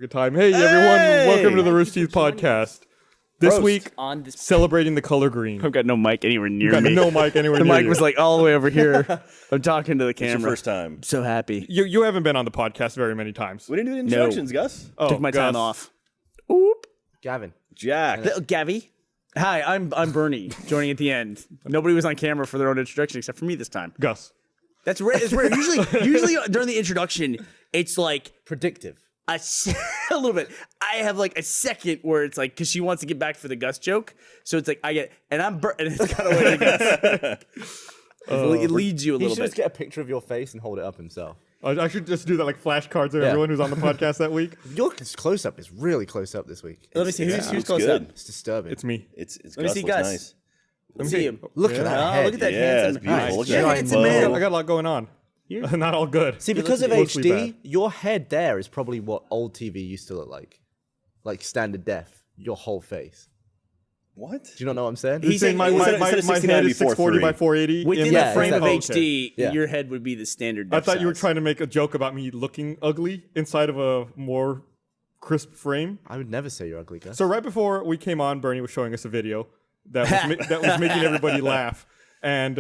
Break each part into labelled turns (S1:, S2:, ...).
S1: Good time. Hey, everyone. Welcome to the Rooster Teeth Podcast. This week, celebrating the color green.
S2: I've got no mic anywhere near
S1: got
S2: me.
S1: no mic anywhere
S2: the
S1: near
S2: mic
S1: you.
S2: was like all the way over here. I'm talking to the camera.
S3: It's your first time.
S2: I'm so happy.
S1: You haven't been on the podcast very many times.
S3: We didn't do introductions, Gus.
S1: Oh,
S2: Took my
S1: Gus.
S2: time off. Oop.
S4: Gavin.
S3: Jack.
S2: Gavi. Hi, I'm Burnie, joining at the end. Nobody was on camera for their own introduction except for me this time.
S1: Gus.
S2: That's rare. It's rare. Usually during the introduction, it's like
S4: Predictive.
S2: a little bit. I have like a second where it's like, because she wants to get back for the Gus joke. So it's like, and it's kind of way to Gus. It leads you a
S4: He
S2: little
S4: should just
S2: bit.
S4: get a picture of your face and hold it up himself.
S1: I should just do that like flashcards of
S4: Yeah.
S1: everyone who's on the podcast that week.
S4: Your close up is really close up this week.
S2: Let me see. Who's
S3: It's
S2: close
S3: good.
S2: up?
S4: It's disturbing.
S1: It's me.
S3: It's
S2: Let me
S3: Gus.
S2: see
S3: Looks
S2: Gus.
S3: nice.
S2: Let's see him.
S4: Look at that head.
S2: Look at that
S3: Yeah,
S2: handsome.
S3: it's beautiful. Look at
S2: Yeah,
S3: that.
S2: handsome
S3: Whoa.
S2: man.
S1: I got a lot going on. Not all good.
S4: See, because of
S1: Mostly
S4: HD,
S1: bad.
S4: your head there is probably what old TV used to look like standard def. Your whole face.
S3: What?
S4: Do you not know what I'm saying?
S1: He's saying my
S3: instead of
S1: head is
S3: 1690
S1: 640 by 480.
S2: Within
S4: Yeah,
S2: the frame
S4: exactly.
S2: of HD,
S4: Yeah.
S2: your head would be the standard.
S1: I
S2: depth
S1: thought you were
S2: size.
S1: trying to make a joke about me looking ugly inside of a more crisp frame.
S4: I would never say you're ugly, Gus.
S1: So right before we came on, Bernie was showing us a video that was making everybody laugh. And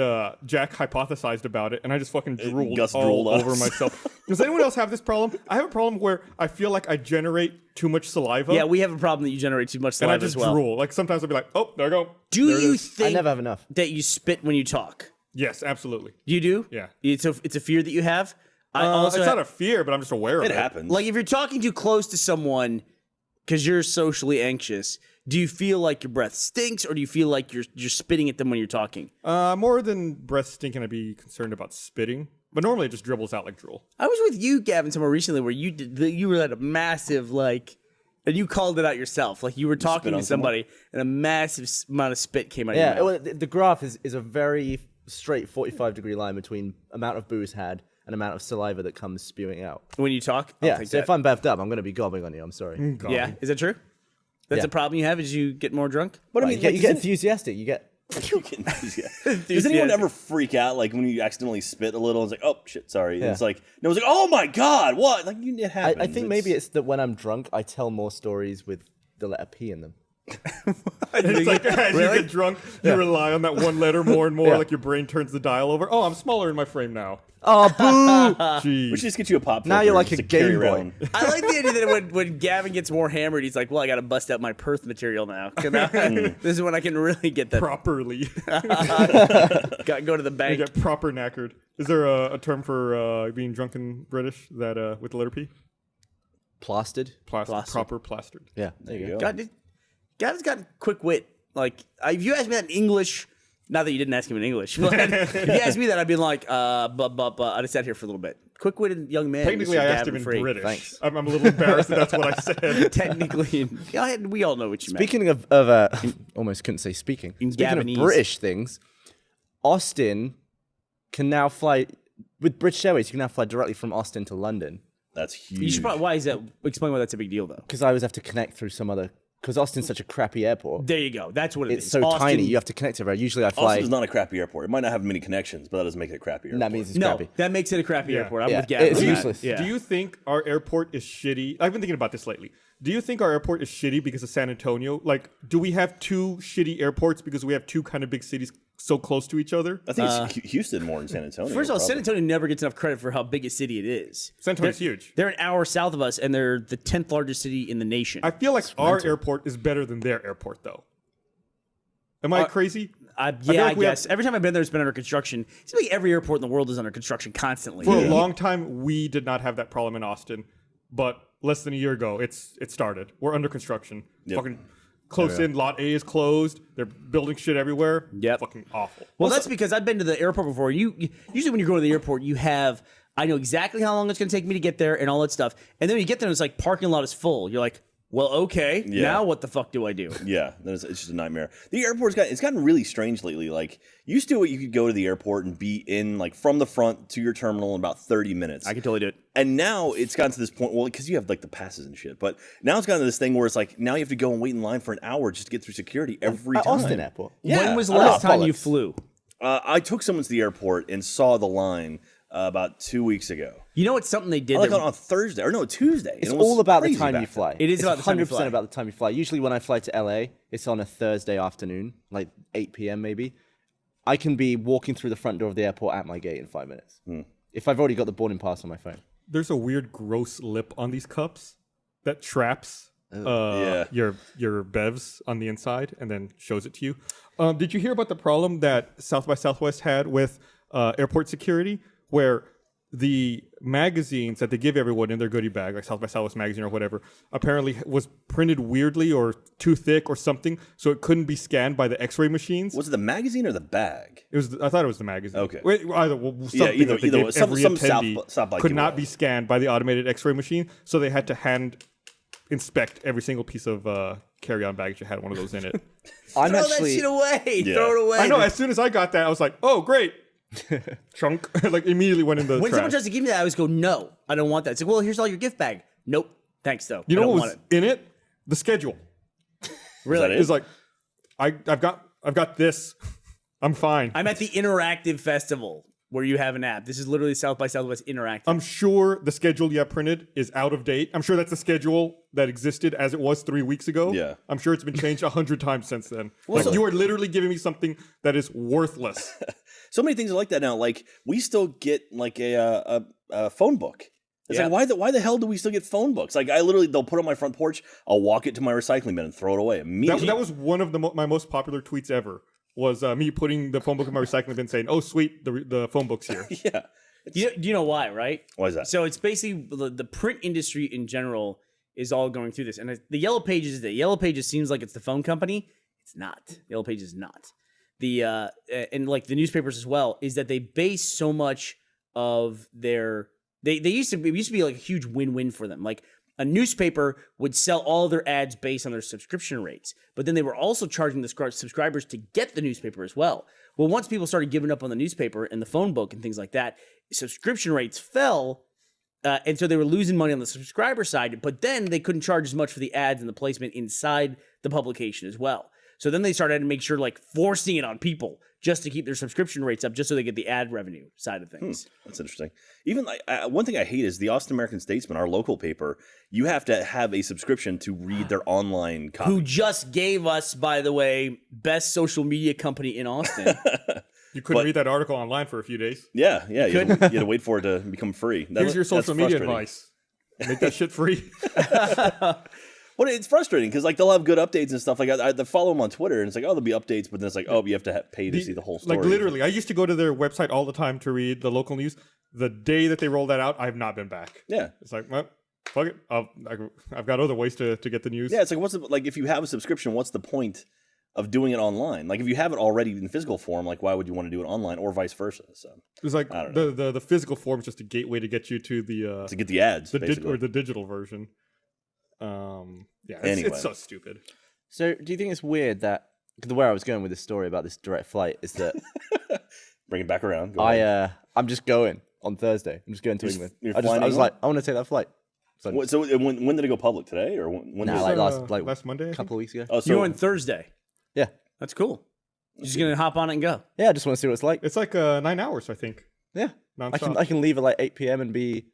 S1: Jack hypothesized about it, and I just fucking drooled
S3: Gus
S1: all
S3: drooled us.
S1: over myself. Does anyone else have this problem? I have a problem where I feel like I generate too much saliva.
S2: Yeah, we have a problem that you generate too much
S1: and I
S2: saliva
S1: just
S2: as well.
S1: drool. Like sometimes I'll be like, oh, there I go.
S2: Do
S1: There it
S2: you
S1: is.
S4: I
S2: think
S4: never have enough.
S2: that you spit when you talk?
S1: Yes, absolutely.
S2: You do?
S1: Yeah.
S2: It's a fear that you have? I
S1: It's not a fear, but I'm just aware of
S3: It
S1: it.
S3: happens.
S2: like if you're talking too close to someone because you're socially anxious, do you feel like your breath stinks, or do you feel like you're spitting at them when you're talking?
S1: More than breath stinking, I'd be concerned about spitting. But normally it just dribbles out like drool.
S2: I was with you, Gavin, somewhere recently where you were at a massive and you called it out yourself. Like you were talking to
S3: on
S2: somebody, and a massive amount of spit came out of your
S4: Yeah,
S2: mouth.
S4: well, the graph is a very straight 45-degree line between amount of booze had and amount of saliva that comes spewing out.
S2: When you talk? I'll
S4: Yeah,
S2: take
S4: so
S2: that.
S4: if I'm bevved up, I'm going to be gobbling on you. I'm sorry.
S2: Yeah, is that true? That's
S4: Yeah.
S2: a problem you have as you get more drunk?
S3: But I
S4: Well,
S3: mean,
S4: you get enthusiastic. You get...
S3: Does anyone ever freak out like when you accidentally spit a little? It's like, oh shit, sorry. And
S4: Yeah.
S3: it's like, no, it's like, oh my god, what? Like, it happens.
S4: I think maybe it's that when I'm drunk, I tell more stories with the letter P in them.
S1: It's like as you get drunk, you rely on that one letter more and more.
S4: Yeah.
S1: Like your brain turns the dial over. Oh, I'm smaller in my frame now.
S4: Oh, boo!
S1: Jeez.
S3: we should just get you a pop.
S4: Now
S3: filter
S4: you're like
S3: just
S4: a
S3: to carry
S4: Game Boy.
S3: around.
S2: I like the idea that when Gavin gets more hammered, he's like, well, I got to bust out my Perth material now. 'Cause now this is when I can really get that.
S1: Properly.
S2: Go to the
S1: You
S2: bank.
S1: get proper knackered. Is there a term for being drunken British that with the letter P?
S4: Plastered.
S1: Plastered. Proper plastered.
S4: Yeah, there you go.
S2: Gavin's got quick wit. Like, if you asked me that in English, not that you didn't ask him in English, but if you asked me that, I'd be like, I'd have sat here for a little bit. Quick-witted young man.
S1: Technically,
S2: Mr.
S1: I asked
S2: Gavin
S1: him in
S2: Free.
S1: British.
S4: Thanks.
S1: I'm a little embarrassed that that's what I said.
S2: Technically, we all know what you meant.
S4: Speaking of almost couldn't say speaking. Speaking
S2: Gavinese.
S4: of British things, Austin can now fly with British Airways. You can now fly directly from Austin to London.
S3: That's huge.
S2: You should probably, why is that? Explain why that's a big deal, though.
S4: Because I always have to connect through some other. Because Austin's such a crappy airport.
S2: There you go. That's what it is.
S4: It's so
S2: Austin-
S4: tiny. You have to connect everywhere. Usually I fly.
S3: Austin's not a crappy airport. It might not have many connections, but that doesn't make it a crappy airport.
S4: That means it's
S2: No,
S4: crappy.
S2: that makes it a crappy
S1: Yeah.
S2: airport. I'm
S4: Yeah,
S2: with Gavin.
S4: it's
S2: on that.
S4: useless.
S2: Yeah.
S1: Do you think our airport is shitty? I've been thinking about this lately. Do you think our airport is shitty because of San Antonio? Like, do we have two shitty airports because we have two kind of big cities so close to each other?
S3: I think it's Houston more than San Antonio.
S2: First of all, San
S3: probably.
S2: Antonio never gets enough credit for how big a city it is.
S1: San Antonio's huge.
S2: They're an hour south of us, and they're the 10th largest city in the nation.
S1: I feel like our airport is better than their airport, though. Am I crazy?
S2: I
S1: feel like we
S2: guess. Every time I've been there, it's been under construction. It seems like every airport in the world is under construction constantly.
S1: For a long time, we did not have that problem in Austin, but less than a year ago, it started. We're under construction.
S3: Yep.
S1: Fucking close in. Lot A is closed. They're building shit everywhere.
S2: Yep.
S1: Fucking awful.
S2: Well, that's because I've been to the airport before. Usually when you go to the airport, I know exactly how long it's going to take me to get there and all that stuff. And then when you get there, and it's like parking lot is full. You're like, well, okay,
S3: Yeah.
S2: now what the fuck do I do?
S3: Yeah, it's just a nightmare. The airport's gotten really strange lately. Like, used to you could go to the airport and be in, like, from the front to your terminal in about 30 minutes.
S2: I can totally do it.
S3: And now it's gotten to this point, well, because you have, like, the passes and shit. But now it's gotten to this thing where it's like, now you have to go and wait in line for an hour just to get through security every
S4: At
S3: time.
S4: Austin Airport.
S3: Yeah.
S2: When was the last time you
S4: bollocks.
S2: flew?
S3: I took someone to the airport and saw the line about 2 weeks ago.
S2: You know, it's something they did.
S3: Like on Thursday or no Tuesday.
S4: It's
S3: and it was
S4: all about the
S3: crazy
S4: time
S3: back
S4: you fly.
S2: It is
S4: it's
S2: about the time you
S4: 100%
S2: fly.
S4: about the time you fly. Usually when I fly to LA, it's on a Thursday afternoon, like 8 p.m. maybe. I can be walking through the front door of the airport at my gate in 5 minutes. If I've already got the boarding pass on my phone.
S1: There's a weird gross lip on these cups that traps your bevs on the inside and then shows it to you. Did you hear about the problem that South by Southwest had with airport security, where the magazines that they give everyone in their goodie bag, like South by Southwest magazine or whatever, apparently was printed weirdly or too thick or something, so it couldn't be scanned by the X-ray machines?
S3: Was it the magazine or the bag?
S1: It was. I thought it was the magazine.
S3: Okay.
S1: Wait, something
S3: either-
S1: that they
S3: either
S1: gave
S3: way. Some
S1: every
S3: South
S1: attendee
S3: by
S1: could not
S3: giveaway.
S1: be scanned by the automated X-ray machine, so they had to hand inspect every single piece of carry-on baggage that had one of those in it.
S4: I'm
S2: Throw
S4: actually
S2: that shit away.
S3: Yeah.
S2: Throw it away.
S1: I know. As soon as I got that, I was like, "Oh, great!" Chunk, like immediately went in the
S2: When
S1: trash.
S2: someone tries to give me that, I always go, no, I don't want that. It's like, well, here's all your gift bag. Nope. Thanks, though.
S1: You
S2: I
S1: know
S2: don't
S1: what
S2: want
S1: was
S2: it.
S1: in it? The schedule.
S2: Really?
S3: that
S1: It was like, I've got this. I'm fine.
S2: I'm at the interactive festival where you have an app. This is literally South by Southwest interactive.
S1: I'm sure the schedule you have printed is out of date. I'm sure that's the schedule that existed as it was 3 weeks ago.
S3: Yeah.
S1: I'm sure it's been changed 100 times since then. Like,
S3: so-
S1: you are literally giving me something that is worthless.
S3: So many things are like that now. Like we still get like a phone book. It's
S2: Yeah.
S3: like why the hell do we still get phone books? Like they'll put it on my front porch. I'll walk it to my recycling bin and throw it away immediately.
S1: That was one of my most popular tweets ever. Was me putting the phone book in my recycling bin saying, "Oh, sweet, the phone book's here."
S3: Yeah.
S2: Do you know why, right?
S3: Why is that?
S2: So it's basically the print industry in general is all going through this. And the Yellow Pages, seems like it's the phone company. It's not. Yellow Pages is not. And like the newspapers as well, is that they base so much of their it used to be like a huge win-win for them. Like a newspaper would sell all their ads based on their subscription rates, but then they were also charging the subscribers to get the newspaper as well. Well, once people started giving up on the newspaper and the phone book and things like that, subscription rates fell, and so they were losing money on the subscriber side, but then they couldn't charge as much for the ads and the placement inside the publication as well. So then they started to make sure, like, forcing it on people just to keep their subscription rates up, just so they get the ad revenue side of things.
S3: That's interesting. Even like one thing I hate is the Austin American Statesman, our local paper. You have to have a subscription to read their online copy.
S2: Who just gave us, by the way, best social media company in Austin.
S1: You couldn't read that article online for a few days.
S3: Yeah. You had to wait for it to become free.
S1: Here's your social media
S3: frustrating.
S1: advice: make that shit free.
S3: Well, it's frustrating because like they'll have good updates and stuff. Like I follow them on Twitter, and it's like, oh, there'll be updates, but then it's like, oh, you have to pay to see the whole story.
S1: Like literally, I used to go to their website all the time to read the local news. The day that they rolled that out, I have not been back.
S3: Yeah.
S1: It's like, well, fuck it. I've got other ways to get the news.
S3: Yeah, it's like if you have a subscription, what's the point of doing it online? Like if you have it already in physical form, like why would you want to do it online or vice versa? So
S1: It's like
S3: I don't
S1: the physical form is just a gateway to get you to the
S3: to get the ads, basically.
S1: or the digital version. Yeah,
S3: Anyway.
S1: it's so stupid.
S4: So, do you think it's weird that where I was going with this story about this direct flight is that
S3: Bring it back around. Go ahead.
S4: I'm just going on Thursday. I'm just going to England.
S3: you're
S4: I
S3: flying
S4: was
S3: England?
S4: like, I want to take that flight. So,
S3: So when did it go public? Today or when?
S4: Nah,
S3: was
S4: like
S3: it?
S4: last
S1: Monday, I
S4: a
S1: think?
S4: couple of weeks ago.
S3: Oh, so
S2: You're on Thursday.
S4: Yeah,
S2: That's cool. You're just going to hop on it and go.
S4: yeah. I just want to see what it's like.
S1: It's like 9 hours, I think.
S4: Yeah,
S1: Nonstop.
S4: I can leave at like 8 p.m. and be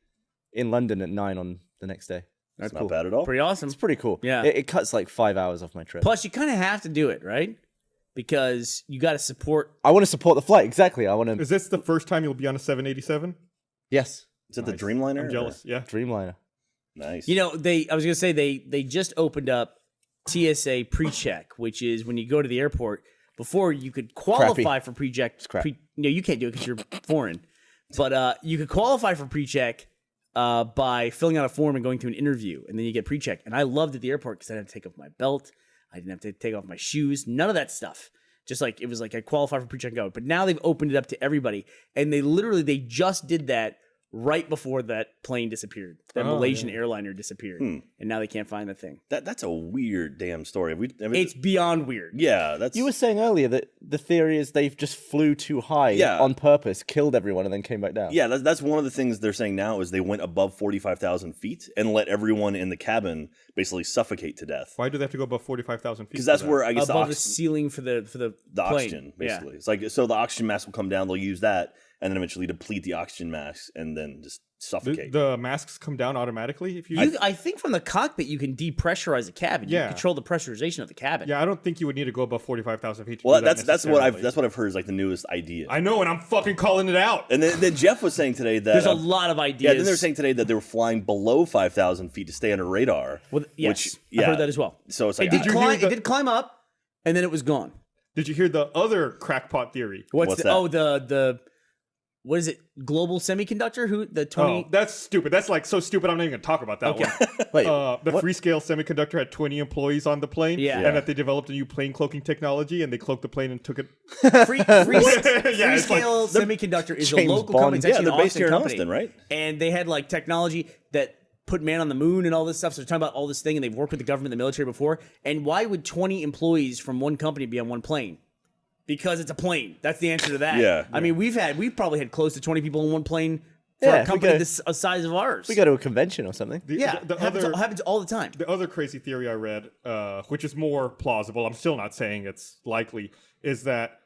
S4: in London at 9 on the next day.
S3: That's not bad at all.
S2: Pretty awesome.
S4: It's pretty cool.
S2: Yeah.
S4: It cuts like 5 hours off my trip.
S2: Plus, you kind of have to do it, right? Because you got to support.
S4: I want to support the flight. Exactly. I want to.
S1: Is this the first time you'll be on a 787?
S4: Yes,
S3: Is it the Dreamliner?
S1: I'm jealous. Yeah.
S4: Dreamliner.
S3: Nice.
S2: You know, I was going to say they just opened up TSA Precheck, which is when you go to the airport. Before you could qualify for Precheck.
S4: crap.
S2: No, you can't do it because you're foreign. But you could qualify for Precheck by filling out a form and going to an interview, and then you get Precheck. And I loved at the airport because I didn't have to take off my belt, I didn't have to take off my shoes, none of that stuff. Just like it was like I qualify for Precheck and go. But now they've opened it up to everybody, and they just did that right before that plane disappeared. That Malaysian airliner disappeared, and now they can't find the thing.
S3: That's a weird damn story.
S2: It's beyond weird.
S3: yeah. That's
S4: You were saying earlier that the theory is they've just flew too high
S3: Yeah.
S4: on purpose, killed everyone, and then came back down.
S3: Yeah, that's one of the things they're saying now is they went above 45,000 feet and let everyone in the cabin basically suffocate to death.
S1: Why do they have to go above 45,000 feet?
S3: Because that's
S1: for that?
S3: where I guess
S2: Above the ceiling for the
S3: the
S2: plane.
S3: oxygen, basically. It's like so the oxygen mask will come down. They'll use that, and then eventually deplete the oxygen masks and then just suffocate.
S1: The masks come down automatically if you.
S2: I think from the cockpit you can depressurize the cabin. You can control the pressurization of the cabin.
S1: Yeah, I don't think you would need to go above 45,000 feet.
S3: Well, that's what I've heard is like the newest idea.
S1: I know, and I'm fucking calling it out.
S3: And then Jeff was saying today that
S2: there's a lot of ideas.
S3: Yeah, then they were saying today that they were flying below 5,000 feet to stay under radar.
S2: Well, yes, I've heard that as well.
S3: So it's like
S2: it did climb up, and then it was gone.
S1: Did you hear the other crackpot theory?
S2: What's that? Oh, the what is it? Global Semiconductor? Who the Tony?
S1: Oh, that's stupid. That's like so stupid. I'm not even gonna talk about that one.
S4: Wait,
S1: the Freescale Semiconductor had 20 employees on the plane.
S2: Yeah.
S1: And that they developed a new plane cloaking technology, and they cloaked the plane and took it.
S2: Freescale Semiconductor is a
S4: James
S2: local
S4: Bond.
S2: company. It's actually
S3: they're
S2: an
S3: based here in
S2: company.
S3: Austin, right?
S2: And they had like technology that put man on the moon and all this stuff. So they're talking about all this thing, and they've worked with the government, the military before. And why would 20 employees from one company be on one plane? Because it's a plane. That's the answer to that.
S3: Yeah.
S2: I mean, we've probably had close to 20 people in one plane for a company this size of ours.
S4: We go to a convention or something.
S1: The
S2: happens all the time.
S1: The other crazy theory I read, which is more plausible, I'm still not saying it's likely, is that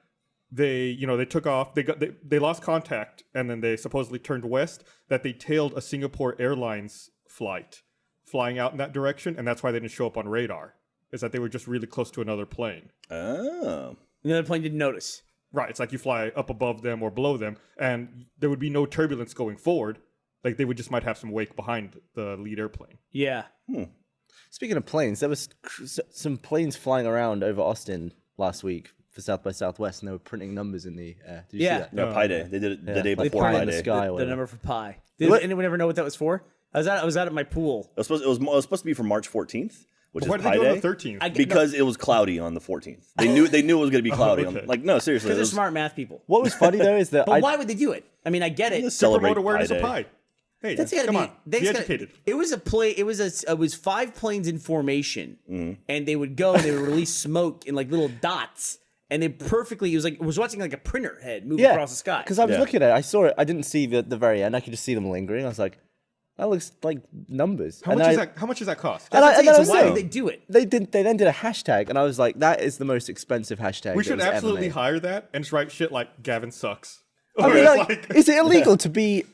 S1: they took off, they lost contact, and then they supposedly turned west, that they tailed a Singapore Airlines flight flying out in that direction, and that's why they didn't show up on radar, is that they were just really close to another plane.
S3: Oh.
S2: The other plane didn't notice.
S1: Right, it's like you fly up above them or below them, and there would be no turbulence going forward. Like they would just might have some wake behind the lead airplane.
S2: Yeah.
S4: Speaking of planes, there was some planes flying around over Austin last week for South by Southwest, and they were printing numbers in the air. Did you see that?
S3: No, Pi Day. They did it the day
S4: They
S3: before
S4: pie
S3: Pi
S4: in the
S3: Day.
S4: sky.
S2: The
S4: or
S2: number for pi. Did anyone ever know what that was for? I was out at my pool.
S3: It was supposed to be for March 14th, which
S1: Why
S3: is
S1: did they
S3: Pi
S1: do it
S3: Day.
S1: on the 13th?
S3: Because it was cloudy on the 14th. They knew it was going to be cloudy.
S1: okay.
S3: Like, no, seriously.
S2: Because they're
S3: it was-
S2: smart math people.
S4: What was funny though is that
S2: But why would they do it? I mean, I get it.
S3: Let's
S1: To
S3: celebrate
S1: promote awareness
S3: Pi
S1: of
S3: Day.
S1: pie. Hey,
S2: That's gotta
S1: come
S2: be,
S1: on,
S2: that's
S1: be
S2: gotta-
S1: educated.
S2: It was 5 planes in formation, and they would go and they would release smoke in like little dots, and they perfectly. It was watching like a printer head move across the sky.
S4: Because I was looking at it, I saw it. I didn't see the very end. I could just see them lingering. I was like, that looks like numbers.
S1: How much does that cost?
S4: And I
S2: so
S4: was
S2: why
S4: saying,
S2: would they do it?
S4: They then did a hashtag, and I was like, that is the most expensive hashtag.
S1: We
S4: that
S1: should
S4: was ever
S1: absolutely
S4: made.
S1: hire that and just write shit like Gavin sucks.
S4: I mean,
S1: It's
S4: like, is it illegal to be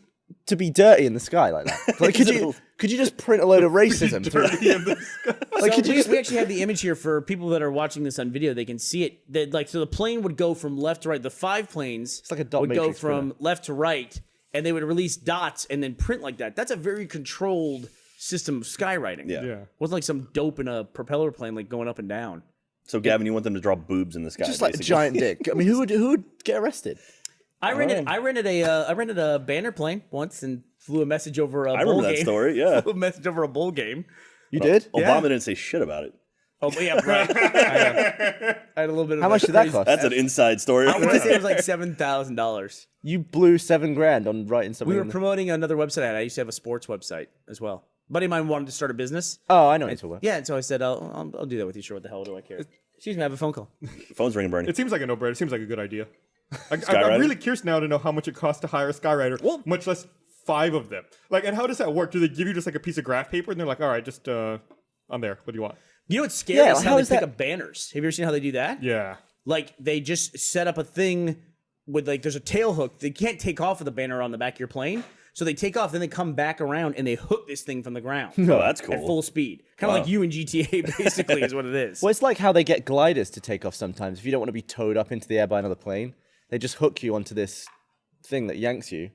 S4: dirty in the sky like that? Like, could you just print a load of racism?
S1: dirty in the sky.
S4: Like,
S2: So
S4: could you
S2: we,
S4: just
S2: we actually have the image here for people that are watching this on video. They can see it. So the plane would go from left to right. The 5 planes
S4: like a dot
S2: would go
S4: matrix
S2: from left to right, and they would release dots and then print like that. That's a very controlled system of skywriting.
S3: Yeah.
S1: Yeah.
S2: Wasn't like some dope in a propeller plane like going up and down.
S3: So, Gavin, you want them to draw boobs in the sky?
S4: just like a
S3: basically.
S4: giant dick? I mean, who would get arrested?
S2: I rented a banner plane once and flew a message over a bowl game.
S3: I remember that story, yeah.
S2: Flew a message over a bowl game.
S4: You did?
S3: Obama didn't say shit about it.
S2: Oh, yeah, right. I had a little bit of
S4: How much did that cost?
S3: That's an inside story.
S2: I want to say it was like $7,000.
S4: You blew $7,000 on writing something.
S2: We were
S4: in the-
S2: promoting another website I had. I used to have a sports website as well. A buddy of mine wanted to start a business.
S4: Oh, I know what you're talking about.
S2: Yeah, and so I said, I'll do that with you. Sure, what the hell do I care? Excuse me, I have a phone call.
S3: Phone's ringing, Bernie.
S1: It seems like a no-brainer. It seems like a good idea. I'm
S3: Skywriting?
S1: really curious now to know how much it costs to hire a skywriter, much less 5 of them. Like, and how does that work? Do they give you just like a piece of graph paper and they're like, all right, just I'm there. What do you want?
S2: You know what's scary
S4: Yeah,
S2: is how
S4: how
S2: they
S4: is
S2: pick
S4: that-
S2: up banners. Have you ever seen how they do that?
S1: Yeah.
S2: Like, they just set up a thing with, like, there's a tail hook. They can't take off with the banner on the back of your plane. So they take off, then they come back around, and they hook this thing from the ground.
S3: Oh, that's
S2: At
S3: cool.
S2: full speed. Kind of like you in GTA, basically, is what it is.
S4: Well, it's like how they get gliders to take off sometimes. If you don't want to be towed up into the air by another plane, they just hook you onto this thing that yanks you,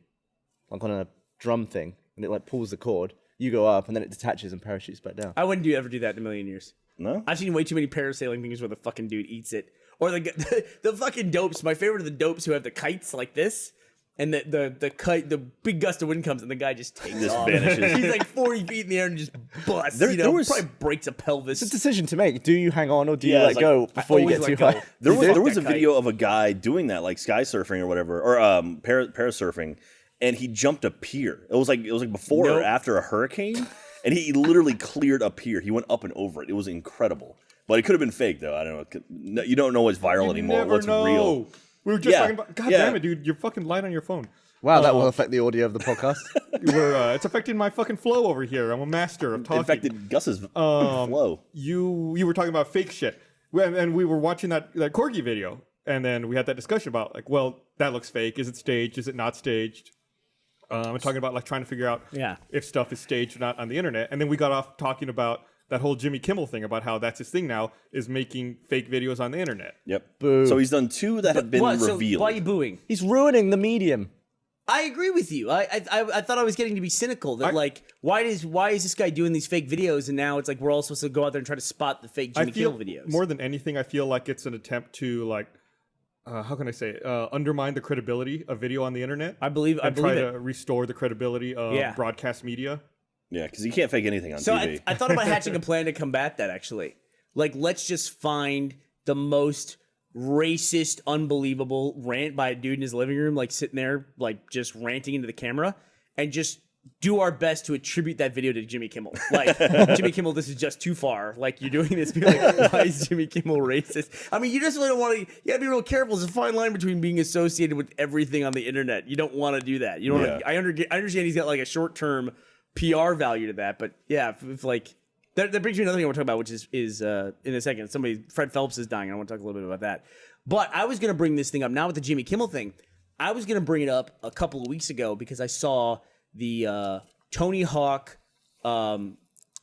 S4: like on a drum thing, and it like pulls the cord. You go up, and then it detaches and parachutes back down.
S2: I wouldn't ever do that in a million years.
S3: No?
S2: I've seen way too many parasailing things where the fucking dude eats it. Or the fucking dopes. My favorite are the dopes who have the kites like this. And the kite, the big gust of wind comes and the guy just takes
S3: Just
S2: off.
S3: vanishes.
S2: He's like 40 feet in the air and just busts.
S3: There was-
S2: probably breaks a pelvis.
S4: It's a decision to make. Do you hang on or do you
S3: Yeah,
S4: let
S3: it's
S4: go
S2: I
S4: before you
S2: always
S4: get
S2: let
S4: too
S2: go.
S4: high?
S3: There was a
S2: that kite.
S3: video of a guy doing that, like sky surfing or whatever, or parasurfing, and he jumped a pier. It was like before or
S2: Nope.
S3: after a hurricane, and he literally cleared a pier. He went up and over it. It was incredible. But it could have been fake, though. I don't know. You don't know what's viral
S1: You
S3: anymore.
S1: never
S3: What's
S1: know.
S3: real?
S1: We were just
S3: Yeah.
S1: talking about. God
S3: Yeah.
S1: damn it, dude! You're fucking lying on your phone.
S4: Wow, that will affect the audio of the podcast.
S1: It's affecting my fucking flow over here. I'm a master of talking.
S3: Infected Gus's flow.
S1: You were talking about fake shit, and we were watching that Corgi video, And then we had that discussion about like, well, that looks fake. Is it staged? Is it not staged? I'm talking about like trying to figure out if stuff is staged or not on the internet. And then we got off talking about that whole Jimmy Kimmel thing about how that's his thing now is making fake videos on the internet.
S3: Yep.
S4: Boo.
S3: So he's done 2 that have been revealed.
S2: So why are you booing?
S4: He's ruining the medium.
S2: I agree with you. I thought I was getting to be cynical that like why is this guy doing these fake videos and now it's like we're all supposed to go out there and try to spot the fake Jimmy Kimmel videos.
S1: More than anything, I feel like it's an attempt to like how can I say it? Undermine the credibility of video on the internet.
S2: I believe it.
S1: To restore the credibility of broadcast media.
S3: Yeah, because you can't fake anything on TV.
S2: So I thought about hatching a plan to combat that, actually. Like, let's just find the most racist, unbelievable rant by a dude in his living room, like sitting there, like just ranting into the camera, and just do our best to attribute that video to Jimmy Kimmel. Like, Jimmy Kimmel, this is just too far. Like, you're doing this. Be like, why is Jimmy Kimmel racist? I mean, you just really don't want to, you got to be real careful. There's a fine line between being associated with everything on the internet. You don't want to do that. You don't want to, I understand he's got like a short-term PR value to that, but yeah, if like, that brings me to another thing I want to talk about, which is in a second, Fred Phelps is dying. I want to talk a little bit about that. But I was going to bring this thing up now with the Jimmy Kimmel thing. I was going to bring it up a couple of weeks ago because I saw the Tony Hawk,
S1: the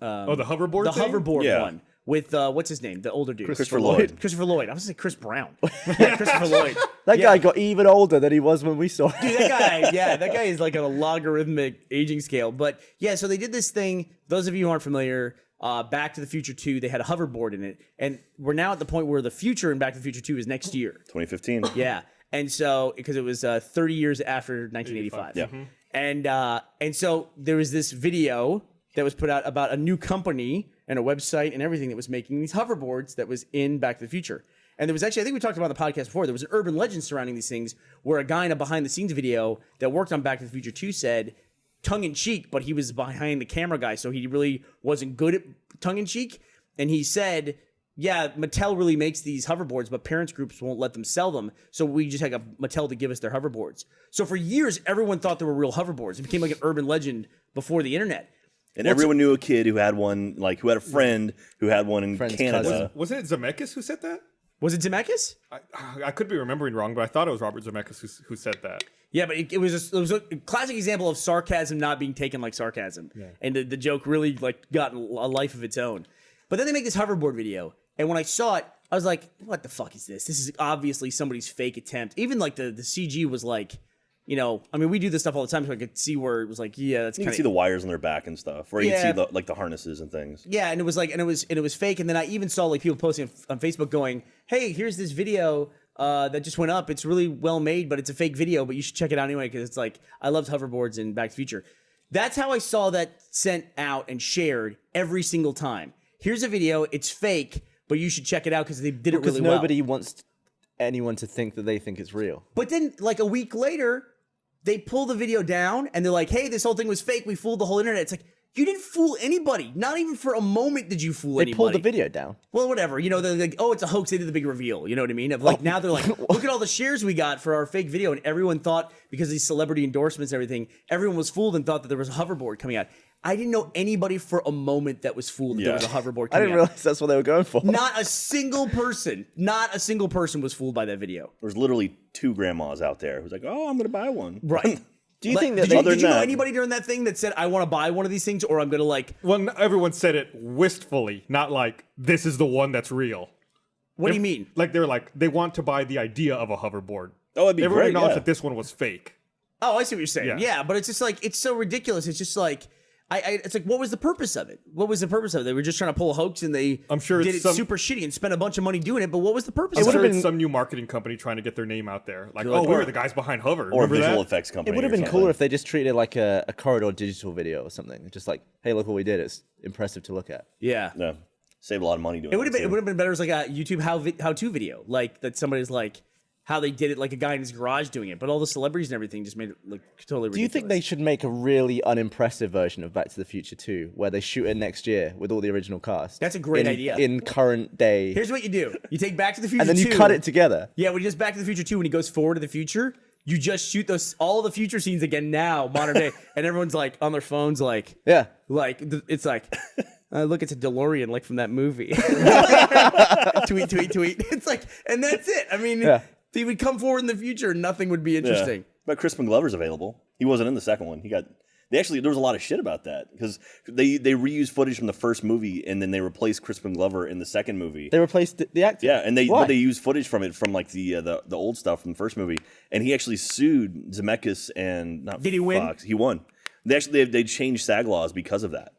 S1: hoverboard.
S2: The
S1: thing?
S2: hoverboard one with what's his name, the older dude,
S3: Christopher Lloyd.
S2: Christopher Lloyd. I was going to say Chris Brown. Yeah, Christopher Lloyd.
S4: That guy got even older than he was when we saw him.
S2: Dude, that guy is like on a logarithmic aging scale. But yeah, so they did this thing. Those of you who aren't familiar, Back to the Future 2, they had a hoverboard in it, and we're now at the point where the future in Back to the Future 2 is next year,
S3: 2015.
S2: Yeah, and so because it was 30 years after 1985.
S3: Yeah.
S2: And so there was this video that was put out about a new company and a website and everything that was making these hoverboards that was in Back to the Future. And there was actually, I think we talked about on the podcast before, there was an urban legend surrounding these things where a guy in a behind-the-scenes video that worked on Back to the Future 2 said, tongue-in-cheek, but he was behind the camera guy, so he really wasn't good at tongue-in-cheek. And he said, yeah, Mattel really makes these hoverboards, but parents groups won't let them sell them, so we just had Mattel to give us their hoverboards. So for years, everyone thought they were real hoverboards. It became like an urban legend before the internet.
S3: And everyone knew a kid who had one, like who had a friend who had one in Canada.
S1: Wasn't it Zemeckis who said that?
S2: Was it Zemeckis?
S1: I could be remembering wrong, but I thought it was Robert Zemeckis who said that.
S2: Yeah, but it was a classic example of sarcasm not being taken like sarcasm. Yeah. And the joke really like got a life of its own. But then they make this hoverboard video. And when I saw it, I was like, what the fuck is this? This is obviously somebody's fake attempt. Even like the CG was like, you know, I mean, we do this stuff all the time, so I could see where it was like, yeah, that's kind of.
S3: You can see the wires on their back and stuff, or you can see the harnesses and things.
S2: Yeah, and it was like, and it was fake. And then I even saw like people posting on Facebook going, "Hey, here's this video that just went up. It's really well made, but it's a fake video. But you should check it out anyway because it's like I loved hoverboards in Back to the Future." That's how I saw that sent out and shared every single time. Here's a video. It's fake, but you should check it out because they did it really well.
S4: Because nobody wants anyone to think that they think it's real.
S2: But then, like a week later, they pull the video down and they're like, hey, this whole thing was fake. We fooled the whole internet. It's like, you didn't fool anybody. Not even for a moment did you fool anybody.
S4: They pulled the video down.
S2: Well, whatever. You know, they're like, oh, it's a hoax. They did the big reveal. You know what I mean? Of like, now they're like, look at all the shares we got for our fake video. And everyone thought, because of these celebrity endorsements and everything, everyone was fooled and thought that there was a hoverboard coming out. I didn't know anybody for a moment that was fooled that there was a hoverboard coming out.
S4: I didn't realize that's what they were going for.
S2: Not a single person was fooled by that video.
S3: There's literally 2 grandmas out there who's like, oh, I'm going to buy one.
S2: Right.
S4: Do you think that
S2: did you know anybody during that thing that said, I want to buy one of these things, or I'm going to like...
S1: Well, everyone said it wistfully, not like, this is the one that's real.
S2: What do you mean?
S1: Like, they're like, they want to buy the idea of a hoverboard.
S3: Oh, it'd be
S1: everyone
S3: great,
S1: acknowledged that this one was fake.
S2: Oh, I see what you're saying. Yeah, but it's just like, it's so ridiculous. It's just like... it's like, what was the purpose of it? What was the purpose of it? They were just trying to pull a hoax and they did it super shitty and spent a bunch of money doing it, but what was the purpose?
S1: It would have been some new marketing company trying to get their name out there. Like, we were the guys behind Hover.
S3: Or a visual effects company.
S4: It would have been cooler if they just treated it like a corridor digital video or something. Just like, hey, look what we did. It's impressive to look at.
S2: Yeah.
S3: No. Save a lot of money doing it.
S2: It would have been better as like a YouTube how-to video. Like, that somebody's like, how they did it, like a guy in his garage doing it. But all the celebrities and everything just made it look totally ridiculous.
S4: Do you think they should make a really unimpressive version of Back to the Future 2, where they shoot it next year with all the original cast?
S2: That's a great idea.
S4: In current day.
S2: Here's what you do. You take Back to the Future 2.
S4: And then you cut it together.
S2: Yeah, when you just Back to the Future 2, when he goes forward to the future, you just shoot all the future scenes again now, modern day. And everyone's like on their phones like...
S4: Yeah.
S2: Like, it's like... Look, it's a DeLorean, like from that movie. tweet. It's like, and that's it. I mean, he would come forward in the future and nothing would be interesting.
S3: Yeah. But Chrispin Glover's available. He wasn't in the second one. There was a lot of shit about that because they reused footage from the first movie and then they replaced Chrispin Glover in the second movie.
S4: They replaced the actor.
S3: Yeah, and they used footage from it from like the old stuff from the first movie, and he actually sued Zemeckis and
S2: Did he win?
S3: Fox. He won. They changed SAG laws because of that.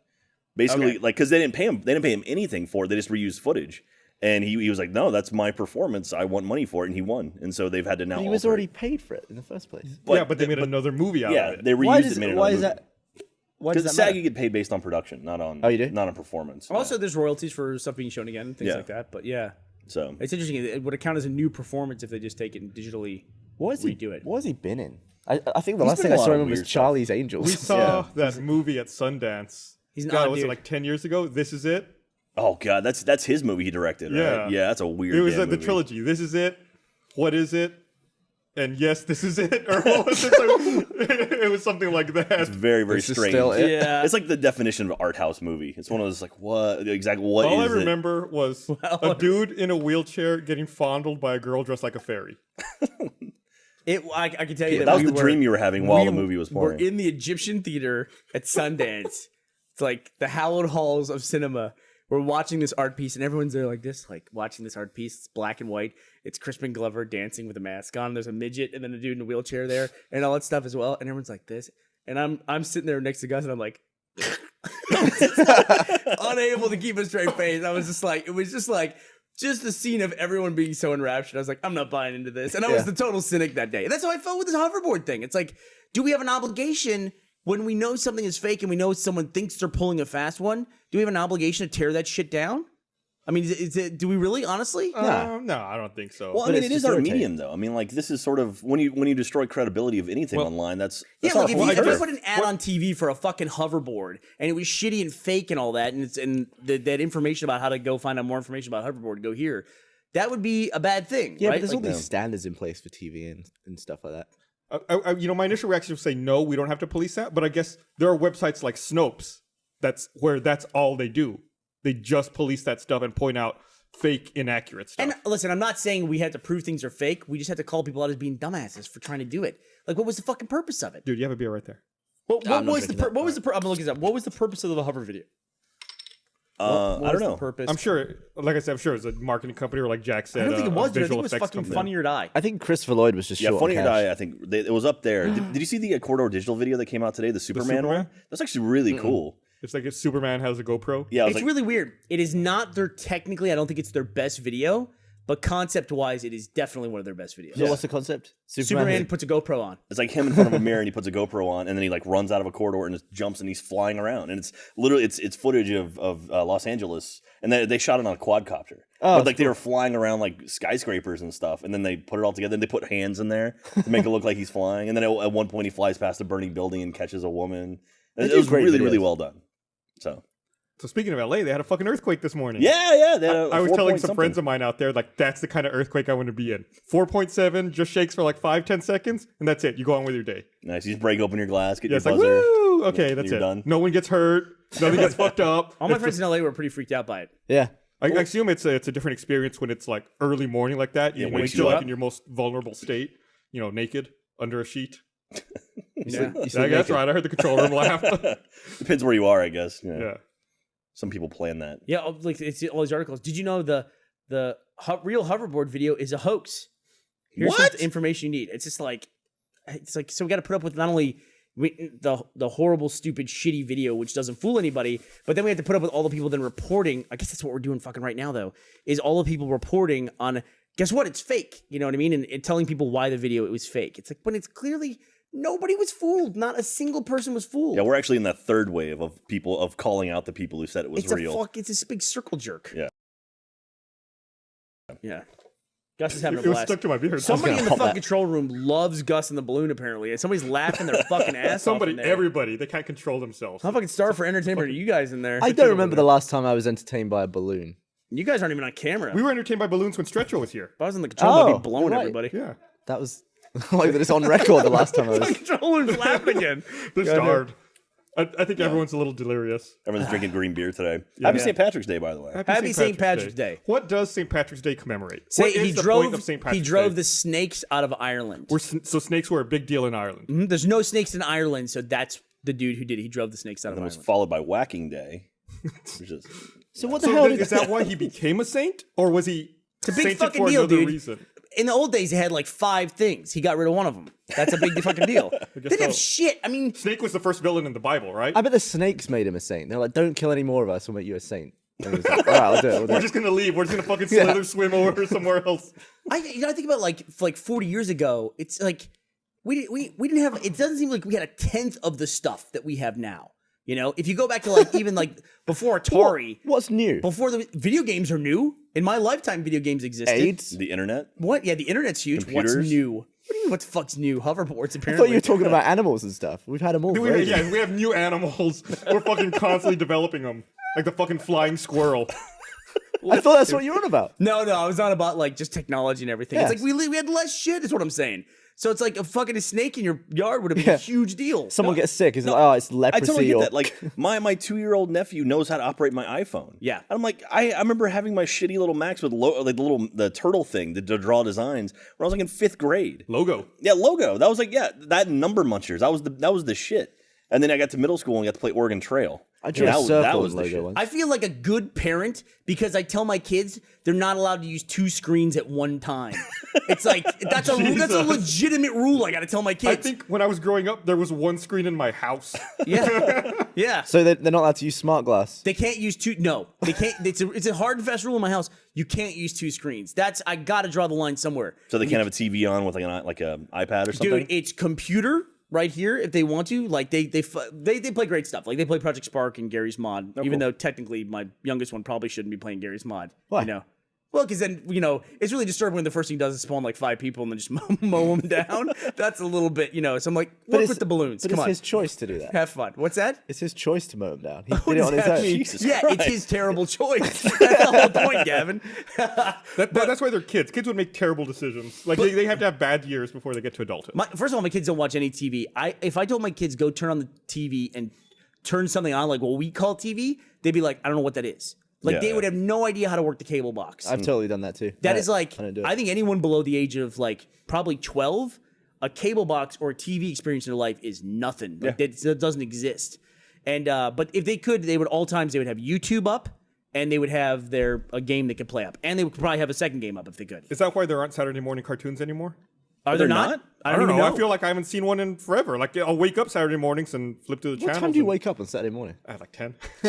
S3: Basically, like because they didn't pay him anything for it. They just reused footage. And he was like, no, that's my performance. I want money for it, and he won. And so they've had to now.
S4: But he was already paid for it in the first place.
S1: But they made another movie out of it.
S3: They reused it.
S4: Why is that? Why does
S3: Because
S4: that
S3: SAG
S4: matter?
S3: you get paid based on production, not on not on performance.
S2: Also, there's royalties for stuff being shown again, things like that. But yeah,
S3: so
S2: it's interesting. It would count as a new performance if they just take it and digitally redo it.
S4: What has he been in? I think the
S3: He's
S4: last
S3: been
S4: thing I
S3: in a
S4: saw
S3: lot of
S4: him was
S3: weird stuff.
S4: Charlie's Angels.
S1: We saw that movie at Sundance.
S2: He's an
S1: God,
S2: odd
S1: was it
S2: dude.
S1: like 10 years ago? This Is It?
S3: Oh god, that's his movie he directed, right? Yeah, that's a weird.
S1: It was
S3: damn
S1: like the
S3: movie.
S1: trilogy. This Is It. What Is It? And yes, this is it. Or what was it? It was something like that.
S3: It's very, very
S4: This is
S3: strange.
S4: still it?
S2: Yeah.
S3: It's like the definition of an art house movie. It's one of those like what
S1: All I
S3: is it?
S1: remember was a dude in a wheelchair getting fondled by a girl dressed like a fairy.
S2: I can tell you
S3: That was the dream you were having while the movie was
S2: We're
S3: pouring.
S2: in the Egyptian theater at Sundance. It's like the hallowed halls of cinema. We're watching this art piece, and everyone's there like this, like watching this art piece. It's black and white. It's Chrispin Glover dancing with a mask on. There's a midget, and then a dude in a wheelchair there, and all that stuff as well. And everyone's like this, and I'm sitting there next to Gus, and I'm like, unable to keep a straight face. I was just like, it was just the scene of everyone being so enraptured. I was like, I'm not buying into this, and I was the total cynic that day. And that's how I felt with this hoverboard thing. It's like, do we have an obligation? When we know something is fake and we know someone thinks they're pulling a fast one, do we have an obligation to tear that shit down? I mean, do we really, honestly?
S1: No, I don't think so.
S3: Well, I
S4: But
S3: mean,
S4: it's
S3: it is
S4: just
S3: our
S4: irritating.
S3: medium, though. I mean, like this is sort of when you destroy credibility of anything online. That's
S2: Yeah,
S3: not
S2: like
S3: a
S2: if you
S3: turf.
S2: put an ad on TV for a fucking hoverboard and it was shitty and fake and all that, and that information about how to go find out more information about hoverboard, go here, that would be a bad thing,
S4: Yeah,
S2: right?
S4: but there's all
S2: Like,
S4: these standards in place for TV and stuff like that.
S1: My initial reaction was say no, we don't have to police that. But I guess there are websites like Snopes that's all they do. They just police that stuff and point out fake, inaccurate stuff.
S2: And listen, I'm not saying we have to prove things are fake. We just have to call people out as being dumbasses for trying to do it. Like, what was the fucking purpose of it?
S1: Dude, you have a beer right there.
S2: What
S4: I'm not
S2: was the
S4: drinking that.
S2: I'm gonna look this up. What was the purpose of the hover video?
S3: I
S2: What
S3: don't
S2: was the
S3: know.
S2: purpose?
S1: I'm sure, like I said, I'm sure it's a marketing company or like Jack said.
S2: I don't think it was, dude. I think
S1: visual
S2: it was
S1: effects
S2: fucking
S1: company.
S2: Funny or Die.
S4: I think Christopher Lloyd was just
S3: Yeah,
S4: short
S3: Funny
S4: on
S3: or
S4: cash.
S3: Die. I think it was up there. Did you see the Corridor Digital video that came out today? The Superman one.
S1: Superman?
S3: That's actually really cool.
S1: It's like if Superman has a GoPro.
S3: Yeah, I was
S2: It's
S3: like,
S2: really weird. It is not technically, I don't think it's their best video, but concept-wise, it is definitely one of their best videos.
S4: So what's the concept?
S2: Superman puts a GoPro on.
S3: it's like him in front of a mirror and he puts a GoPro on and then he like runs out of a corridor and just jumps and he's flying around and it's literally it's footage of Los Angeles and they shot it on a quadcopter. But like they were flying around like skyscrapers and stuff and then they put it all together and they put hands in there to make it look like he's flying and then at one point he flies past a burning building and catches a woman. It
S4: do
S3: was
S4: great
S3: really
S4: videos.
S3: well done.
S1: So speaking of LA, they had a fucking earthquake this morning.
S3: Yeah.
S1: I was telling some friends of mine out there, like, that's the kind of earthquake I want to be in. 4.7, just shakes for like 5-10 seconds, and that's it. You go on with your day.
S3: Nice. You just break open your glass, get
S1: Yeah,
S3: your
S1: it's like,
S3: buzzer.
S1: woo! Okay, that's
S3: you're
S1: it.
S3: done.
S1: No one gets hurt. Nothing gets fucked up.
S2: All my
S1: It's
S2: friends
S1: just-
S2: in LA were pretty freaked out by it.
S4: Yeah.
S1: I assume it's a different experience when it's like early morning like that. You
S3: Yeah,
S1: wake
S3: wakes
S1: you
S3: you
S1: like
S3: up.
S1: in your most vulnerable state, naked, under a sheet.
S2: Yeah.
S1: That's right. I heard the control room laugh.
S3: Depends where you are, I guess.
S1: Yeah.
S3: Some people plan that.
S2: Yeah, like it's all these articles. Did you know the real hoverboard video is a hoax? Here's
S3: What?
S2: some information you need. It's like so we got to put up with not only the horrible, stupid, shitty video which doesn't fool anybody, but then we have to put up with all the people then reporting. I guess that's what we're doing fucking right now though. Is all the people reporting on guess what? It's fake. You know what I mean? And telling people why the video it was fake. It's like when it's clearly. Nobody was fooled. Not a single person was fooled.
S3: Yeah, we're actually in that third wave of people of calling out the people who said it was real.
S2: It's this big circle jerk.
S3: Yeah.
S2: Yeah. Gus is having a
S1: It was
S2: blast.
S1: stuck to my beard.
S2: Somebody in the
S3: pop
S2: fucking
S3: that.
S2: control room loves Gus and the balloon, apparently. And somebody's laughing their fucking ass off in there.
S1: Everybody, they can't control themselves.
S2: I'm fucking starved for entertainment. Are you guys in there?
S4: I don't remember the last time I was entertained by a balloon.
S2: You guys aren't even on camera.
S1: We were entertained by balloons when Stretcho was here.
S2: If I was in the control room, I'd be blowing
S4: right.
S2: everybody.
S1: Yeah.
S4: That was like that it's on record the last time I
S2: The
S4: was.
S2: control room's laughing again.
S1: They're starved. I think everyone's a little delirious.
S3: Everyone's drinking green beer today. Happy St. Patrick's Day, by the way.
S2: Happy St. Patrick's Day.
S1: What does St. Patrick's Day commemorate?
S2: Say
S1: What is the point of St. Patrick's
S2: he drove
S1: Day?
S2: the snakes out of Ireland.
S1: So snakes were a big deal in Ireland.
S2: There's no snakes in Ireland, so that's the dude who did it. He drove the snakes out of
S3: And it was
S2: Ireland.
S3: followed by Whacking Day. Which is,
S4: So what the
S1: So
S4: hell
S1: is that why he became a saint, or was he
S2: a big
S1: sainted
S2: fucking
S1: for
S2: deal,
S1: another
S2: dude.
S1: reason?
S2: In the old days, they had like 5 things. He got rid of one of them. That's a big fucking deal. They didn't have
S1: so.
S2: shit. I mean,
S1: Snake was the first villain in the Bible, right?
S4: I bet the snakes made him a saint. They're like, don't kill any more of us, we'll make you a saint. And he was like, all right, I'll do it. We'll do
S1: We're
S4: it.
S1: just gonna leave. We're just gonna fucking slither, swim over somewhere else.
S2: I think about like 40 years ago. It's like we didn't have. It doesn't seem like we had a tenth of the stuff that we have now. You know, if you go back to like even like before Atari,
S4: What's new?
S2: before the video games are new. In my lifetime, video games existed.
S4: AIDS?
S3: the internet.
S2: What? Yeah, the internet's huge.
S3: Computers?
S2: What's new? What do you mean? What the fuck's new? Hoverboards,
S4: I
S2: apparently.
S4: thought you were talking about animals and stuff. We've had them all. for ages.
S1: We have new animals. We're fucking constantly developing them, like the fucking flying squirrel.
S4: I thought that's what you were on about.
S2: No, I was on about like just technology and everything.
S4: Yes.
S2: It's like we had less shit. Is what I'm saying. So it's like a fucking snake in your yard would have been a huge deal.
S4: Someone gets sick. It's like, oh, it's
S3: I
S4: leprosy.
S3: totally get
S4: or
S3: that. Like my 2-year-old nephew knows how to operate my iPhone.
S2: Yeah.
S3: And I'm like, I remember having my shitty little Macs with like the turtle thing to draw designs when I was like in 5th grade.
S1: Logo.
S3: Yeah, logo. That was like that number munchers. That was the shit. And then I got to middle school and got to play Oregon Trail.
S4: I drew a circle in
S3: the
S4: logo
S3: shit.
S4: once.
S2: I feel like a good parent because I tell my kids they're not allowed to use 2 screens at one time. It's like that's a legitimate rule. I got to tell my kids.
S1: I think when I was growing up, there was one screen in my house.
S2: yeah.
S4: So they're not allowed to use smart glass.
S2: They can't use 2. No, they can't. It's a hard and fast rule in my house. You can't use 2 screens. I got to draw the line somewhere.
S3: So they can't have a TV on with like an iPad or something.
S2: Dude, it's computer right here if they want to. Like they play great stuff. Like they play Project Spark and Gary's Mod. Even though technically my youngest one probably shouldn't be playing Gary's Mod.
S4: Why?
S2: You know. Well, because then, it's really disturbing when the first thing he does is spawn like 5 people and then just mow them down. That's a little bit, so I'm like, work with the balloons.
S4: But
S2: Come
S4: it's
S2: on.
S4: his choice to do that.
S2: Have fun. What's that?
S4: It's his choice to mow him down. He
S2: What
S4: did it
S2: does
S4: on his
S2: that
S4: own.
S2: mean?
S3: Jesus
S2: Yeah,
S3: Christ.
S2: it's his terrible choice. That's the whole point, Gavin.
S1: That's why they're kids. Kids would make terrible decisions. Like they have to have bad years before they get to adulthood.
S2: First of all, my kids don't watch any TV. If I told my kids go turn on the TV and turn something on like what we call TV, they'd be like, I don't know what that is. Like they would have no idea how to work the cable box.
S4: I've totally done that too.
S2: That is like,
S4: I don't do it.
S2: I think anyone below the age of like probably 12, a cable box or a TV experience in their life is nothing. Like that doesn't exist. And but if they could, they would have YouTube up, and they would have a game they could play up, and they would probably have a second game up if they could.
S1: Is that why there aren't Saturday morning cartoons anymore?
S2: Are there not?
S1: I don't know. I feel like I haven't seen one in forever. Like I'll wake up Saturday mornings and flip to the
S4: What
S1: channels.
S4: time do you wake up on Saturday morning?
S1: At like 10. I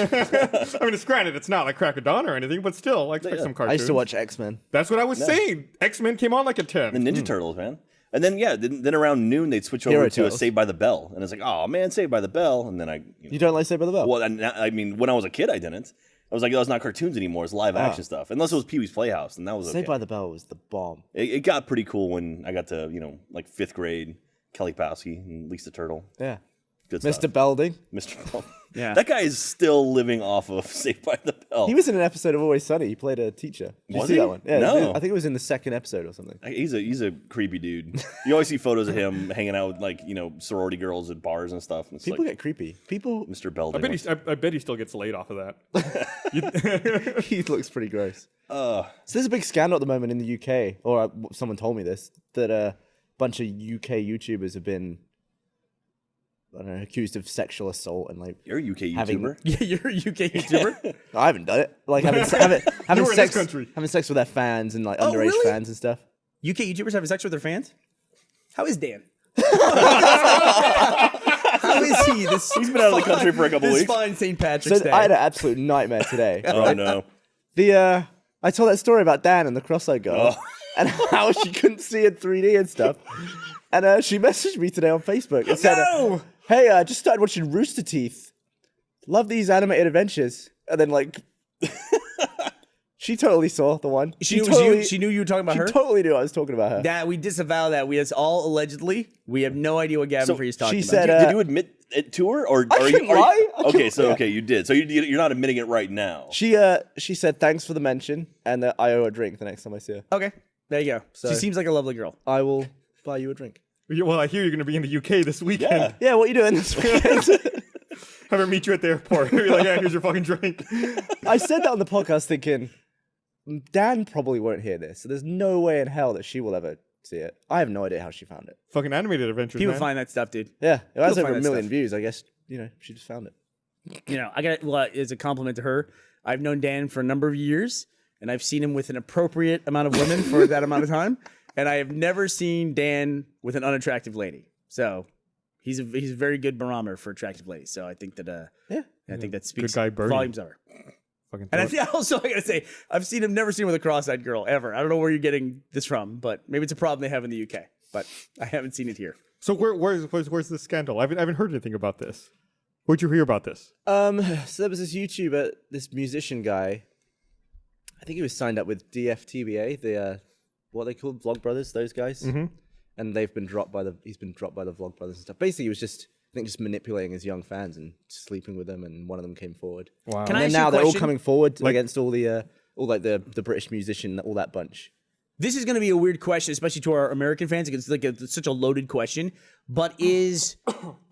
S1: mean, it's granted, it's not like crack of dawn or anything, but still, I expect some cartoons.
S4: I used to watch X-Men.
S1: That's what I was saying. X-Men came on like at 10.
S3: The Ninja Turtles, man. And then then around noon they'd switch over
S4: Hero
S3: to a
S4: Turtles.
S3: Saved by the Bell, and it's like, oh man, Saved by the Bell. And then
S4: You don't like Saved by the Bell?
S3: well, I mean, when I was a kid, I didn't. I was like, oh, it's not cartoons anymore; it's live action stuff. Unless it was Pee Wee's Playhouse, and that was okay.
S4: Saved by the Bell was the bomb.
S3: It got pretty cool when I got to like 5th grade. Kelly Pawsky and Lisa Turtle.
S4: Yeah.
S3: Good
S4: Mr.
S3: stuff.
S4: Belding.
S3: Mr. Bell.
S2: Yeah.
S3: That guy is still living off of Saved by the Bell.
S4: He was in an episode of Always Sunny. He played a teacher. Did
S3: Was
S4: you see
S3: he?
S4: that one? Yeah,
S3: No.
S4: I think it was in the 2nd episode or something.
S3: He's a creepy dude. You always see photos of him hanging out with like sorority girls at bars and stuff. And it's
S4: People
S3: like,
S4: get creepy. People,
S3: Mr. Belding.
S1: I bet he still gets laid off of that.
S4: he looks pretty gross.
S3: Uh,
S4: So there's a big scandal at the moment in the UK, or someone told me this, that a bunch of UK YouTubers have been, I don't know, accused of sexual assault and like
S3: you're a UK
S4: having-
S3: YouTuber.
S2: Yeah, you're a UK YouTuber.
S4: I haven't done it. Like having
S1: You were in
S4: sex,
S1: this country.
S4: having sex with their fans and like
S2: Oh,
S4: underage
S2: really?
S4: fans and stuff.
S2: UK YouTubers having sex with their fans? How is Dan? How is he?
S3: He's been out of the country for a couple
S2: This
S3: weeks.
S2: fine St. Patrick's
S4: So
S2: Day.
S4: I had an absolute nightmare today.
S3: Oh no.
S4: I told that story about Dan and the cross-eyed girl
S3: Oh.
S4: and how she couldn't see in 3D and stuff. And she messaged me today on Facebook and said,
S2: No!
S4: "Hey, I just started watching Rooster Teeth. Love these animated adventures." And then like, she totally saw the one.
S2: She knew it was you? She knew you were talking about her?
S4: She totally knew I was talking about her.
S2: That we disavow that. We is all allegedly. We have no idea what Gavin Free is talking
S4: she
S2: about.
S4: said,
S3: Did you admit it to her, or
S4: I
S3: are
S4: couldn't
S3: you?
S4: lie. I
S3: Okay,
S4: couldn't-
S3: so
S4: yeah.
S3: okay, you did. So you're not admitting it right now.
S4: She said thanks for the mention and that I owe her a drink the next time I see her.
S2: Okay, there you go.
S4: So-
S2: She seems like a lovely girl.
S4: I will buy you a drink.
S1: Well, I hear you're going to be in the UK this weekend.
S3: Yeah.
S4: Yeah, what are you doing this weekend?
S1: Have her meet you at the airport. Be like, yeah, here's your fucking drink.
S4: I said that on the podcast thinking, Dan probably won't hear this, so there's no way in hell that she will ever see it. I have no idea how she found it.
S1: Fucking animated adventures,
S2: People
S1: man.
S2: find that stuff, dude.
S4: Yeah, it has
S2: You'll
S4: over
S2: find
S4: 1
S2: that
S4: million
S2: stuff.
S4: views. I guess, she just found it.
S2: I got well, as a compliment to her. I've known Dan for a number of years, and I've seen him with an appropriate amount of women for that amount of time. And I have never seen Dan with an unattractive lady. So he's a very good barometer for attractive ladies. So I think that I think that speaks
S1: guy, Burnie.
S2: volumes of her.
S1: Fucking
S2: And I think also I gotta say, I've never seen him with a cross-eyed girl ever. I don't know where you're getting this from, but maybe it's a problem they have in the UK. But I haven't seen it here.
S1: So where's the scandal? I haven't heard anything about this. Where'd you hear about this?
S4: So there was this YouTuber, this musician guy. I think he was signed up with DFTBA, the what are they called, Vlogbrothers, those guys.
S1: Mm-hmm.
S4: And he's been dropped by the Vlogbrothers and stuff. Basically, he was just manipulating his young fans and sleeping with them, and one of them came forward.
S1: Wow.
S2: Can I
S4: And
S2: ask you
S4: now
S2: a
S4: they're all
S2: question?
S4: coming forward against all the British musician, all that bunch.
S2: This is going to be a weird question, especially to our American fans. It's like it's such a loaded question. But is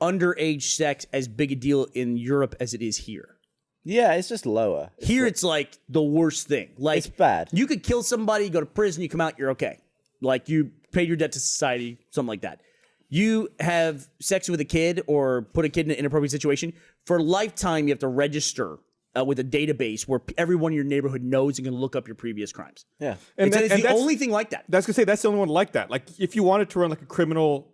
S2: underage sex as big a deal in Europe as it is here?
S4: Yeah, it's just lower.
S2: Here, it's like the worst thing. Like,
S4: It's bad.
S2: You could kill somebody, go to prison, you come out, you're okay. Like, you paid your debt to society, something like that. You have sex with a kid or put a kid in an inappropriate situation. For a lifetime, you have to register with a database where everyone in your neighborhood knows and can look up your previous crimes.
S4: Yeah.
S1: And
S2: It's the
S1: that's-
S2: only thing like that.
S1: That's gonna say that's the only one like that. Like if you wanted to run like a criminal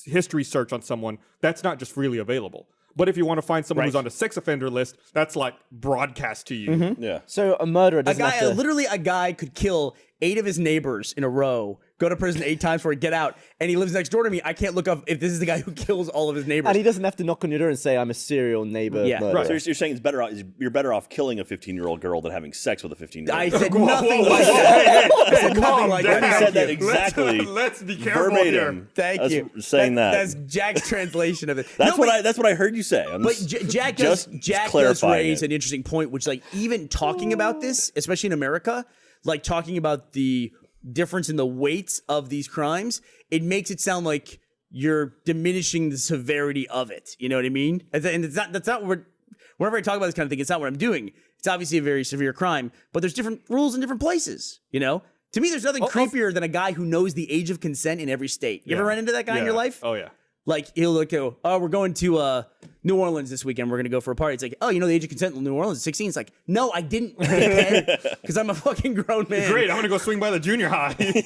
S1: history search on someone, that's not just freely available. But if you want to find someone who's on a sex offender list, that's like broadcast to you.
S3: Yeah.
S4: So a murderer doesn't have to...
S2: Literally a guy could kill 8 of his neighbors in a row, go to prison 8 times for it, get out, and he lives next door to me. I can't look up if this is the guy who kills all of his neighbors.
S4: And he doesn't have to knock on your door and say, I'm a serial neighbor
S2: Yeah.
S4: murderer.
S3: So you're saying you're better off killing a 15-year-old girl than having sex with a 15-year-old
S2: I
S3: girl.
S2: said nothing like that. I said nothing like
S1: down.
S2: that.
S3: You said that
S1: Thank you.
S3: exactly.
S1: Let's be careful
S3: verbatim.
S1: here.
S2: Thank
S3: That's
S2: you.
S3: saying that.
S2: That's Jack's translation of it.
S3: That's
S2: No,
S3: what I heard you say. I'm
S2: But
S3: just-
S2: Jack
S3: just
S2: does
S3: clarifying
S2: raise
S3: it.
S2: an interesting point, which like even talking about this, especially in America, like talking about the difference in the weights of these crimes, it makes it sound like you're diminishing the severity of it. You know what I mean? And that's not what whenever I talk about this kind of thing, it's not what I'm doing. It's obviously a very severe crime, but there's different rules in different places, you know? To me, there's nothing creepier than a guy who knows the age of consent in every state. You ever run into that guy in your life?
S1: Oh yeah.
S2: Like he'll go, oh, we're going to New Orleans this weekend. We're gonna go for a party. It's like, oh, you know the age of consent in New Orleans is 16. It's like, no, I didn't, because I'm a fucking grown man.
S1: Great. I'm gonna go swing by the junior high. Hey,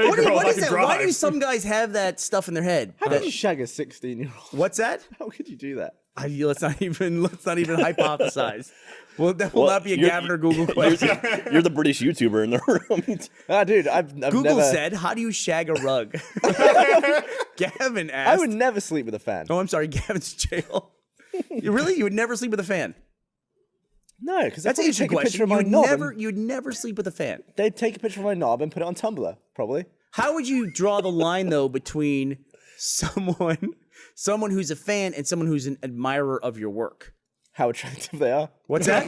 S2: What
S1: girl,
S2: is
S1: I can
S2: that?
S1: drive.
S2: Why do some guys have that stuff in their head?
S4: How could you shag a 16-year-old?
S2: What's that?
S4: How could you do that?
S2: Let's not even hypothesize. Well, that will not be a
S3: you're-
S2: Gavin or Google question.
S3: You're the British YouTuber in the room.
S4: Dude, I've
S2: Google
S4: never...
S2: said, "How do you shag a rug?" Gavin asked.
S4: I would never sleep with a fan.
S2: Oh, I'm sorry. Gavin's jail. You would never sleep with a fan.
S4: No, because
S2: That's an interesting
S4: take a picture
S2: question.
S4: of my knob.
S2: You'd never sleep with a fan.
S4: They'd take a picture of my knob and put it on Tumblr, probably.
S2: How would you draw the line though between someone who's a fan and someone who's an admirer of your work?
S4: How attractive they are.
S2: What's that?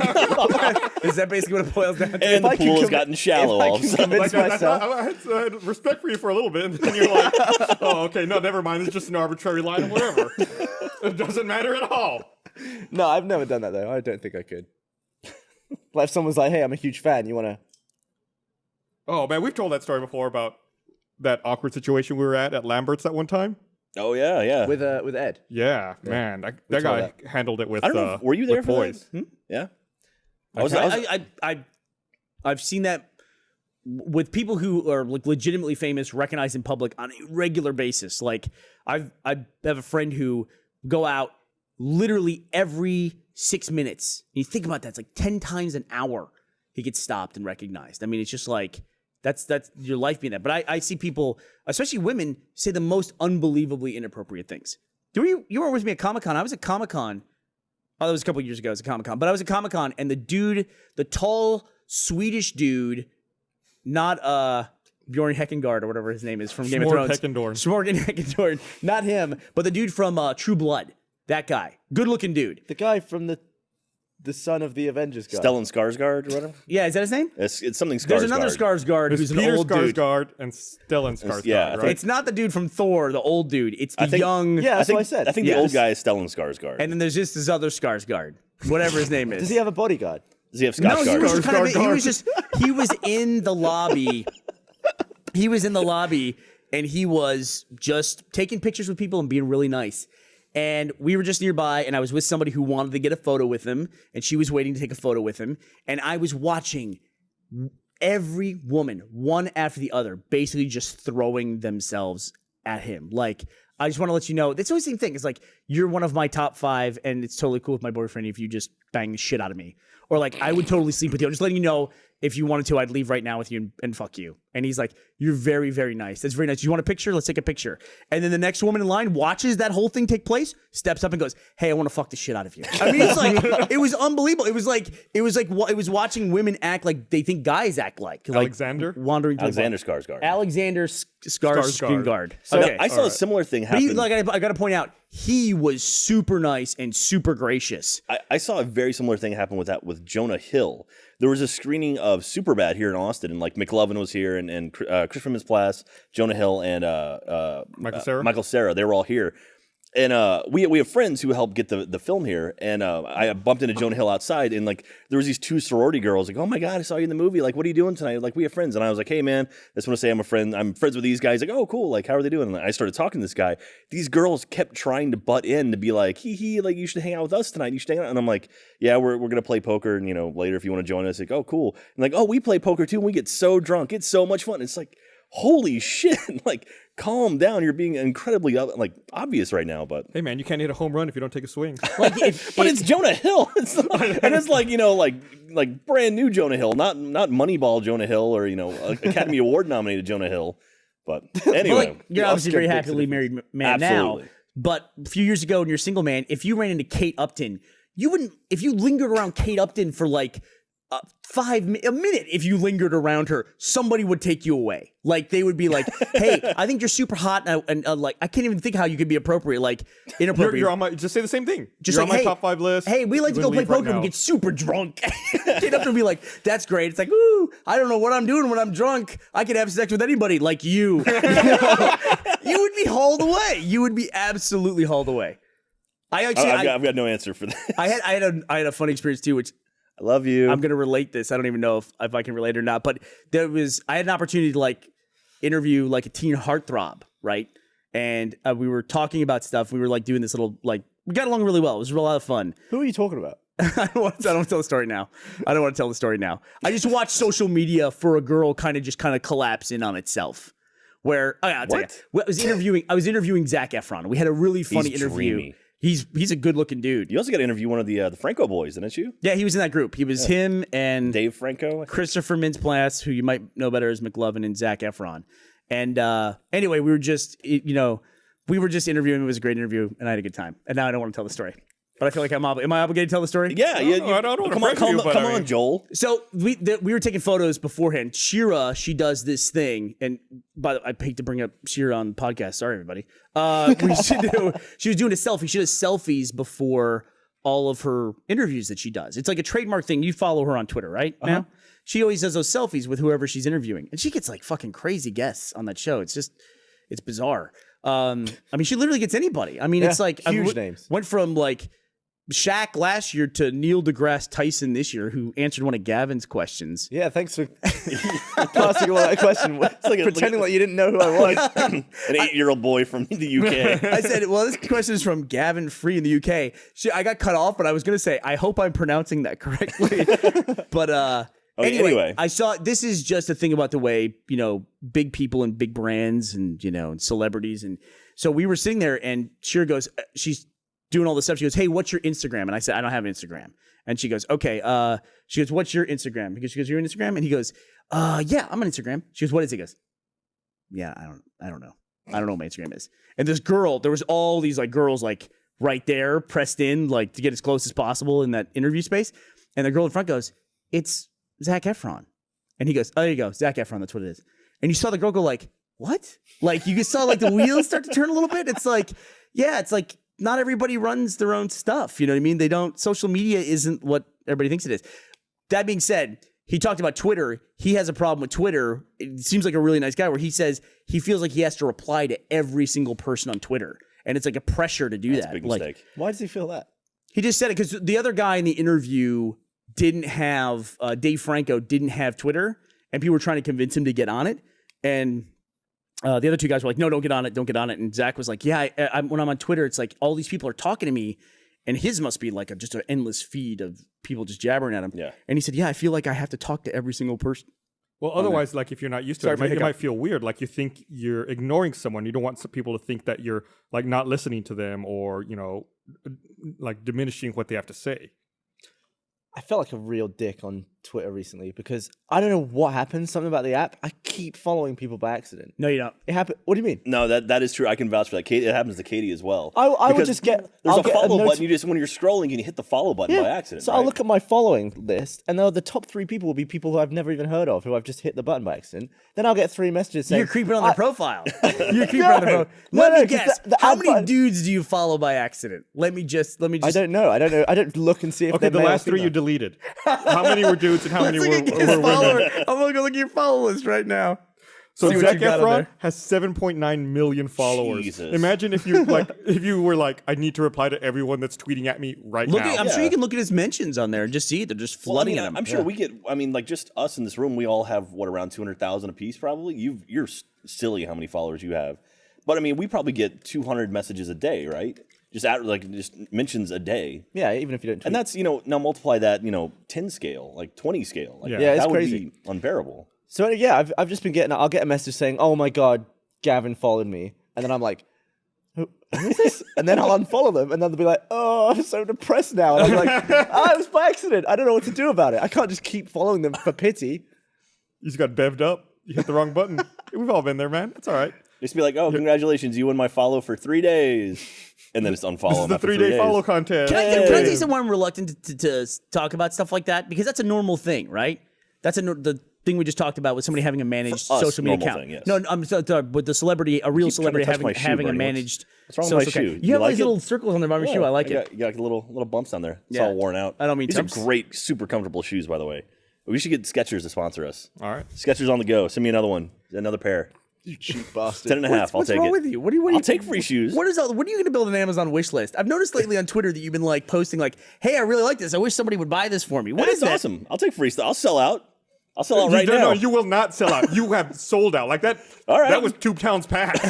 S2: Is that basically what it boils down to?
S3: And the
S4: I can
S3: pool has
S4: com-
S3: gotten shallow
S4: if I
S3: all of a
S4: can
S3: sudden.
S4: convince myself.
S1: I had respect for you for a little bit, and then you're like, oh, okay, no, never mind. It's just an arbitrary line of whatever. It doesn't matter at all.
S4: No, I've never done that, though. I don't think I could. Like, if someone's like, hey, I'm a huge fan, you want to...
S1: Oh, man, we've told that story before about that awkward situation we were at Lambert's that one time.
S3: Oh yeah.
S4: With Ed.
S1: Yeah, man, that
S4: told
S1: guy
S4: that.
S1: handled it with.
S3: I don't know. Were you there
S1: with
S3: for
S1: boys?
S3: that? Yeah.
S2: I've seen that with people who are like legitimately famous, recognized in public on a regular basis. Like I have a friend who go out literally every 6 minutes. And you think about that, it's like 10 times an hour he gets stopped and recognized. I mean, it's just like that's your life being that. But I see people, especially women, say the most unbelievably inappropriate things. You were with me at Comic-Con. I was at Comic-Con. Oh, that was a couple years ago. I was at Comic-Con. But I was at Comic-Con, and the tall Swedish dude, not Bjorn Heckengard or whatever his name is from Game of
S1: Smorg
S2: Thrones.
S1: Heckendorn.
S2: Heckendorn. Not him, but the dude from True Blood. That guy. Good-looking dude.
S4: The guy from the the son of the Avengers guy.
S3: Stellan Skarsgård or whatever.
S2: Yeah, is that his name?
S3: It's something Skarsgård.
S2: There's another Skarsgård
S1: There's
S2: who's an
S1: Peter
S2: old dude.
S1: Skarsgård and Stellan Skarsgård.
S3: yeah, I
S1: right?
S2: It's not the dude from Thor, the old dude. It's the
S3: think-
S2: young.
S4: Yeah, that's
S3: I think,
S4: what I said.
S3: I think the old guy is Stellan Skarsgård.
S2: And then there's just this other Skarsgård, whatever his name is.
S4: Does he have a bodyguard?
S3: Does he have
S2: No,
S3: Skarsgård?
S2: he was just kind of.
S1: Skarsgård.
S2: He was in the lobby. He was in the lobby, and he was just taking pictures with people and being really nice. And we were just nearby, and I was with somebody who wanted to get a photo with him, and she was waiting to take a photo with him. And I was watching every woman, one after the other, basically just throwing themselves at him. Like, I just want to let you know, it's always the same thing. It's like, you're one of my top 5, and it's totally cool with my boyfriend if you just bang the shit out of me. Or like, I would totally sleep with you. I'm just letting you know, if you wanted to, I'd leave right now with you and fuck you. And he's like, you're very, very nice. That's very nice. Do you want a picture? Let's take a picture. And then the next woman in line watches that whole thing take place, steps up and goes, hey, I want to fuck the shit out of you. I mean, it's like, it was unbelievable. It was watching women act like they think guys act like
S1: Alexander?
S2: Wandering through
S3: Alexander Skarsgård.
S2: Alexander Skarsgård.
S3: So
S2: Okay.
S3: I saw a similar thing
S2: But he,
S3: happen.
S2: like, I got to point out, he was super nice and super gracious.
S3: I saw a very similar thing happen with Jonah Hill. There was a screening of Superbad here in Austin, and like McLovin was here, and Chrispin Glover, Jonah Hill, and Michael Cera. They were all here. And we have friends who helped get the film here, and I bumped into Jonah Hill outside, and like there was these 2 sorority girls, like, oh my god, I saw you in the movie. Like, what are you doing tonight? Like, we have friends, and I was like, hey man, I just want to say I'm friends with these guys. Like, oh cool, like how are they doing? And I started talking to this guy. These girls kept trying to butt in to be like, hee, like you should hang out with us tonight. You should hang out. And I'm like, yeah, we're gonna play poker, and later if you want to join us. Like, oh cool. And like, oh, we play poker too, and we get so drunk. It's so much fun. It's like, holy shit, like. Calm down. You're being incredibly obvious right now, but
S1: Hey man, you can't hit a home run if you don't take a swing.
S2: Like,
S3: but it's Jonah Hill. And it's like like brand new Jonah Hill, not Moneyball Jonah Hill or Academy Award nominated Jonah Hill. But anyway,
S2: like, you're obviously very happily married man
S3: Absolutely.
S2: now. But a few years ago, when you're a single man, if you ran into Kate Upton, you wouldn't. If you lingered around Kate Upton for like a minute, if you lingered around her, somebody would take you away. Like they would be like, "Hey, I think you're super hot," and like I can't even think how you could be appropriate, like inappropriate.
S1: You're on my. Just say the same thing.
S2: Just
S1: you're
S2: like,
S1: on my
S2: hey,
S1: top 5 list.
S2: Hey, we like to
S1: You
S2: go
S1: would
S2: play
S1: leave right
S2: poker and
S1: now.
S2: we get super drunk. Kate Upton would be like, "That's great." It's like, "Ooh, I don't know what I'm doing when I'm drunk. I could have sex with anybody, like you." You would be hauled away. You would be absolutely hauled away. I've
S3: got no answer for that.
S2: I had a funny experience too, which
S3: I love you.
S2: I'm gonna relate this. I don't even know if I can relate or not. But I had an opportunity to like interview like a teen heartthrob, right? And we were talking about stuff. We were like doing this little like we got along really well. It was a lot of fun.
S4: Who are you talking about?
S2: I don't want to tell the story now. I just watch social media for a girl kind of collapse in on itself. Where I'll tell you, I was interviewing Zac Efron. We had a really funny interview.
S3: Dreamy.
S2: He's a good looking dude.
S3: You also got to interview one of the Franco boys, didn't you?
S2: Yeah, he was in that group. He was him and
S3: Dave Franco,
S2: Christopher Mintz-Plasse, who you might know better as McLovin, and Zac Efron. And anyway, we were just interviewing. It was a great interview, and I had a good time. And now I don't want to tell the story, but I feel like am I obligated to tell the story?
S3: Yeah,
S1: I don't wanna
S3: come on,
S1: pressure you, but
S3: come
S1: I
S3: on,
S1: mean-
S3: Joel.
S2: So we were taking photos beforehand. Shira, she does this thing, and I hate to bring up Shira on the podcast. Sorry, everybody. She was doing a selfie. She does selfies before all of her interviews that she does. It's like a trademark thing. You follow her on Twitter, right? Now she always does those selfies with whoever she's interviewing, and she gets like fucking crazy guests on that show. It's bizarre. I mean, she literally gets anybody. I mean, it's like
S4: huge names.
S2: Went from like Shaq last year to Neil deGrasse Tyson this year, who answered one of Gavin's questions.
S4: Yeah, thanks for passing all that question. Pretending like you didn't know who I was.
S3: An 8-year-old boy from the UK.
S2: I said, well, this question is from Gavin Free in the UK. I got cut off, but I was going to say, I hope I'm pronouncing that correctly. But anyway, I saw, this is just a thing about the way, big people and big brands and, and celebrities. And so we were sitting there and Shira goes, she's doing all this stuff. She goes, hey, what's your Instagram? And I said, I don't have an Instagram. And she goes, okay. She goes, what's your Instagram? Because she goes, you're on Instagram? And he goes, yeah, I'm on Instagram. She goes, what is it? He goes, yeah, I don't know. I don't know what my Instagram is. And this girl, there was all these like girls like right there pressed in like to get as close as possible in that interview space. And the girl in front goes, it's Zac Efron. And he goes, oh, there you go. Zac Efron. That's what it is. And you saw the girl go like, what? Like you saw like the wheels start to turn a little bit. It's like, yeah, it's like, not everybody runs their own stuff. You know what I mean? Social media isn't what everybody thinks it is. That being said, he talked about Twitter. He has a problem with Twitter. It seems like a really nice guy where he says he feels like he has to reply to every single person on Twitter. And it's like a pressure to do
S3: That's
S2: that.
S3: a big
S2: like,
S3: mistake.
S4: Why does he feel that?
S2: He just said it because the other guy in the interview didn't have, Dave Franco didn't have Twitter, and people were trying to convince him to get on it. And the other two guys were like, no, don't get on it, don't get on it. And Zach was like, yeah, when I'm on Twitter, it's like all these people are talking to me, and his must be like just an endless feed of people just jabbering at him.
S3: Yeah.
S2: And he said, yeah, I feel like I have to talk to every single person.
S1: Well, otherwise, like if you're not used to it might feel weird. Like you think you're ignoring someone. You don't want some people to think that you're like not listening to them or, you know, like diminishing what they have to say.
S4: I felt like a real dick on Twitter recently because I don't know what happened. Something about the app. I keep following people by accident.
S2: No, you don't.
S4: It happened. What do you mean?
S3: No, that is true. I can vouch for that. Katie, it happens to Katie as well.
S4: I would
S3: Because
S4: just get.
S3: There's
S4: I'll
S3: a
S4: get
S3: follow button. You just when you're scrolling, you hit the follow button by accident.
S4: So
S3: right?
S4: I'll look at my following list, and the top 3 people will be people who I've never even heard of, who I've just hit the button by accident. Then I'll get 3 messages saying
S2: You're creeping on their profile. You're creeping on their profile.
S4: No,
S2: Let me
S4: 'cause
S2: guess.
S4: the
S2: How
S4: app
S2: many
S4: button-
S2: dudes do you follow by accident? Let me just.
S4: I don't know. I don't look and see if
S1: Okay,
S4: they're
S1: the
S4: male or
S1: last 3 you
S4: female.
S1: deleted. How many were dudes and how many were
S2: his
S1: women?
S2: follower. I'm gonna go look at your follow list right now.
S1: So
S2: See what
S1: Zac
S2: you got on
S1: Efron
S2: there.
S1: has 7.9 million followers.
S3: Jesus.
S1: Imagine if you if you were like, I need to reply to everyone that's tweeting at me right
S2: Look
S1: now.
S2: at, I'm sure you can look at his mentions on there and just see they're just
S3: Well, I
S2: flooding
S3: mean,
S2: at him.
S3: I'm sure we get. I mean, like just us in this room, we all have what around 200,000 apiece, probably. You're silly how many followers you have, but I mean, we probably get 200 messages a day, right? Just mentions a day.
S4: Yeah, even if you don't. Tweet.
S3: And that's, now multiply that, 10 scale, like 20 scale. Like,
S1: Yeah.
S4: Yeah, it's
S3: that would
S4: crazy.
S3: be unbearable.
S4: So yeah, I've just been getting. I'll get a message saying, "Oh my god, Gavin followed me," and then I'm like, "Who is this?" And then I'll unfollow them, and then they'll be like, "Oh, I'm so depressed now." And I'm like, "Ah, it was by accident. I don't know what to do about it. I can't just keep following them for pity."
S1: You just got bevved up. You hit the wrong button. We've all been there, man. It's all right.
S3: Just be like, oh, congratulations, you won my follow for 3 days. And then just unfollow
S1: This is
S3: them
S1: the
S3: after
S1: 3-day
S3: 3 days.
S1: follow contest.
S2: Can I tell you somewhere I'm reluctant to talk about stuff like that? Because that's a normal thing, right? That's the thing we just talked about with somebody having a managed
S3: For us,
S2: social media
S3: normal
S2: account.
S3: thing, yes.
S2: No, I'm sorry, with the celebrity, a real
S3: Keep trying to
S2: celebrity
S3: touch my shoe,
S2: having a
S3: Bernie.
S2: managed
S3: What's wrong with my
S2: social account.
S3: shoe?
S2: You
S3: You
S2: have
S3: like
S2: these
S3: it?
S2: little circles on the bottom of your shoe. I like it.
S3: You got little bumps on there. It's
S2: Yeah.
S3: all worn out.
S2: I don't mean
S3: These
S2: temps.
S3: are great, super comfortable shoes, by the way. We should get Skechers to sponsor us.
S1: All right.
S3: Skechers on the go. Send me another one. Another pair.
S4: You cheap bastard.
S3: 10 and a half.
S2: What's
S3: I'll take
S2: wrong
S3: it.
S2: with you? What do you?
S3: I'll take free shoes.
S2: When are you going to build an Amazon wish list? I've noticed lately on Twitter that you've been like posting like, "Hey, I really like this. I wish somebody would buy this for me." What is
S3: That's
S2: that?
S3: awesome. I'll take free stuff. I'll sell out. I'll sell out right
S1: no,
S3: now.
S1: No, you will not sell out. You have sold out. Like that.
S3: All right.
S1: That was 2 towns past.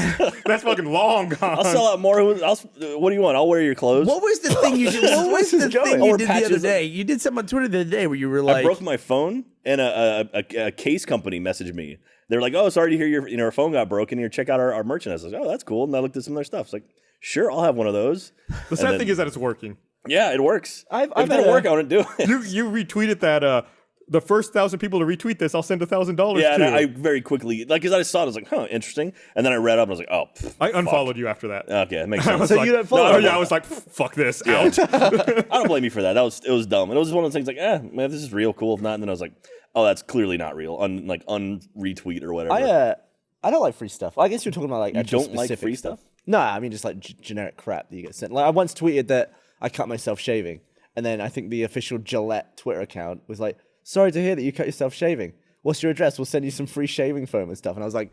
S1: That's fucking long gone.
S3: I'll sell out more. What do you want? I'll wear your clothes.
S2: What was the thing you did? What was the
S4: going?
S2: thing
S3: Or
S2: you did the other
S3: patches.
S2: day? You did something on Twitter the other day where you were
S3: I
S2: like,
S3: broke my phone, and a case company messaged me. They're like, "Oh, sorry to hear your phone got broken. Here, check out our merchandise." I was like, "Oh, that's cool." And I looked at some of their stuff. It's like, "Sure, I'll have one of those."
S1: The sad thing is that it's working.
S3: Yeah, it works.
S4: I've
S3: if it didn't
S4: had a-
S3: work, I wouldn't do it.
S1: You retweeted that. The first 1,000 people to retweet this, I'll send $1,000
S3: Yeah,
S1: to.
S3: and I very quickly, because I just saw it, I was like, huh, interesting. And then I read up and I was like, oh,
S1: I unfollowed you after that.
S3: okay, that makes
S1: I
S3: sense.
S1: was
S4: So
S1: like,
S4: you don't follow
S1: no,
S4: him?
S1: yeah, I was like, fuck this, out.
S3: I don't blame you for that. It was dumb. And it was one of those things like, man, if this is real, cool. If not, and then I was like, oh, that's clearly not real. Unretweet or whatever.
S4: I don't like free stuff. I guess you're talking about like
S3: You
S4: actual
S3: don't like
S4: specific
S3: free stuff?
S4: No, I mean just like generic crap that you get sent. Like I once tweeted that I cut myself shaving, and then I think the official Gillette Twitter account was like, "Sorry to hear that you cut yourself shaving. What's your address? We'll send you some free shaving foam and stuff." And I was like,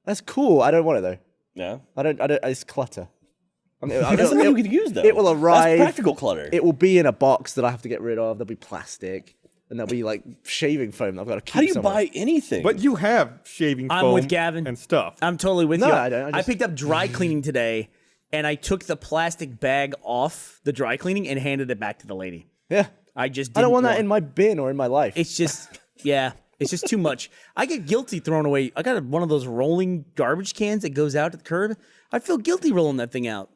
S4: "That's cool. I don't want it though.
S3: Yeah.
S4: I don't. It's clutter. I mean,
S3: That's something you could use, though.
S4: It will arrive.
S3: That's practical clutter.
S4: It will be in a box that I have to get rid of. There'll be plastic, and there'll be like shaving foam that I've got to keep.
S3: How do you
S4: somewhere.
S3: buy anything?
S1: But you have shaving
S2: I'm
S1: foam
S2: with Gavin.
S1: and stuff.
S2: I'm totally with
S4: No,
S2: you.
S4: I don't. I just-
S2: picked up dry cleaning today, and I took the plastic bag off the dry cleaning and handed it back to the lady.
S4: Yeah.
S2: I just
S4: I don't
S2: didn't
S4: want that in my bin or in my life.
S2: It's just, yeah, it's just too much. I get guilty throwing away. I got one of those rolling garbage cans that goes out to the curb. I feel guilty rolling that thing out.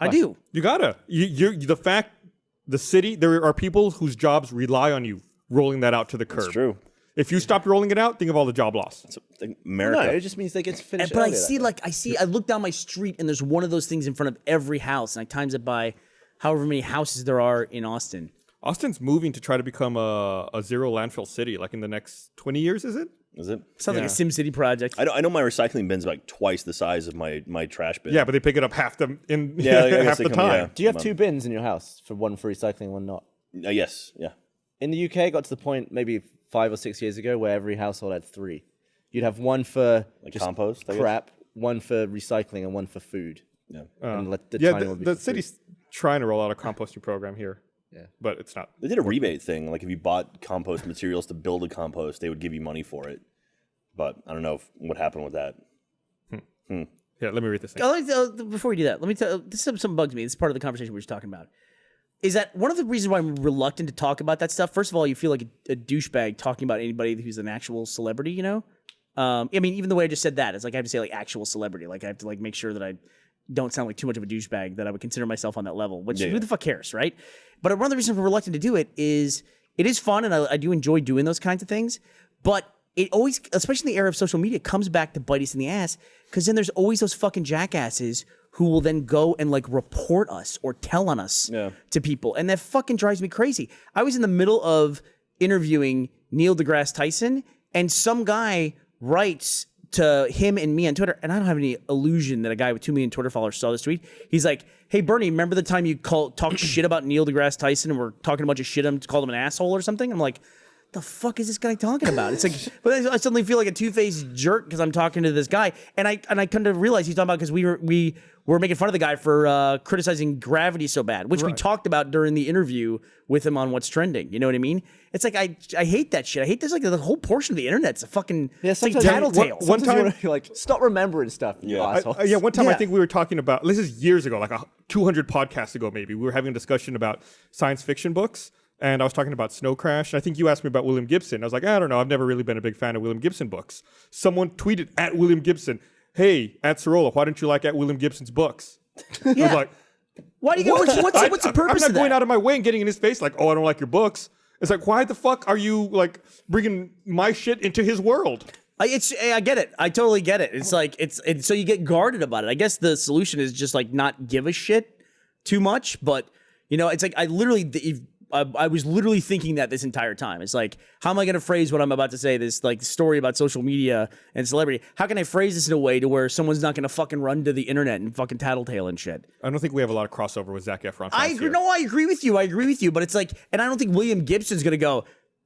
S2: I do.
S1: You gotta. The city, there are people whose jobs rely on you rolling that out to the curb.
S3: It's true.
S1: If you stop rolling it out, think of all the job loss.
S3: It's like
S4: no,
S3: America.
S4: it just means they get to finish.
S2: But I
S4: earlier
S2: see, I look down my street and there's one of those things in front of every house, and I times it by however many houses there are in Austin.
S1: Austin's moving to try to become a zero landfill city, like in the next 20 years, is it?
S3: Is it?
S2: Sounds like
S1: Yeah.
S2: a SimCity project.
S3: I know my recycling bin's like twice the size of my trash bin.
S1: Yeah, but they pick it up half the
S3: I guess
S1: half
S3: they
S1: the
S3: come-
S1: time.
S3: yeah.
S4: Do you have 2 bins in your house for one for recycling, one not?
S3: Yes. Yeah.
S4: In the UK, it got to the point maybe 5 or 6 years ago where every household had 3. You'd have one for just
S3: compost, I guess?
S4: crap, one for recycling, and one for food.
S3: Yeah.
S4: And
S1: the city's trying to roll out a composting program here.
S4: Yeah.
S1: But it's not.
S3: They did a rebate thing. Like if you bought compost materials to build a compost, they would give you money for it. But I don't know what happened with that.
S1: Yeah, let me read this thing.
S2: Before we do that, let me tell this is something bugs me. This is part of the conversation we were just talking about. Is that one of the reasons why I'm reluctant to talk about that stuff? First of all, you feel like a douchebag talking about anybody who's an actual celebrity, you know? I mean, even the way I just said that, it's like I have to say like actual celebrity. Like I have to like make sure that I don't sound like too much of a douchebag, that I would consider myself on that level, which who the fuck cares, right? But one of the reasons I'm reluctant to do it is fun, and I do enjoy doing those kinds of things, but it always, especially in the era of social media, comes back to bite us in the ass, because then there's always those fucking jackasses who will then go and like report us or tell on us to people, and that fucking drives me crazy. I was in the middle of interviewing Neil deGrasse Tyson, and some guy writes to him and me on Twitter, and I don't have any illusion that a guy with 2 million Twitter followers saw this tweet. He's like, "Hey Burnie, remember the time you talked shit about Neil deGrasse Tyson and we're talking a bunch of shit and called him an asshole or something?" I'm like, the fuck is this guy talking about? It's like, but I suddenly feel like a two-faced jerk because I'm talking to this guy, and I come to realize he's talking about because we were making fun of the guy for criticizing Gravity so bad, which we talked about during the interview with him on What's Trending. You know what I mean? It's like I hate that shit. I hate this, like the whole portion of the internet's a fucking it's like Tattletales.
S1: One time,
S4: like stop remembering stuff.
S1: One time I think we were talking about, this is years ago, like 200 podcasts ago maybe. We were having a discussion about science fiction books. And I was talking about Snow Crash. I think you asked me about William Gibson. I was like, I don't know. I've never really been a big fan of William Gibson books. Someone tweeted at William Gibson, "Hey, at Sorola, why don't you like at William Gibson's books?" I was like,
S2: why do you get, what's the purpose
S1: I'm
S2: of
S1: not going
S2: that?
S1: out of my way and getting in his face like, "Oh, I don't like your books." It's like, why the fuck are you like bringing my shit into his world?
S2: I get it. I totally get it. It's like it's so you get guarded about it. I guess the solution is just like not give a shit too much. But you know, it's like I was literally thinking that this entire time. It's like, how am I going to phrase what I'm about to say? This like story about social media and celebrity. How can I phrase this in a way to where someone's not going to fucking run to the internet and fucking tattletale and shit?
S1: I don't think we have a lot of crossover with Zac Efron.
S2: I agree. No, I agree with you. But it's like, and I don't think William Gibson's going to go,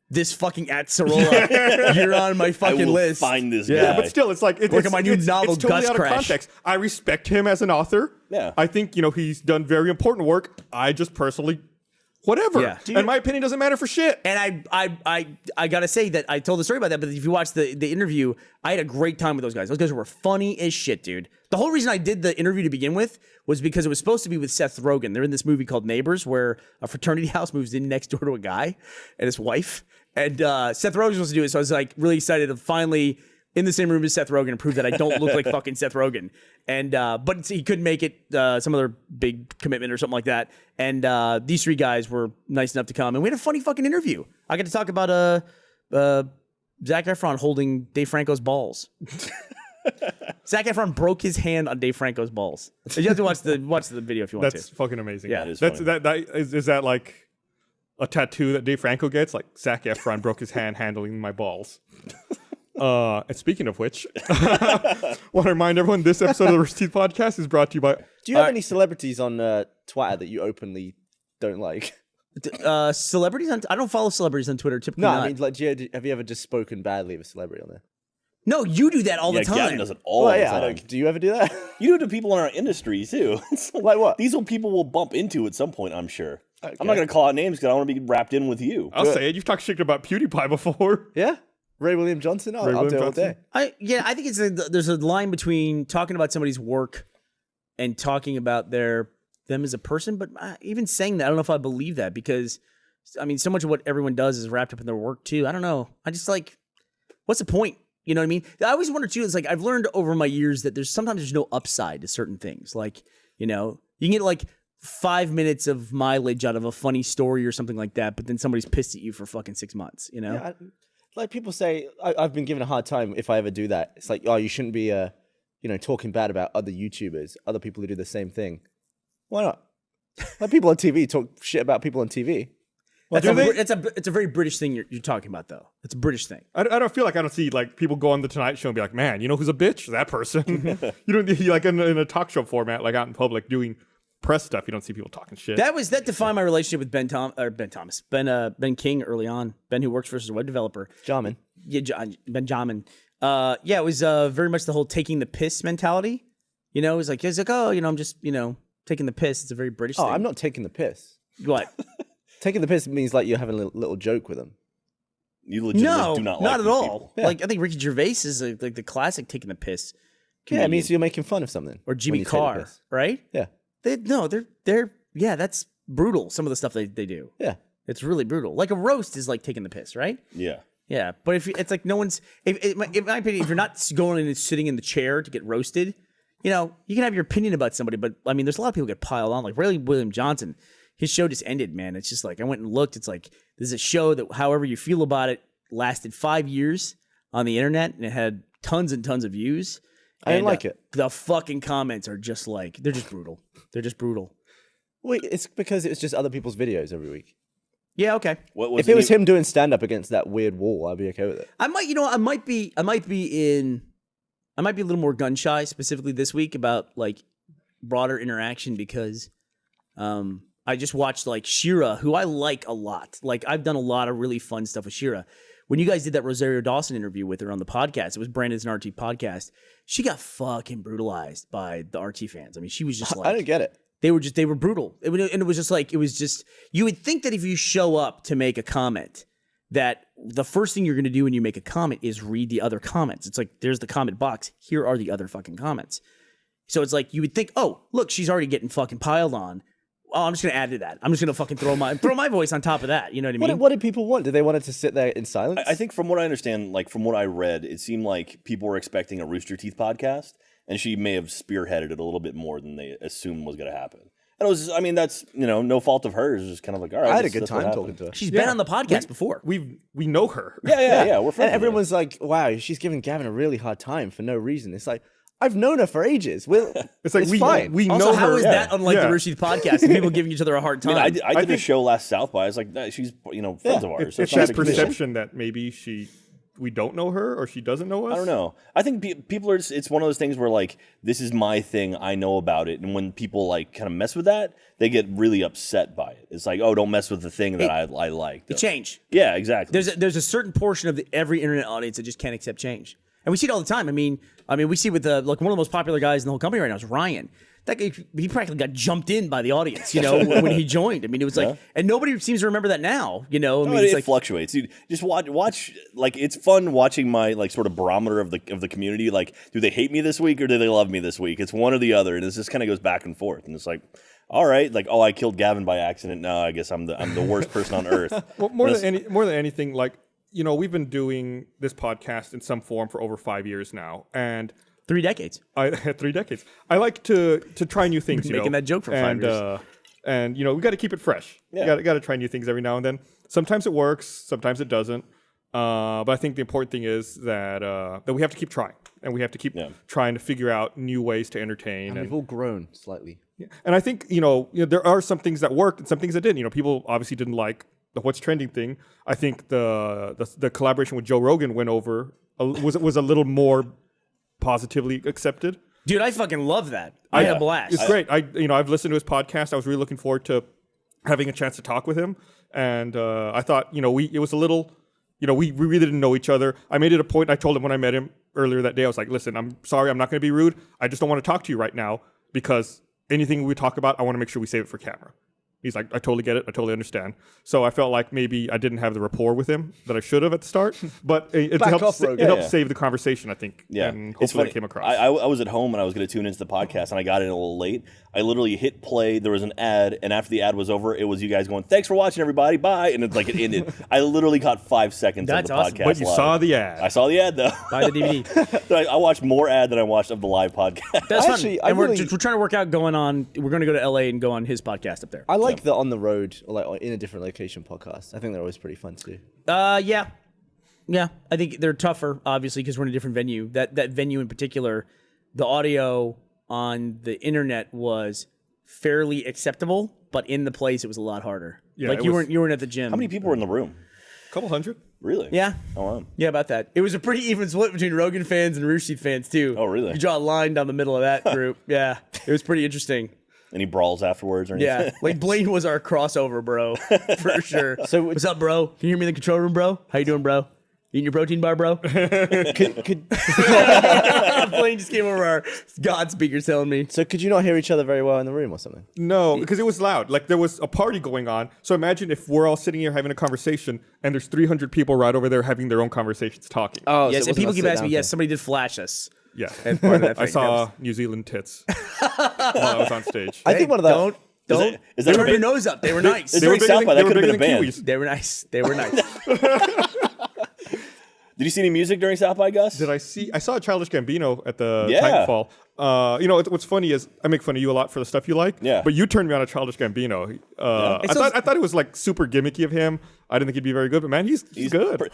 S2: this fucking at Sorola, you're on my fucking list.
S3: Find this guy.
S1: Yeah, but still, it's like
S2: Look at my new novel,
S1: it's totally
S2: Gus
S1: out
S2: Crash.
S1: of context. I respect him as an author.
S3: Yeah,
S1: I think he's done very important work. I just personally. Whatever.
S2: Yeah.
S1: And my opinion doesn't matter for shit.
S2: And I gotta say that I told the story about that, but if you watch the interview, I had a great time with those guys. Those guys were funny as shit, dude. The whole reason I did the interview to begin with was because it was supposed to be with Seth Rogen. They're in this movie called Neighbors, where a fraternity house moves in next door to a guy and his wife. And Seth Rogen was supposed to do it, so I was like really excited to finally in the same room as Seth Rogen and prove that I don't look like fucking Seth Rogen. And but he couldn't make it, some other big commitment or something like that. And these 3 guys were nice enough to come, and we had a funny fucking interview. I got to talk about Zac Efron holding Dave Franco's balls. Zac Efron broke his hand on Dave Franco's balls. You have to watch the video if you want to.
S1: That's fucking amazing.
S2: Yeah,
S3: it is
S1: is that like a tattoo that Dave Franco gets? Like Zac Efron broke his hand handling my balls. And speaking of which, want to remind everyone this episode of the Rooster Teeth Podcast is brought to you by.
S4: Do you have any celebrities on Twitter that you openly don't like?
S2: Celebrities on I don't follow celebrities on Twitter typically.
S4: No,
S2: not.
S4: I mean, like, have you ever just spoken badly of a celebrity on there?
S2: No, you do that all the time.
S3: Gavin does it all the time.
S4: Do you ever do that?
S3: You do it to people in our industry too.
S4: Like what?
S3: These people will bump into at some point, I'm sure.
S4: Okay.
S3: I'm not going to call out names because I want to be wrapped in with you.
S1: I'll say it. You've talked shit about PewDiePie before.
S4: Yeah. Ray William Johnson? I'll do it all day.
S2: I think there's a line between talking about somebody's work and talking about them as a person, but even saying that, I don't know if I believe that, because I mean, so much of what everyone does is wrapped up in their work too. I don't know. I just like, what's the point? You know what I mean? I always wonder too, it's like, I've learned over my years that sometimes there's no upside to certain things. Like, you can get like 5 minutes of mileage out of a funny story or something like that, but then somebody's pissed at you for fucking 6 months, Yeah,
S4: like people say, I've been given a hard time if I ever do that. It's like, oh, you shouldn't be, talking bad about other YouTubers, other people who do the same thing. Why not? Like people on TV talk shit about people on TV.
S2: It's a very British thing you're talking about, though. It's a British thing.
S1: I don't feel like I don't see like people go on the Tonight Show and be like, man, you know who's a bitch? That person. You don't like in a talk show format, like out in public doing press stuff, you don't see people talking shit.
S2: That defined my relationship with Ben King early on. Ben, who works for us as a web developer.
S4: Jarman.
S2: Yeah, Benjamin. It was very much the whole taking the piss mentality. You know, he's like, oh, I'm just, taking the piss. It's a very British thing.
S4: I'm not taking the piss.
S2: What?
S4: Taking the piss means like you're having a little joke with them.
S3: You legitimately do not like
S2: at
S3: these
S2: all.
S3: people.
S2: Yeah. Like I think Ricky Gervais is like the classic taking the piss.
S4: Yeah, it means you're making fun of something.
S2: Or Jimmy Carr, right?
S4: Yeah.
S2: They're that's brutal. Some of the stuff they do.
S4: Yeah.
S2: It's really brutal. Like a roast is like taking the piss, right?
S3: Yeah.
S2: Yeah, but it's like no one's. In my opinion, if you're not going and sitting in the chair to get roasted, you can have your opinion about somebody. But I mean, there's a lot of people get piled on. Like William Johnson, his show just ended, man. It's just like I went and looked. It's like this is a show that, however you feel about it, lasted 5 years on the internet and it had tons and tons of views.
S4: I didn't like it.
S2: The fucking comments are just like they're just brutal. They're just brutal.
S4: Wait, it's because it was just other people's videos every week.
S2: Yeah, okay.
S4: If it was him doing stand up against that weird wall, I'd be okay with it.
S2: I might be a little more gun shy specifically this week about like broader interaction because I just watched like Shira, who I like a lot. Like I've done a lot of really fun stuff with Shira. When you guys did that Rosario Dawson interview with her on the podcast, it was Brandon's and RT podcast. She got fucking brutalized by the RT fans. I mean, she was just like,
S4: I don't get it.
S2: They were brutal. And it was just, you would think that if you show up to make a comment, that the first thing you're going to do when you make a comment is read the other comments. It's like, there's the comment box. Here are the other fucking comments. So it's like, you would think, oh, look, she's already getting fucking piled on. Oh, I'm just going to add to that. I'm just going to fucking throw my voice on top of that. You know what I mean?
S4: What did people want? Did they want it to sit there in silence?
S3: I think from what I understand, like from what I read, it seemed like people were expecting a Rooster Teeth podcast, and she may have spearheaded it a little bit more than they assumed was going to happen. And it was, I mean, that's, no fault of hers. It's just kind of like, all right.
S4: I had a good time talking to her.
S2: She's been on the podcast before.
S1: We know her.
S3: Yeah. We're friends.
S4: And everyone was like, wow, she's giving Gavin a really hard time for no reason. It's like, I've known her for ages.
S1: It's like
S4: fine.
S1: We
S2: also,
S1: know
S2: how
S1: her.
S2: is that unlike the Rooster Teeth podcast and people giving each other a hard time?
S3: I did a show last South by. I was like, she's friends of ours.
S1: It's that perception that maybe we don't know her or she doesn't know us.
S3: I don't know. I think people are. It's one of those things where like this is my thing. I know about it, and when people like kind of mess with that, they get really upset by it. It's like, oh, don't mess with the thing that I like.
S2: The change.
S3: Yeah, exactly.
S2: There's a certain portion of every internet audience that just can't accept change. And we see it all the time. I mean, we see with one of the most popular guys in the whole company right now is Ryan. That guy, he practically got jumped in by the audience, when he joined. I mean, it was like, and nobody seems to remember that now, I mean,
S3: it
S2: like,
S3: fluctuates. Dude, just watch. Like, it's fun watching my like sort of barometer of the community. Like, do they hate me this week or do they love me this week? It's one or the other, and it just kind of goes back and forth. And it's like, all right, like, oh, I killed Gavin by accident. No, I guess I'm the worst person on earth.
S1: Well, more than anything, like. We've been doing this podcast in some form for over 5 years now, and
S2: 3 decades.
S1: 3 decades. I like to try new things.
S2: Making that joke for 5 years,
S1: and we got to keep it fresh.
S3: Yeah.
S1: Got to try new things every now and then. Sometimes it works, sometimes it doesn't. But I think the important thing is that we have to keep trying, and we have to keep trying to figure out new ways to entertain.
S4: And we've all grown slightly.
S1: Yeah. And I think there are some things that worked and some things that didn't. People obviously didn't like the what's trending thing. I think the collaboration with Joe Rogan went over was a little more positively accepted.
S2: Dude, I fucking love that. I had a blast.
S1: It's great. I've listened to his podcast. I was really looking forward to having a chance to talk with him, and I thought it was a little. We really didn't know each other. I made it a point. I told him when I met him earlier that day. I was like, listen, I'm sorry, I'm not going to be rude. I just don't want to talk to you right now because anything we talk about, I want to make sure we save it for camera. He's like, I totally get it. I totally understand. So I felt like maybe I didn't have the rapport with him that I should have at the start, but it helped save the conversation, I think.
S3: Yeah.
S1: And hopefully it came across.
S3: I was at home and I was going to tune into the podcast and I got in a little late. I literally hit play. There was an ad, and after the ad was over, it was you guys going, thanks for watching, everybody. Bye. And it's like it ended. I literally caught 5 seconds of the podcast.
S1: But you saw the ad.
S3: I saw the ad, though.
S2: Buy the DVD.
S3: I watched more ad than I watched of the live podcast.
S2: That's fun. And we're trying to work out going on. We're going to go to LA and go on his podcast up there.
S4: I like the on the road or like in a different location podcast. I think they're always pretty fun too.
S2: Yeah. I think they're tougher, obviously, because we're in a different venue. That venue in particular, the audio on the internet was fairly acceptable, but in the place it was a lot harder. Yeah, like you weren't at the gym.
S3: How many people were in the room?
S1: A couple hundred.
S3: Really?
S2: Yeah.
S3: Oh, wow.
S2: Yeah, about that. It was a pretty even split between Rogan fans and Rooster Teeth fans too.
S3: Oh, really?
S2: You draw a line down the middle of that group. Yeah, it was pretty interesting.
S3: Any brawls afterwards or anything?
S2: Yeah, like Blaine was our crossover, bro, for sure. So what's up, bro? Can you hear me in the control room, bro? How you doing, bro? Eating your protein bar, bro?
S4: Could
S2: Blaine just came over our God speakers telling me.
S4: So could you not hear each other very well in the room or something?
S1: No, because it was loud. Like there was a party going on. So imagine if we're all sitting here having a conversation and there's 300 people right over there having their own conversations talking.
S4: Oh,
S2: Yes,
S4: so it
S2: and people
S4: wasn't a
S2: keep asking me,
S4: sit-down
S2: yes,
S4: thing.
S2: somebody did flash us.
S1: Yeah.
S2: As part of that
S1: I
S2: thing.
S1: saw New Zealand tits while I was on stage.
S4: I think one of the
S2: Don't
S3: Is that
S2: turn
S3: a
S2: your
S3: big-
S2: nose up. They were nice.
S3: It's during South by. That
S1: they were
S3: could have
S1: bigger
S3: been a
S1: than
S3: band.
S1: Kiwis.
S2: They were nice. They were nice.
S3: Did you see any music during South by, Gus?
S1: Did I see? I saw Childish Gambino at the
S3: Yeah.
S1: Titanfall. What's funny is I make fun of you a lot for the stuff you like.
S3: Yeah.
S1: But you turned me on to Childish Gambino. I thought it was like super gimmicky of him. I didn't think he'd be very good, but man, he's good.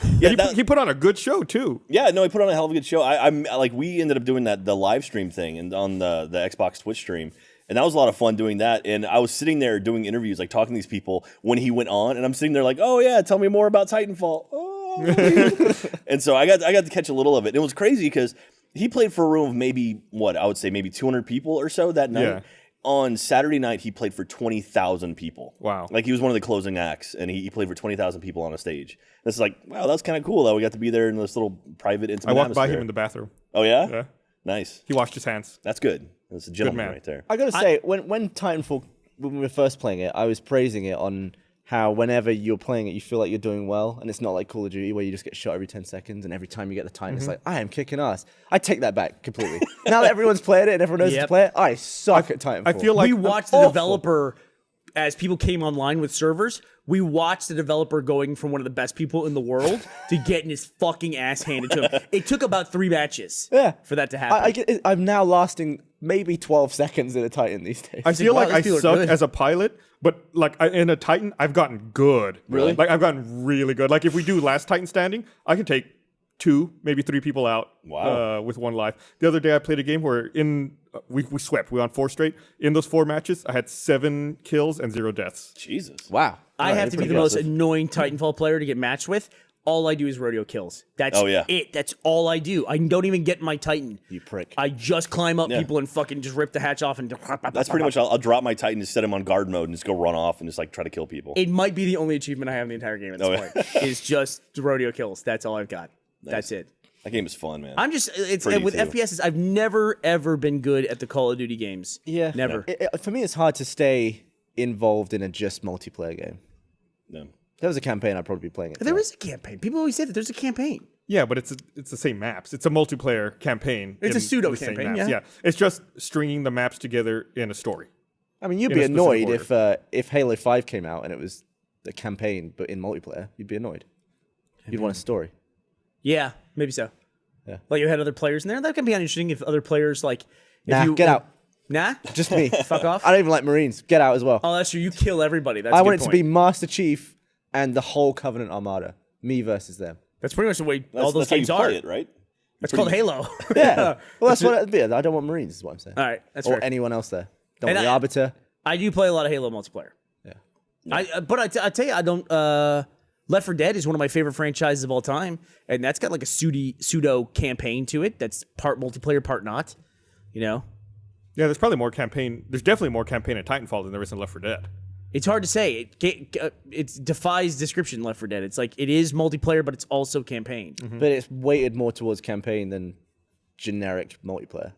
S1: He put on a good show too.
S3: Yeah, no, he put on a hell of a good show. I'm like, we ended up doing the live stream thing and on the Xbox Twitch stream, and that was a lot of fun doing that. And I was sitting there doing interviews, like talking to these people when he went on, and I'm sitting there like, oh yeah, tell me more about Titanfall. Oh. And so I got to catch a little of it. And it was crazy because he played for a room of maybe 200 people or so that night.
S1: Yeah.
S3: On Saturday night, he played for 20,000 people.
S1: Wow.
S3: Like, he was one of the closing acts, and he played for 20,000 people on a stage. And it's like, wow, that's kind of cool that we got to be there in this little private, intimate
S1: I walked by
S3: atmosphere.
S1: him in the bathroom.
S3: Oh, yeah?
S1: Yeah.
S3: Nice.
S1: He washed his hands.
S3: That's good. That's a gentleman
S1: man.
S3: right there.
S4: I gotta say, when Titanfall, when we were first playing it, I was praising it on how whenever you're playing it, you feel like you're doing well, and it's not like Call of Duty where you just get shot every 10 seconds, and every time you get the Titan, it's like, I am kicking ass. I take that back completely. Now that everyone's played it and everyone knows to play it, I suck at Titanfall.
S1: I feel like
S2: we watched the developer as people came online with servers. We watched the developer going from one of the best people in the world to getting his fucking ass handed to him. It took about 3 matches for that to happen.
S4: I'm now lasting maybe 12 seconds in a Titan these days.
S1: I feel like I
S2: these people are
S1: suck
S2: good.
S1: as a pilot, but like in a Titan, I've gotten good.
S3: Really?
S1: Like I've gotten really good. Like if we do last Titan standing, I can take 2, maybe 3 people out.
S3: Wow.
S1: With 1 life. The other day I played a game where we swept. We won 4 straight. In those 4 matches, I had 7 kills and 0 deaths.
S3: Jesus.
S4: Wow.
S2: I have to be the most annoying Titanfall player to get matched with. All I do is rodeo kills. That's it. That's all I do. I don't even get my Titan.
S4: You prick.
S2: I just climb up people and fucking just rip the hatch off and.
S3: That's pretty much, I'll drop my Titan, just set him on guard mode, and just go run off and just like try to kill people.
S2: It might be the only achievement I have in the entire game at this point. Is just rodeo kills. That's all I've got. That's it.
S3: That game is fun, man.
S2: I'm just it's
S3: Pretty
S2: with
S3: too.
S2: FPSs. I've never ever been good at the Call of Duty games.
S4: Yeah.
S2: Never.
S4: For me, it's hard to stay involved in a just multiplayer game.
S3: No.
S4: If there was a campaign, I'd probably be playing it.
S2: There is a campaign. People always say that there's a campaign.
S1: Yeah, but it's the same maps. It's a multiplayer campaign.
S2: It's a
S1: in
S2: pseudo
S1: the same
S2: campaign,
S1: maps.
S2: yeah.
S1: It's just stringing the maps together in a story.
S4: I mean, you'd
S1: in
S4: be
S1: a specific
S4: annoyed if Halo 5 came out and it was a campaign, but in multiplayer. You'd be annoyed. You'd want a story.
S2: Yeah, maybe so.
S4: Yeah.
S2: Like you had other players in there. That can be interesting if other players like. If
S4: Nah,
S2: you,
S4: get out.
S2: Nah.
S4: Just me.
S2: Fuck off.
S4: I don't even like Marines. Get out as well.
S2: Oh, that's true. You kill everybody. That's
S4: I
S2: a
S4: want
S2: good
S4: it to
S2: point.
S4: be Master Chief and the whole Covenant Armada. Me versus them.
S2: That's pretty much the way
S3: That's,
S2: all those
S3: that's how you
S2: games are.
S3: play it, right?
S2: That's called Halo.
S4: Yeah. Well, that's what it'd be. I don't want Marines, is what I'm saying.
S2: All right, that's
S4: or
S2: fair.
S4: anyone else there. Don't
S2: And
S4: want the Arbiter.
S2: I do play a lot of Halo multiplayer.
S4: Yeah.
S2: But I tell you, I don't. Left 4 Dead is one of my favorite franchises of all time, and that's got like a pseudo campaign to it. That's part multiplayer, part not. You know,
S1: Yeah, there's probably more campaign. There's definitely more campaign in Titanfall than there is in Left 4 Dead.
S2: it's hard to say. It defies description. Left 4 Dead. It's like it is multiplayer, but it's also campaign.
S4: But it's weighted more towards campaign than generic multiplayer.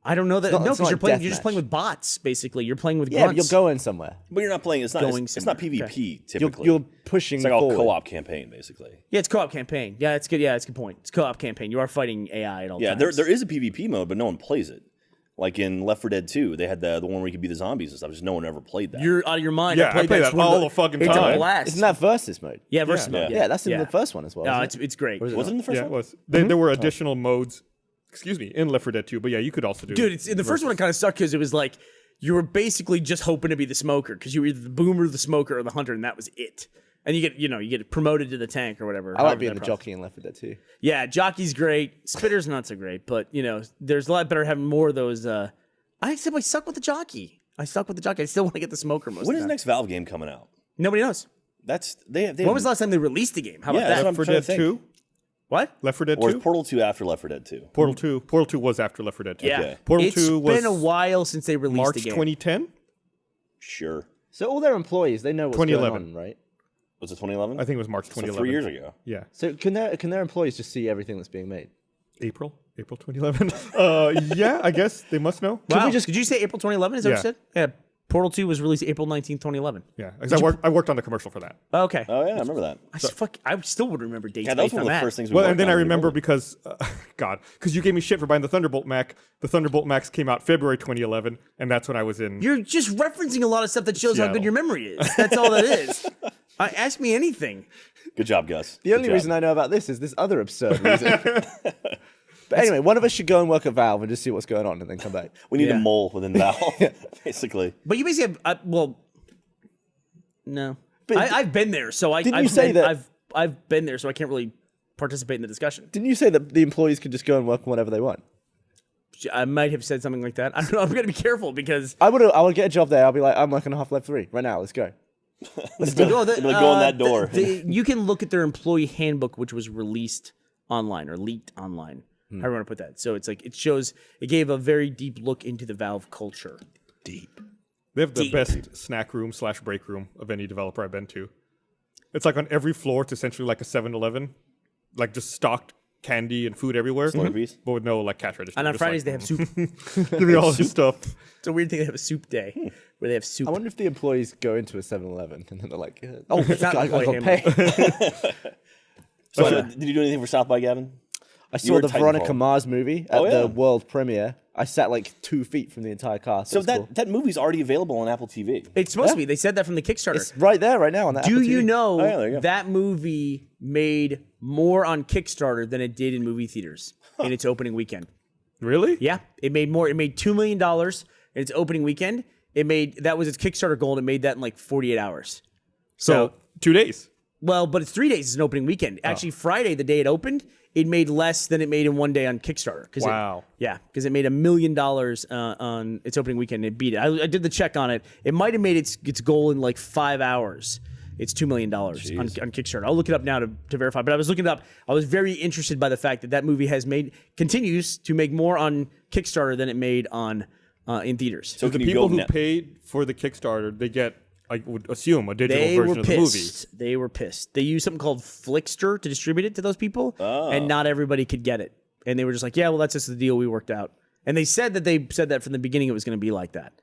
S2: I don't know that.
S4: not-
S2: No,
S4: it's
S2: because
S4: not
S2: you're
S4: deathmatch.
S2: just playing with bots. Basically, you're playing with
S4: Yeah, but
S2: grunts.
S4: you're going somewhere.
S3: But you're not playing. It's not.
S2: Going
S3: It's not
S2: somewhere.
S3: PvP typically.
S4: You're pushing
S3: it's like all
S4: forward.
S3: co-op campaign basically.
S2: Yeah, it's co-op campaign. Yeah, it's good. Yeah, it's a good point. It's co-op campaign. You are fighting AI at all
S3: Yeah,
S2: times.
S3: there is a PvP mode, but no one plays it. Like in Left 4 Dead 2, they had the one where you could be the zombies and stuff. Just no one ever played that.
S2: You're out of your mind.
S1: Yeah, I
S2: played
S1: play
S2: It's
S1: that
S2: one of
S1: all the fucking
S2: It's a
S1: time.
S2: blast.
S4: Isn't that versus mode?
S2: Yeah, versus mode.
S4: Yeah, that's in the first one as well.
S2: No,
S4: isn't it?
S2: it's great.
S3: was it in the first
S1: Yeah, it
S3: one?
S1: was. There were additional modes. Excuse me, in Left 4 Dead 2, but yeah, you could also do.
S2: Dude, it's in the first one. It kind of sucked because it was like you were basically just hoping to be the smoker because you were either the boomer, the smoker, or the hunter, and that was it. And you get promoted to the tank or whatever.
S4: I like
S2: however
S4: being
S2: that
S4: the
S2: process-
S4: jockey in Left 4 Dead 2.
S2: Yeah, jockey's great. Spitter's not so great, but there's a lot better having more of those. I suck with the jockey. I suck with the jockey. I still want to get the smoker most
S3: When
S2: of
S3: is
S2: the
S3: the
S2: time.
S3: next Valve game coming out?
S2: Nobody knows.
S3: That's they.
S2: When was the last time they released the game? How
S3: Yeah,
S2: about
S3: that's
S2: that?
S3: what I'm
S1: Left 4
S3: trying to
S1: Dead
S3: think.
S1: 2.
S2: What?
S1: Left 4 Dead
S3: Or
S1: 2?
S3: is Portal 2 after Left 4 Dead 2?
S1: Portal 2 was after Left 4 Dead 2.
S2: Yeah.
S3: Okay.
S1: Portal
S2: It's
S1: 2 was
S2: been a while since they released
S1: March
S2: the game.
S1: 2010.
S3: Sure.
S4: So all their employees, they know what's going
S1: 2011.
S4: on, right?
S3: Was it 2011?
S1: I think it was March
S3: So
S1: 2011.
S3: 3 years ago.
S1: Yeah.
S4: So can their employees just see everything that's being made?
S1: April 2011. Yeah, I guess they must know.
S2: Wow. Did you say April 2011? Is that what you
S1: Yeah.
S2: said? Yeah. Portal 2 was released April 19th, 2011.
S1: Yeah, 'cause I worked on the commercial for that.
S2: Okay.
S3: Oh, yeah, I remember that.
S2: I still would remember dates.
S3: Yeah, that was
S2: based
S3: one of
S2: on
S3: the
S2: that.
S3: first things we
S1: Well,
S3: worked
S1: and then
S3: on
S1: I
S3: when we
S1: remember
S3: built it.
S1: because, because you gave me shit for buying the Thunderbolt Mac. The Thunderbolt Max came out February 2011, and that's when I was in.
S2: You're just referencing a lot of stuff that shows how good
S1: Seattle.
S2: your memory is. That's all that is. Ask me anything.
S3: Good job, Gus.
S4: The only reason I know about this is this other absurd reason. But anyway, one of us should go and work at Valve and just see what's going on and then come back.
S3: We need
S2: Yeah.
S3: a mole within Valve, basically.
S2: But you basically have, no.
S4: But
S2: I've been there, so
S4: Didn't you say that-
S2: I've been there, so I can't really participate in the discussion.
S4: Didn't you say that the employees could just go and work on whatever they want?
S2: I might have said something like that. I don't know. I'm going to be careful because
S4: I would get a job there. I'll be like, I'm working on Half-Life 3 right now. Let's go.
S2: No,
S3: They'd be like, go in that door.
S2: You can look at their employee handbook, which was released online or leaked online. How do you want to put that? So it's like it gave a very deep look into the Valve culture.
S3: Deep.
S1: They have the
S2: Deep.
S1: best snack room / break room of any developer I've been to. It's like on every floor. It's essentially like a 7-Eleven, like just stocked candy and food everywhere,
S3: Slurpees.
S1: but with no like cash register.
S2: And on
S1: Just
S2: Fridays
S1: like,
S2: they have soup.
S1: give me all this stuff.
S2: It's a weird thing. They have a soup day where they have soup.
S4: I wonder if the employees go into a 7-Eleven and then they're like, oh,
S2: It's not
S4: I
S2: employee
S4: got pay.
S3: So, did you do anything for South by, Gavin?
S4: I
S3: You
S4: saw
S3: were
S4: the
S3: Titanfall.
S4: Veronica Mars movie at
S3: Oh, yeah.
S4: the world premiere. I sat like 2 feet from the entire cast.
S3: So
S4: It was cool.
S3: that movie's already available on Apple TV.
S2: It's supposed to be. They said that from the Kickstarter.
S4: It's right there, right now on that.
S2: Do
S4: Apple
S2: you
S4: TV.
S2: know
S3: Oh, yeah, there you go.
S2: that movie made more on Kickstarter than it did in movie theaters in its opening weekend?
S1: Really?
S2: Yeah, it made more. It made $2 million in its opening weekend. That was its Kickstarter goal, and it made that in like 48 hours.
S1: So 2 days.
S2: Well, but it's 3 days. It's an opening weekend. Actually, Friday, the day it opened, it made less than it made in one day on Kickstarter.
S1: Wow.
S2: Because it made $1 million on its opening weekend. And it beat it. I did the check on it. It might have made its goal in like 5 hours. It's $2 million on Kickstarter. I'll look it up now to verify. But I was looking it up. I was very interested by the fact that movie continues to make more on Kickstarter than it made on in theaters.
S3: So
S1: The
S3: can you
S1: people
S3: go
S1: who
S3: net?
S1: paid for the Kickstarter, they get, I would assume, a digital
S2: They
S1: version
S2: were
S1: of the movie.
S2: pissed. They were pissed. They used something called Flickster to distribute it to those people, and not everybody could get it. And they were just like, "Yeah, well, that's just the deal we worked out." And they said that from the beginning it was going to be like that.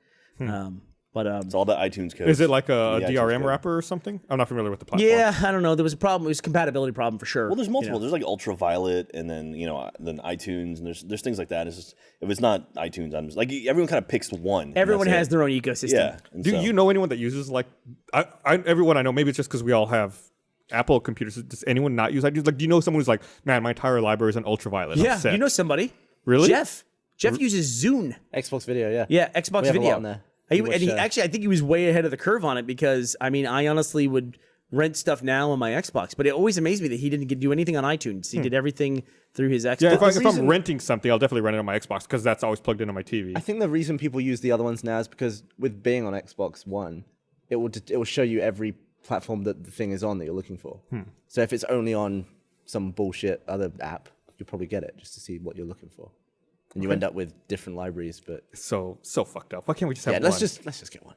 S3: It's all that iTunes code.
S1: Is it like a
S3: Yeah,
S1: DRM
S3: iTunes
S1: wrapper or something? I'm not familiar with the platform.
S2: Yeah, I don't know. There was a problem. It was a compatibility problem for sure.
S3: Well, there's multiple. There's like Ultraviolet, and then then iTunes, and there's things like that. It's just if it's not iTunes, I'm just like everyone kind of picks one. and
S2: Everyone
S3: that's
S2: has
S3: it.
S2: their own ecosystem.
S3: Yeah. and
S1: Do
S3: so-
S1: you know anyone that uses like everyone I know? Maybe it's just because we all have Apple computers. Does anyone not use iTunes? Like, do you know someone who's like, man, my entire library is on Ultraviolet? I'm
S2: Yeah,
S1: set."
S2: you know somebody.
S1: Really?
S2: Jeff uses Zune.
S4: Xbox Video, yeah.
S2: Yeah, Xbox
S4: We have a lot
S2: Video.
S4: on there.
S2: He,
S4: We
S2: and he
S4: watch,
S2: actually, I think he was way ahead of the curve on it because I mean, I honestly would rent stuff now on my Xbox, but it always amazed me that he didn't do anything on iTunes. He did everything through his Xbox.
S1: Yeah, if
S4: the
S1: I'm
S4: reason-
S1: renting something, I'll definitely rent it on my Xbox because that's always plugged into my TV.
S4: I think the reason people use the other ones now is because with being on Xbox One, it will show you every platform that the thing is on that you're looking for. So if it's only on some bullshit other app, you'll probably get it just to see what you're looking for. And you end up with different libraries, but
S1: so fucked up. Why can't we just have
S4: yeah,
S1: one?
S4: let's just get one.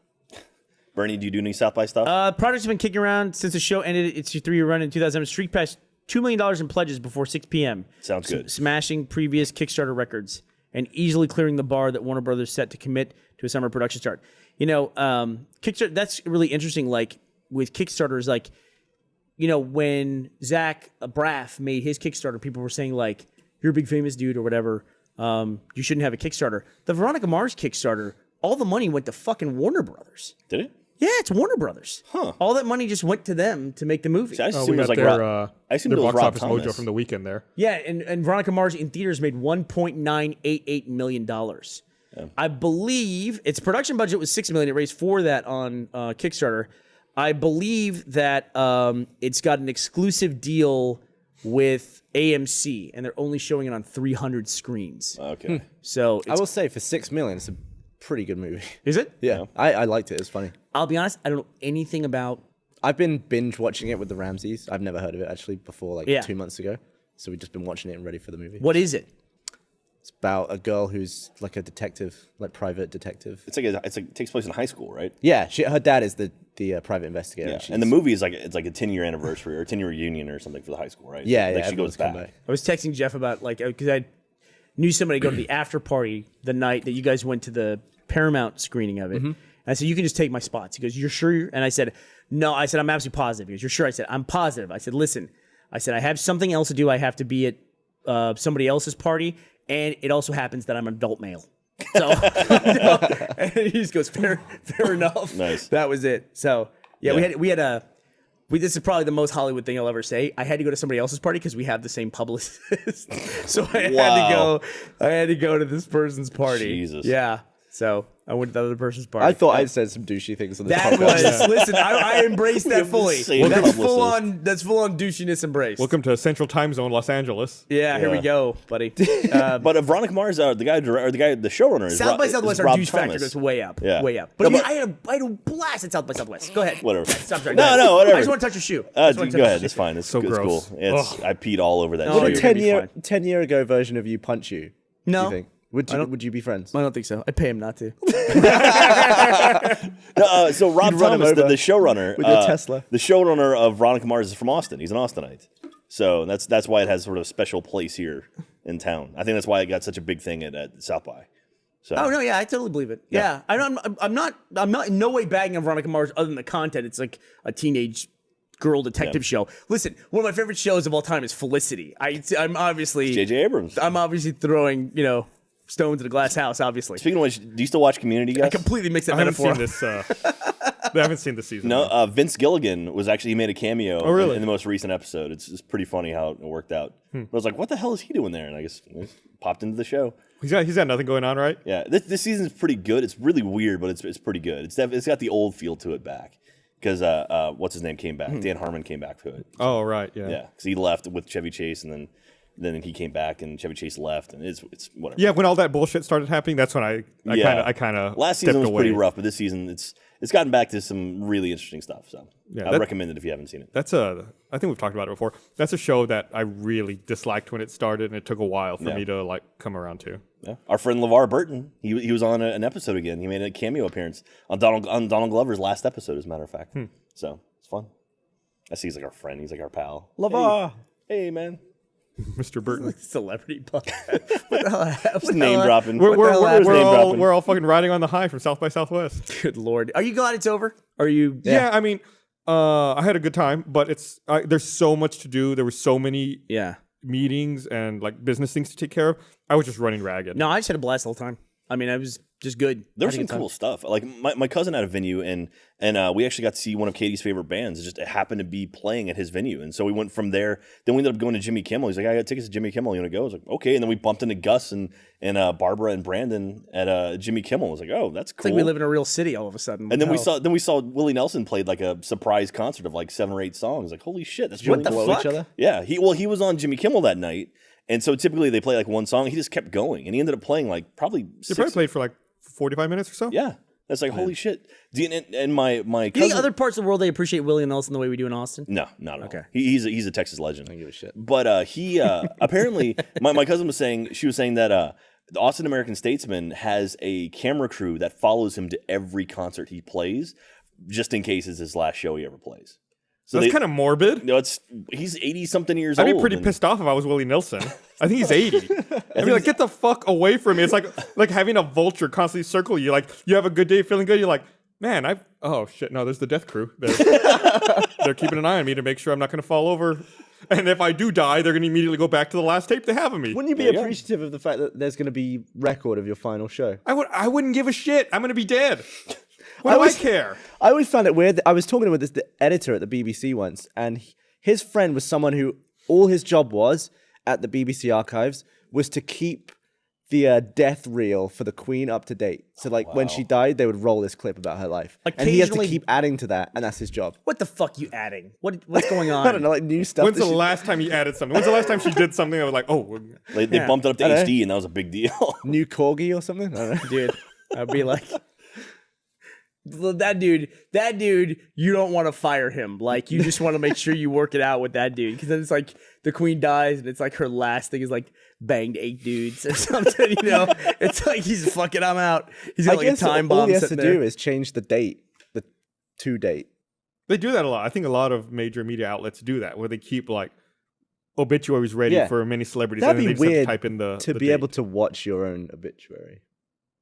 S3: Bernie, do you do any South by stuff?
S2: Projects have been kicking around since the show ended. It's your 3-year run in 2007. Streak past $2 million in pledges before 6 p.m.
S3: Sounds good.
S2: Smashing previous Kickstarter records and easily clearing the bar that Warner Brothers set to commit to a summer production start. You know, Kickstarter, that's really interesting. Like with Kickstarters, like, you know, when Zach Braff made his Kickstarter, people were saying like, you're a big famous dude or whatever. You shouldn't have a Kickstarter. The Veronica Mars Kickstarter, all the money went to fucking Warner Brothers.
S3: Did it?
S2: Yeah, it's Warner Brothers. Huh. All that money just went to them to make the movie.
S3: See, I
S1: Oh,
S3: assumed
S1: we
S3: it was
S1: got
S3: like
S1: their,
S3: I assumed
S1: their
S3: it was
S1: box
S3: Rob
S1: office
S3: Thomas.
S1: mojo from the weekend there.
S2: Yeah, and Veronica Mars in theaters made $1.988 million. I believe its production budget was $6 million. It raised $4 million that on Kickstarter. I believe that it's got an exclusive deal with AMC, and they're only showing it on 300 screens.
S3: Okay.
S2: So
S4: I will say for $6 million, it's a pretty good movie.
S2: is it?
S4: Yeah, I liked it. It was funny.
S2: I'll be honest, I don't know anything about.
S4: I've been binge watching it with the Ramseys. I've never heard of it actually before, like
S2: Yeah.
S4: 2 months ago. So we've just been watching it and ready for the movie.
S2: What is it?
S4: It's about a girl who's like a detective, like private detective.
S3: It takes place in high school, right?
S4: Yeah, her dad is the private investigator.
S3: Yeah. And the movie is like it's like a 10-year anniversary or a 10-year reunion or something for the high school, right?
S4: Yeah,
S3: like
S4: yeah.
S3: she goes back.
S2: I was texting Jeff about because I knew somebody go to the after party the night that you guys went to the Paramount screening of it. And I said, you can just take my spots. He goes, you're sure? And I said, no. I said, I'm absolutely positive. He goes, you're sure? I said, I'm positive. I said, listen. I said, I have something else to do. I have to be at somebody else's party. And it also happens that I'm an adult male. So and he just goes, fair enough.
S3: Nice.
S2: That was it. So yeah. This is probably the most Hollywood thing I'll ever say. I had to go to somebody else's party because we have the same publicist. So I had to go to this person's party.
S3: Jesus.
S2: Yeah. So I went to the other person's party.
S4: I thought I said some douchey things on this
S2: that
S4: podcast.
S2: was listen. I embraced that fully.
S3: Same
S2: That's
S3: publicist.
S2: That's full on douchiness embraced.
S1: Welcome to Central Time Zone, Los Angeles.
S2: Yeah, here we go, buddy.
S3: But Veronica Mars, the showrunner, is
S2: South by Southwest, our
S3: Rob
S2: douche
S3: Thomas.
S2: factor goes way up.
S3: Yeah.
S2: Way up. But I had a blast at South by Southwest. Go ahead.
S3: Whatever.
S2: Stop trying.
S3: No, whatever.
S2: I just want to touch your shoe.
S3: Go ahead. It's fine. It's
S1: So gross.
S3: cool. I peed all over that.
S2: No,
S3: show.
S2: you're
S4: Would
S2: gonna
S4: a
S2: be
S4: 10 year ago version of you punch you?
S2: No.
S4: Do you think? Would you be friends?
S2: I don't think so. I'd pay him not to.
S3: So Rob
S4: You'd run him
S3: Thomas, the
S4: over
S3: showrunner,
S4: with your Tesla.
S3: the showrunner of Veronica Mars is from Austin. He's an Austinite, so that's why it has sort of a special place here in town. I think that's why it got such a big thing at South by. So
S2: Oh no, yeah, I totally believe it. Yeah, I'm not in no way bagging on Veronica Mars other than the content. It's like a teenage girl detective show. Listen, one of my favorite shows of all time is Felicity. I'm obviously
S3: J.J. Abrams.
S2: I'm obviously throwing stones at a glass house. Obviously,
S3: Speaking of which, do you still watch Community, guys?
S2: I completely mixed that
S1: I haven't
S2: metaphor.
S1: seen this. I haven't seen this season.
S3: No, Vince Gilligan he made a cameo
S1: really?
S3: in the most recent episode. It's pretty funny how it worked out. I was like, what the hell is he doing there? And I guess he popped into the show.
S1: He's got nothing going on, right?
S3: Yeah, this season's pretty good. It's really weird, but it's pretty good. It's got the old feel to it back because what's his name came back. Dan Harmon came back to it.
S1: Oh, right. Yeah.
S3: Yeah, because he left with Chevy Chase, and then he came back, and Chevy Chase left, and it's whatever.
S1: Yeah, when all that bullshit started happening, that's when I kind of
S3: last season was pretty rough, but this season it's gotten back to some really interesting stuff. So
S1: Yeah,
S3: I recommend it if you haven't seen it.
S1: I think we've talked about it before. That's a show that I really disliked when it started, and it took a while for me to come around to.
S3: Yeah. Our friend LeVar Burton, he was on an episode again. He made a cameo appearance on Donald Glover's last episode, as a matter of fact. So it's fun. I see he's like our friend. He's like our pal.
S4: LeVar.
S3: Hey man.
S1: Mr. Burton.
S2: Celebrity podcast. What the hell happened?
S3: Just name dropping.
S1: We're all fucking riding on the high from South by Southwest.
S2: Good Lord. Are you glad it's over? Are you?
S1: Yeah, I mean, I had a good time, but there's so much to do. There were so many meetings and business things to take care of. I was just running ragged.
S2: No, I just had a blast the whole time. I mean, I was just good.
S3: There was some cool stuff. Like my cousin had a venue, and we actually got to see one of Katie's favorite bands. It happened to be playing at his venue, and so we went from there. Then we ended up going to Jimmy Kimmel. He's like, I got tickets to Jimmy Kimmel. You want to go? I was like, okay. And then we bumped into Gus and Barbara and Brandon at Jimmy Kimmel. I was like, oh, that's cool.
S2: It's like we live in a real city all of a sudden.
S3: And then we saw Willie Nelson played like a surprise concert of like 7 or 8 songs. Like, holy shit, that's really
S2: What the
S3: cool.
S2: fuck?
S4: Each other?
S3: Yeah, he was on Jimmy Kimmel that night, and so typically they play like one song. He just kept going, and he ended up playing like probably
S1: You probably played for 45 minutes or so?
S3: Yeah, that's like holy shit. And my
S2: Do
S3: cousin.
S2: you think other parts of the world they appreciate Willie Nelson the way we do in Austin?
S3: No, not at all.
S2: Okay.
S3: He's a Texas legend.
S4: I don't give a shit.
S3: But he apparently my cousin was saying that the Austin American Statesman has a camera crew that follows him to every concert he plays, just in case it's his last show he ever plays. So
S1: That's kind of morbid.
S3: No, he's 80-something years
S1: I'd
S3: old.
S1: be pretty pissed off if I was Willie Nelson. I think he's 80. I'd be like, get the fuck away from me. It's like having a vulture constantly circle you. Like, you have a good day, feeling good. You're like, man, oh shit, no, there's the death crew. They're keeping an eye on me to make sure I'm not going to fall over. And if I do die, they're going to immediately go back to the last tape they have of me.
S4: Wouldn't you be appreciative of the fact that there's going to be record of your final show?
S1: I wouldn't give a shit. I'm going to be dead. What do I care?
S4: I always found it weird. I was talking with the editor at the BBC once, and his friend was someone who all his job was at the BBC archives was to keep the death reel for the Queen up to date. So when she died, they would roll this clip about her life. And he has to keep adding to that, and that's his job.
S2: What the fuck you adding? What's going on?
S4: I don't know, like new stuff.
S1: When's the last time you added something? When's the last time she did something that was like, oh.
S3: They bumped it up to HD, and that was a big deal.
S4: New corgi or something? I don't know.
S2: Dude, I'd be like... That dude, you don't want to fire him. Like, you just want to make sure you work it out with that dude. Because then it's like the queen dies, and it's like her last thing is like banged 8 dudes or something. You know, it's like he's fucking. I'm out. He's got like a time bomb.
S4: All he has to
S2: sitting there.
S4: do is change the date, the to date.
S1: They do that a lot. I think a lot of major media outlets do that, where they keep like obituaries ready for many celebrities.
S4: That'd
S1: and then
S4: be
S1: they just
S4: weird
S1: have to type in the
S4: be
S1: date.
S4: able to watch your own obituary.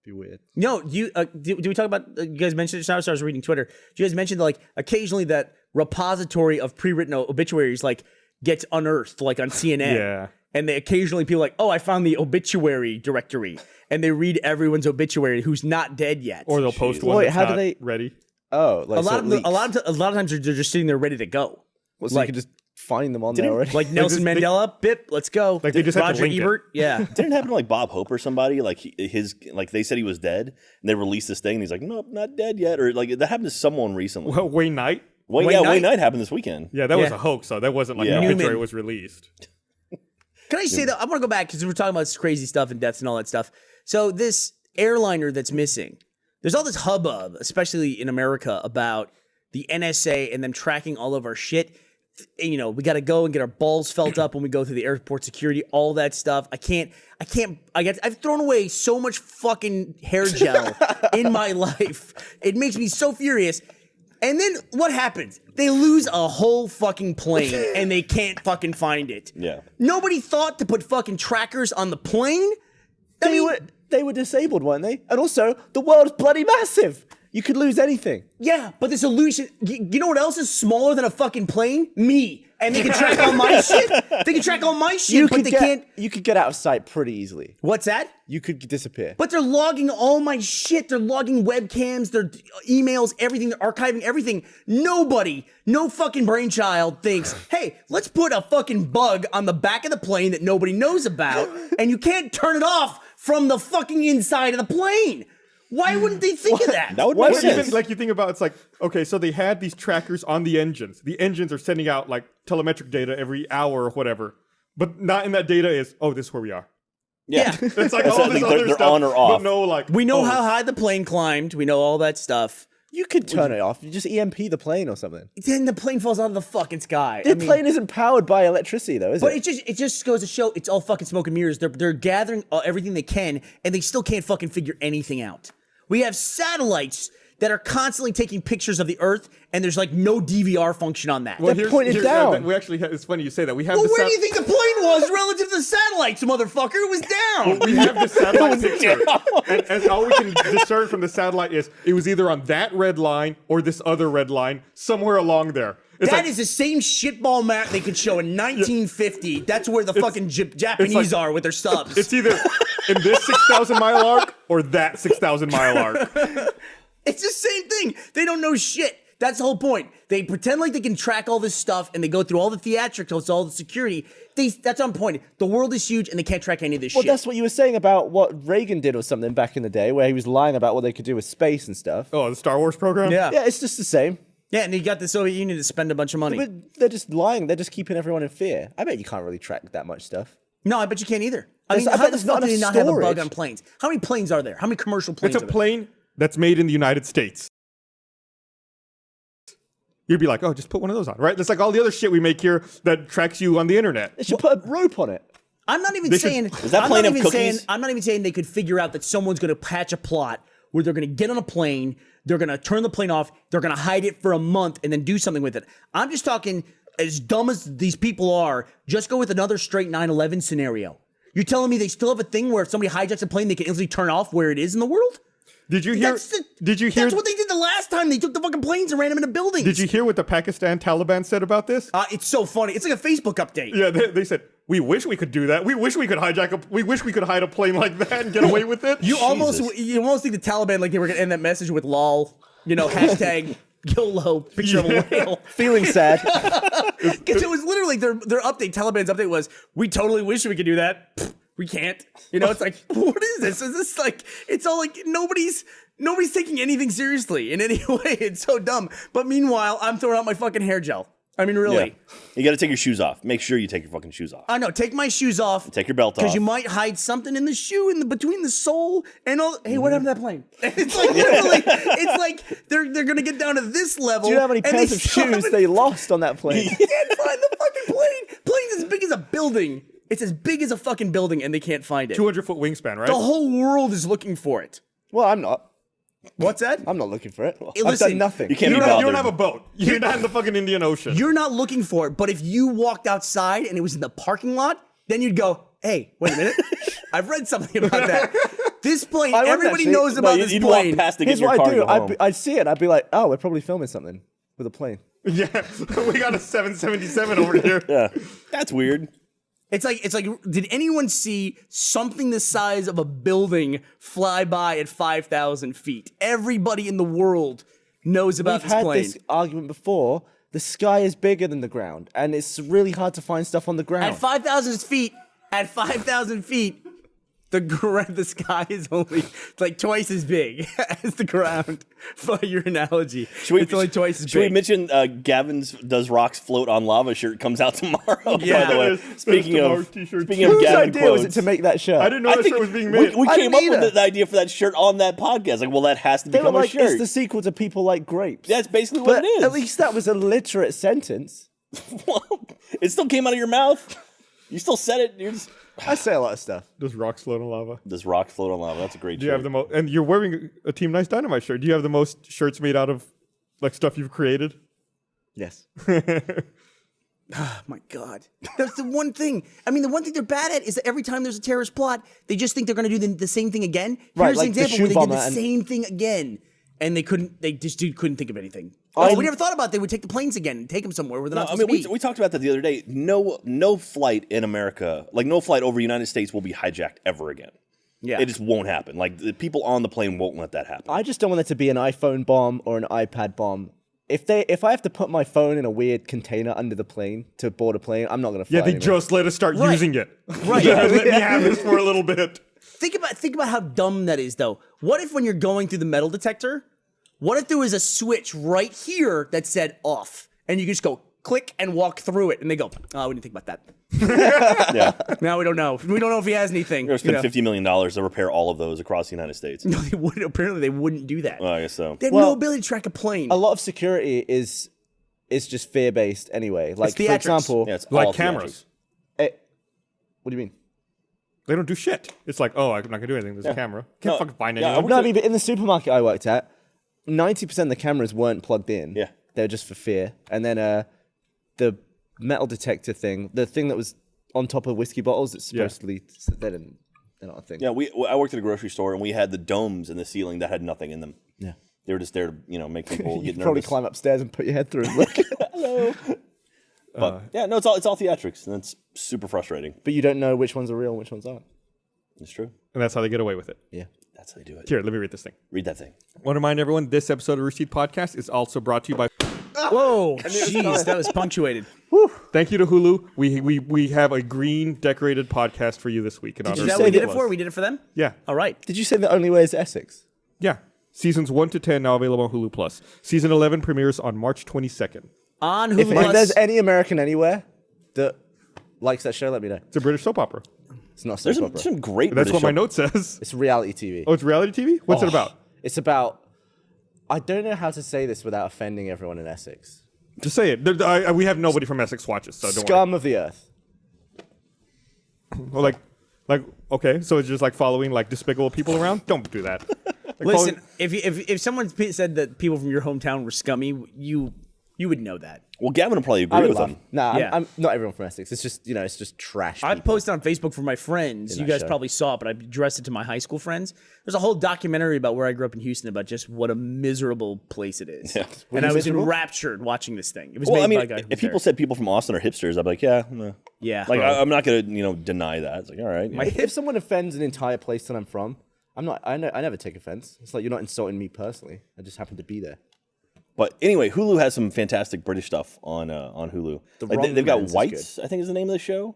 S4: Be weird.
S2: No, you do we talk about? You guys mentioned it. I was reading Twitter. You guys mentioned like occasionally that repository of pre-written obituaries like gets unearthed, like on CNN.
S1: Yeah.
S2: And they occasionally people like, oh, I found the obituary directory, and they read everyone's obituary who's not dead yet.
S1: Or they'll post one
S4: Wait,
S1: that's
S4: how do
S1: not
S4: they-
S1: ready.
S4: Oh, like
S2: a lot of times they're just sitting there ready to go.
S4: Well, so
S2: like-
S4: you can just find them on there already.
S2: Like Nelson Mandela, Bip, let's go.
S1: Like they just have to
S2: Roger
S1: link it.
S2: Ebert, yeah.
S3: Didn't it happen to like Bob Hope or somebody? Like they said he was dead, and they released this thing, and he's like, nope, not dead yet. Or like that happened to someone recently.
S1: Well, Wayne Knight.
S3: Wayne Knight happened this weekend.
S1: Yeah, that was
S2: Yeah.
S1: a hoax. So that wasn't like
S3: Yeah.
S1: an obituary
S2: Newman.
S1: was released.
S2: Can I say that I want to go back because we're talking about this crazy stuff and deaths and all that stuff. So this airliner that's missing, there's all this hubbub, especially in America, about the NSA and them tracking all of our shit. You know, we got to go and get our balls felt up when we go through the airport security, all that stuff. I've thrown away so much fucking hair gel in my life. It makes me so furious. And then what happens? They lose a whole fucking plane and they can't fucking find it.
S3: Yeah.
S2: Nobody thought to put fucking trackers on the plane.
S4: They were disabled, weren't they? And also, the world's bloody massive. You could lose anything.
S2: Yeah, but the solution, you know what else is smaller than a fucking plane? Me. And they can track all my shit. They can track all my shit, but they can't.
S4: You could get out of sight pretty easily.
S2: What's that?
S4: You could disappear.
S2: But they're logging all my shit. They're logging webcams, their emails, everything. They're archiving everything. Nobody, no fucking brainchild thinks, hey, let's put a fucking bug on the back of the plane that nobody knows about, and you can't turn it off from the fucking inside of the plane. Why wouldn't they think of that?
S3: That would
S1: Well,
S3: make sense.
S1: even like you think about, it's like, okay, so they had these trackers on the engines. The engines are sending out like telemetric data every hour or whatever, but not in that data is, oh, this is where we are.
S2: Yeah.
S1: It's like all this
S3: Like,
S1: other
S3: they're
S1: stuff,
S3: on or off.
S1: but no, like
S2: We know
S1: oh,
S2: how high the plane climbed. We know all that stuff.
S4: You could turn it off. You just EMP the plane or something.
S2: Then the plane falls out of the fucking sky.
S4: The plane isn't powered by electricity, though, is
S2: But
S4: it?
S2: it just goes to show it's all fucking smoke and mirrors. They're gathering everything they can, and they still can't fucking figure anything out. We have satellites that are constantly taking pictures of the Earth, and there's like no DVR function on that.
S1: well,
S4: They're pointed down.
S1: We actually have, it's funny you say that. We have
S2: Well,
S1: the
S2: where do you think the plane was relative to the satellites, motherfucker? It was down.
S1: we have the satellite picture, and all we can discern from the satellite is it was either on that red line or this other red line somewhere along there. It's
S2: That
S1: like,
S2: is the same shitball map they could show in 1950. That's where the fucking Japanese are with their subs.
S1: it's either in this 6,000 mile arc or that 6,000 mile arc.
S2: It's the same thing. They don't know shit. That's the whole point. They pretend like they can track all this stuff, and they go through all the theatricals, all the security. That's on point. The world is huge, and they can't track any of this
S4: Well,
S2: shit.
S4: that's what you were saying about what Reagan did or something back in the day, where he was lying about what they could do with space and stuff.
S1: Oh, the Star Wars program?
S2: Yeah.
S4: Yeah, it's just the same.
S2: Yeah, and you got the Soviet Union to spend a bunch of money.
S4: But they're just lying. They're just keeping everyone in fear. I bet you can't really track that much stuff.
S2: No, I bet you can't either. I
S4: There's-
S2: mean,
S4: I
S2: how
S4: bet
S2: the
S4: there's
S2: fuck
S4: not
S2: do they
S4: enough
S2: not have a bug
S4: storage.
S2: on planes? How many planes are there? How many commercial planes
S1: It's a
S2: are there?
S1: plane that's made in the United States. You'd be like, oh, just put one of those on, right? It's like all the other shit we make here that tracks you on the internet.
S4: They should put a rope on it.
S2: I'm not even
S1: They should-
S2: saying.
S3: Is that
S2: I'm
S3: plane
S2: not
S3: of
S2: even saying.
S3: cookies?
S2: I'm not even saying they could figure out that someone's going to patch a plot where they're going to get on a plane, they're going to turn the plane off, they're going to hide it for a month, and then do something with it. I'm just talking. As dumb as these people are, just go with another straight 9/11 scenario. You're telling me they still have a thing where if somebody hijacks a plane, they can instantly turn off where it is in the world?
S1: Did you hear? Did you hear?
S2: That's what they did the last time. They took the fucking planes and ran them into buildings.
S1: Did you hear what the Pakistan Taliban said about this?
S2: It's so funny. It's like a Facebook update.
S1: Yeah, they said, we wish we could do that. We wish we could we wish we could hide a plane like that and get away with it.
S2: You almost think the Taliban like they were gonna end that message with lol, hashtag YOLO, picture of a whale.
S4: Feeling sad.
S2: Because it was literally their update, Taliban's update was, we totally wish we could do that. Pfft, we can't. It's like, what is this? Is this like, it's all like nobody's taking anything seriously in any way. It's so dumb. But meanwhile, I'm throwing out my fucking hair gel. I mean, really.
S3: Yeah. You got to take your shoes off. Make sure you take your fucking shoes off.
S2: I know. Take my shoes off.
S3: Take your belt off.
S2: Because you might hide something in the shoe between the sole and all. Hey, what happened to that plane? It's like literally, it's like they're gonna get down to this level.
S4: Do you know how many pairs of shoes they lost on that plane?
S2: They can't find the fucking plane. Plane's as big as a building. It's as big as a fucking building, and they can't find it.
S1: 200-foot wingspan, right?
S2: The whole world is looking for it.
S4: Well, I'm not.
S2: What's that?
S4: I'm not looking for it. I've
S2: listen,
S4: done nothing.
S3: You can't
S1: You
S3: be
S1: don't,
S3: bothered.
S1: you don't have a boat. You're not in the fucking Indian Ocean.
S2: You're not looking for it, but if you walked outside and it was in the parking lot, then you'd go, hey, wait a minute. I've read something about that. This plane,
S4: I would
S2: everybody
S4: actually.
S2: knows about
S3: No,
S2: this
S3: you'd
S2: plane.
S3: walk past to get
S4: Here's
S3: your
S4: what
S3: car
S4: I
S3: and
S4: do.
S3: go home.
S4: I'd see it. I'd be like, oh, we're probably filming something with a plane.
S1: Yeah, we got a 777 over here.
S3: Yeah, that's weird.
S2: It's like, did anyone see something the size of a building fly by at 5,000 feet? Everybody in the world knows about
S4: We've
S2: this
S4: had
S2: plane.
S4: this argument before. The sky is bigger than the ground, and it's really hard to find stuff on the ground.
S2: At 5,000 feet, the sky is only like twice as big as the ground. By your analogy, it's only twice as big.
S3: Should we mention Gavin's "Does Rocks Float on Lava" shirt comes out tomorrow?
S2: Yeah.
S3: By the way, speaking
S1: the
S3: of
S1: Mark t-shirt.
S4: Whose
S3: Gavin
S4: idea
S3: quotes,
S4: was it to make that shirt?
S1: I didn't know that shirt was being made.
S3: we
S4: I
S3: came
S4: didn't
S3: up with
S4: either.
S3: the idea for that shirt on that podcast. Like, well, that has to
S4: They were
S3: become a
S4: like,
S3: shirt.
S4: it's the sequel to People Like Grapes.
S3: That's basically what
S4: But
S3: it is.
S4: at least that was a literate sentence.
S3: Well, it still came out of your mouth. You still said it. You're just,
S4: I say a lot of stuff.
S1: Does rocks float on lava?
S3: "Does Rocks Float on Lava." That's a great
S1: Do you
S3: shirt.
S1: have the most? And you're wearing a Team Nice Dynamite shirt. Do you have the most shirts made out of like stuff you've created?
S4: Yes.
S2: Oh my God. That's the one thing. I mean, the one thing they're bad at is that every time there's a terrorist plot, they just think they're going to do the same thing again.
S4: Right,
S2: Here's
S4: like
S2: an
S4: the
S2: example where
S4: shoe
S2: they did the
S4: bomber and-
S2: same thing again. And they couldn't think of anything.
S4: I-
S2: We never thought about they would take the planes again and take them somewhere where they're
S3: No,
S2: not
S3: I
S2: supposed
S3: mean,
S2: to be.
S3: we talked about that the other day. No flight in America, like no flight over the United States, will be hijacked ever again.
S2: Yeah.
S3: It just won't happen. Like the people on the plane won't let that happen.
S4: I just don't want it to be an iPhone bomb or an iPad bomb. If I have to put my phone in a weird container under the plane to board a plane, I'm not going to fly
S1: Yeah, they
S4: anywhere.
S1: just let us start
S2: Right.
S1: using it.
S2: Right.
S1: Yeah, let me have this for a little bit.
S2: Think about how dumb that is, though. What if when you're going through the metal detector, what if there was a switch right here that said off, and you could just go click and walk through it, and they go, oh, we didn't think about that.
S3: Yeah,
S2: Now we don't know. We don't know if he has anything.
S3: they're going to spend $50 million to repair all of those across the United States.
S2: No, they wouldn't. Apparently, they wouldn't do that.
S3: Well, I guess so.
S2: They have no ability to track a plane.
S4: A lot of security is just fear based anyway. Like for
S2: theatrics.
S4: example,
S3: Yeah, it's
S1: Like
S3: all
S1: cameras.
S4: what do you mean?
S1: They don't do shit. It's like, oh, I'm not gonna do anything. There's a camera. Can't
S3: No,
S1: fucking find
S3: yeah,
S1: anyone.
S4: No, I mean, but in the supermarket I worked at, 90% of the cameras weren't plugged in.
S3: Yeah.
S4: They were just for fear. And then the metal detector thing, the thing that was on top of whiskey bottles, it's supposedly they're not a thing.
S3: Yeah, I worked at a grocery store and we had the domes in the ceiling that had nothing in them.
S4: Yeah.
S3: They were just there to make people
S4: You
S3: get
S4: could probably
S3: nervous.
S4: climb upstairs and put your head through and look.
S3: Hello. But yeah, no, it's all theatrics, and it's super frustrating.
S4: But you don't know which ones are real and which ones aren't.
S3: It's true.
S1: And that's how they get away with it.
S4: Yeah.
S3: That's how they do it.
S1: Here, let me read this thing.
S3: Read that thing.
S1: I want to remind everyone, this episode of Rooster Teeth Podcast is also brought to you by...
S2: Whoa, jeez, that was punctuated.
S1: Thank you to Hulu. We have a green decorated podcast for you this week. In
S2: Is
S1: honor
S2: that
S1: of
S2: what we
S1: Hulu
S2: did it
S1: Plus.
S2: for? We did it for them?
S1: Yeah.
S2: All right.
S4: Did you say the only way is Essex?
S1: Yeah. Seasons 1 to 10 now available on Hulu Plus. Season 11 premieres on March 22nd.
S2: On Hulu
S4: If
S2: Plus.
S4: there's any American anywhere that likes that show, let me know.
S1: It's a British soap opera.
S4: It's not
S3: There's
S4: soap
S3: some,
S4: opera.
S3: some great.
S1: That's
S3: British
S1: what my
S3: show-
S1: note says.
S4: It's reality TV.
S1: Oh, it's reality TV? What's it about?
S4: It's about. I don't know how to say this without offending everyone in Essex.
S1: Just say it. We have nobody from Essex watches, so don't worry.
S4: Scum of the earth.
S1: Well, like, okay, so it's just like following like despicable people around? Don't do that. Like,
S2: Listen, if someone said that people from your hometown were scummy, you would know that.
S3: Well, Gavin will probably
S4: I
S3: agree
S4: would
S3: with
S4: laugh.
S3: him.
S4: Nah,
S2: Yeah.
S4: I'm not everyone from Essex. It's just it's just trash.
S2: I
S4: people.
S2: posted on Facebook for my friends. You
S4: that
S2: guys
S4: show.
S2: probably saw it, but I addressed it to my high school friends. There's a whole documentary about where I grew up in Houston about just what a miserable place it is.
S3: Yeah.
S2: And I
S4: you
S2: was
S4: miserable?
S2: enraptured watching this thing. It was
S3: Well,
S2: made
S3: I mean,
S2: by a guy.
S3: if people said people from Austin are hipsters, I'd be like, yeah, nah.
S2: yeah,
S3: Like I'm not gonna deny that. It's like all right. yeah.
S4: If someone offends an entire place that I'm from, I'm not. I never take offense. It's like you're not insulting me personally. I just happen to be there.
S3: But anyway, Hulu has some fantastic British stuff on Hulu.
S4: Wrong
S3: They've got
S4: Remains is
S3: Whites, I think is the name of the show.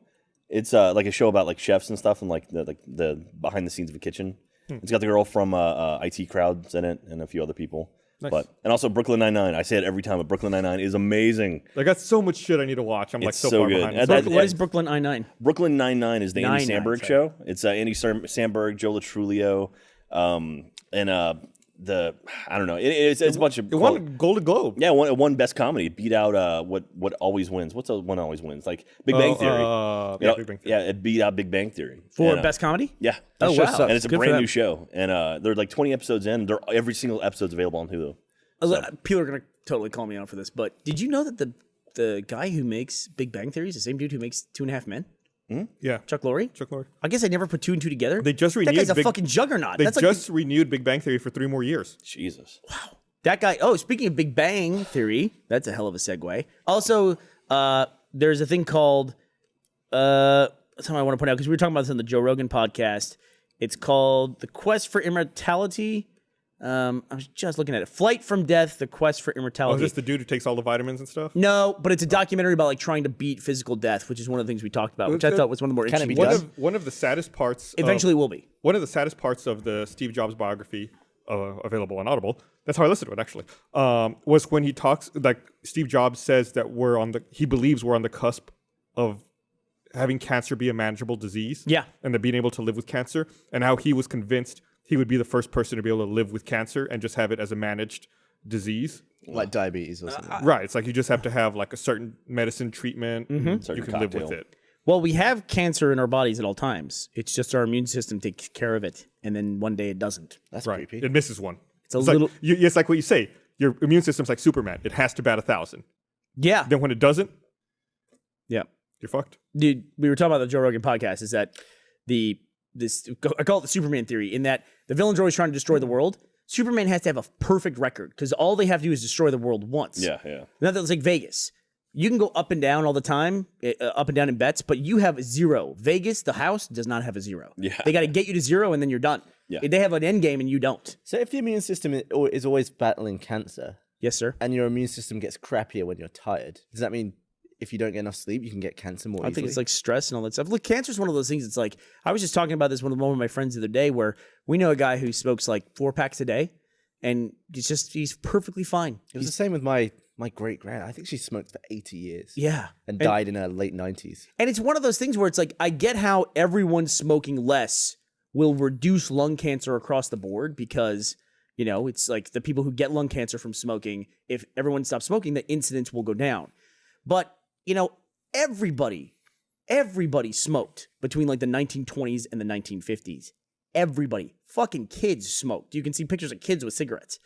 S3: It's like a show about like chefs and stuff and like the behind the scenes of a kitchen. It's got the girl from IT Crowds in it and a few other people. But and also Brooklyn Nine-Nine. I say it every time, but Brooklyn Nine-Nine is amazing.
S1: I got so much shit I need to watch. I'm like
S3: It's
S1: so
S3: so
S1: far
S3: good.
S1: behind.
S2: What is Brooklyn Nine-Nine?
S3: Brooklyn Nine-Nine is the Andy
S2: 9-9,
S3: Samberg
S2: sorry.
S3: show. It's Andy Samberg, Joe Latrulio, and I don't know. It's a bunch of
S1: It won Golden Globe.
S3: Yeah, it won Best Comedy. It beat out what always wins. What's the one always wins? Like Big Bang Theory.
S1: Yeah, Big Bang Theory.
S3: Yeah, it beat out Big Bang Theory
S2: For
S3: And,
S2: Best Comedy?
S3: Yeah.
S2: Oh,
S4: show
S2: wow.
S4: sucks.
S3: And it's a
S2: Good for
S3: brand
S2: them.
S3: new show, and they're like 20 episodes in. Every single episode's available on Hulu.
S2: People are going to totally call me out for this, but did you know that the guy who makes Big Bang Theory is the same dude who makes 2.5 Men?
S1: Yeah.
S2: Chuck Lorre?
S1: Chuck Lorre.
S2: I guess I never put 2 and 2 together.
S1: They just
S2: that
S1: renewed
S2: guy's a
S1: Big-
S2: fucking juggernaut.
S1: They
S2: That's
S1: just renewed Big Bang Theory for 3 more years.
S3: Jesus.
S2: that guy. Oh, speaking of Big Bang Theory, that's a hell of a segue. Also, there's a thing called something I want to point out because we were talking about this on the Joe Rogan podcast. It's called The Quest for Immortality. I was just looking at it. Flight from Death, The Quest for
S1: Oh,
S2: Immortality.
S1: is this the dude who takes all the vitamins and stuff?
S2: No, but it's a documentary about like trying to beat physical death, which is one of the things we talked about, which I thought was one of the more
S4: Can it
S2: interesting
S4: be
S2: ones.
S4: done?
S1: One of the saddest parts.
S2: Eventually will be.
S1: One of the saddest parts of the Steve Jobs biography, available on Audible. That's how I listened to it actually. Was when he talks, like Steve Jobs says that he believes we're on the cusp of having cancer be a manageable disease.
S2: Yeah.
S1: And then being able to live with cancer, and how he was convinced he would be the first person to be able to live with cancer and just have it as a managed disease.
S4: Like diabetes or something.
S1: Right. It's like you just have to have like a certain medicine treatment. You
S3: Certain
S1: can live with
S3: cocktail.
S1: it.
S2: Well, we have cancer in our bodies at all times. It's just our immune system takes care of it, and then one day it doesn't.
S4: That's
S1: Right.
S4: creepy.
S1: It misses one.
S2: It's a
S1: It's
S2: little.
S1: like, it's like what you say. Your immune system's like Superman. It has to bat 1,000.
S2: Yeah.
S1: Then when it doesn't,
S2: Yeah.
S1: you're fucked.
S2: Dude, we were talking about the Joe Rogan podcast. Is that I call it the Superman theory, in that the villain's always trying to destroy the world. Superman has to have a perfect record because all they have to do is destroy the world once.
S3: Yeah, yeah.
S2: Now that's like Vegas. You can go up and down all the time, up and down in bets, but you have 0. Vegas, the house, does not have a 0.
S3: Yeah.
S2: They got to get you to 0 and then you're done.
S3: Yeah.
S2: They have an end game and you don't.
S4: So if the immune system is always battling cancer,
S2: Yes, sir.
S4: and your immune system gets crappier when you're tired, does that mean if you don't get enough sleep, you can get cancer more
S2: I
S4: easily?
S2: think it's like stress and all that stuff. Look, cancer is one of those things. It's like, I was just talking about this with one of my friends the other day, where we know a guy who smokes like 4 packs a day, and he's perfectly fine.
S4: It was the same with my great-grand. I think she smoked for 80 years.
S2: Yeah.
S4: And died in her late 90s.
S2: And it's one of those things where it's like, I get how everyone smoking less will reduce lung cancer across the board because, it's like the people who get lung cancer from smoking, if everyone stops smoking, the incidence will go down. But, everybody smoked between like the 1920s and the 1950s. Everybody. Fucking kids smoked. You can see pictures of kids with cigarettes.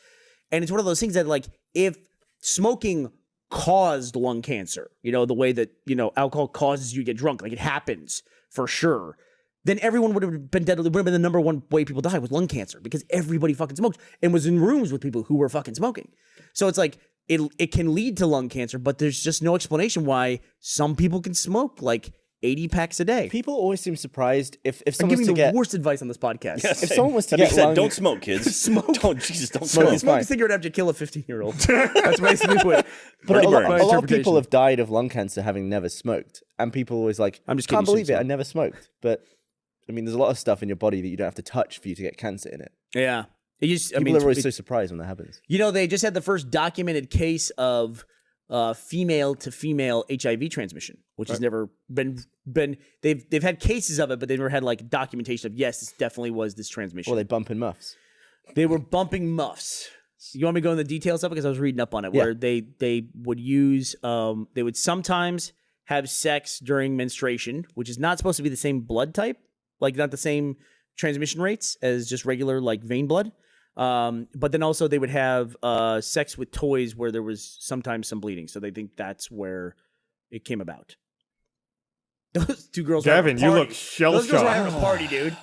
S2: And it's one of those things that, like, if smoking caused lung cancer, the way that, alcohol causes you to get drunk, like it happens for sure, then everyone would have been dead. It would have been the number one way people died was lung cancer because everybody fucking smoked and was in rooms with people who were fucking smoking. So it's like, it can lead to lung cancer, but there's just no explanation why some people can smoke like 80 packs a day.
S4: People always seem surprised if
S2: I'm
S4: someone was
S2: giving
S4: to
S2: the
S4: get...
S2: worst advice on this podcast.
S3: Yes.
S4: If someone was to
S3: That being
S4: get
S3: said,
S4: lung...
S3: don't smoke, kids.
S2: Smoke.
S3: Don't
S4: Smoke
S2: Smoke
S4: is
S2: a
S4: fine.
S2: cigarette after you kill a 15-year-old. That's basically what.
S4: But a lot of
S2: interpretation.
S4: people have died of lung cancer having never smoked. And people always like,
S2: I'm just
S4: can't
S2: kidding, you
S4: believe it, I
S2: shouldn't
S4: never smoked. But, I mean, there's a lot of stuff in your body that you don't have to touch for you to get cancer in it.
S2: Yeah.
S4: People are always so surprised when that happens.
S2: They just had the first documented case of female to female HIV transmission, which has never been. They've had cases of it, but they never had like documentation of yes, this definitely was this transmission.
S4: Or they bump in muffs.
S2: They were bumping muffs. You want me to go into the details of it because I was reading up on it,
S4: Yeah.
S2: where they would use they would sometimes have sex during menstruation, which is not supposed to be the same blood type, like not the same transmission rates as just regular like vein blood. But then also they would have sex with toys where there was sometimes some bleeding. So they think that's where it came about. Those 2 girls were having
S1: Gavin,
S2: a
S1: you
S2: party.
S1: look shell
S2: Those girls were
S1: shocked.
S2: having a party, dude.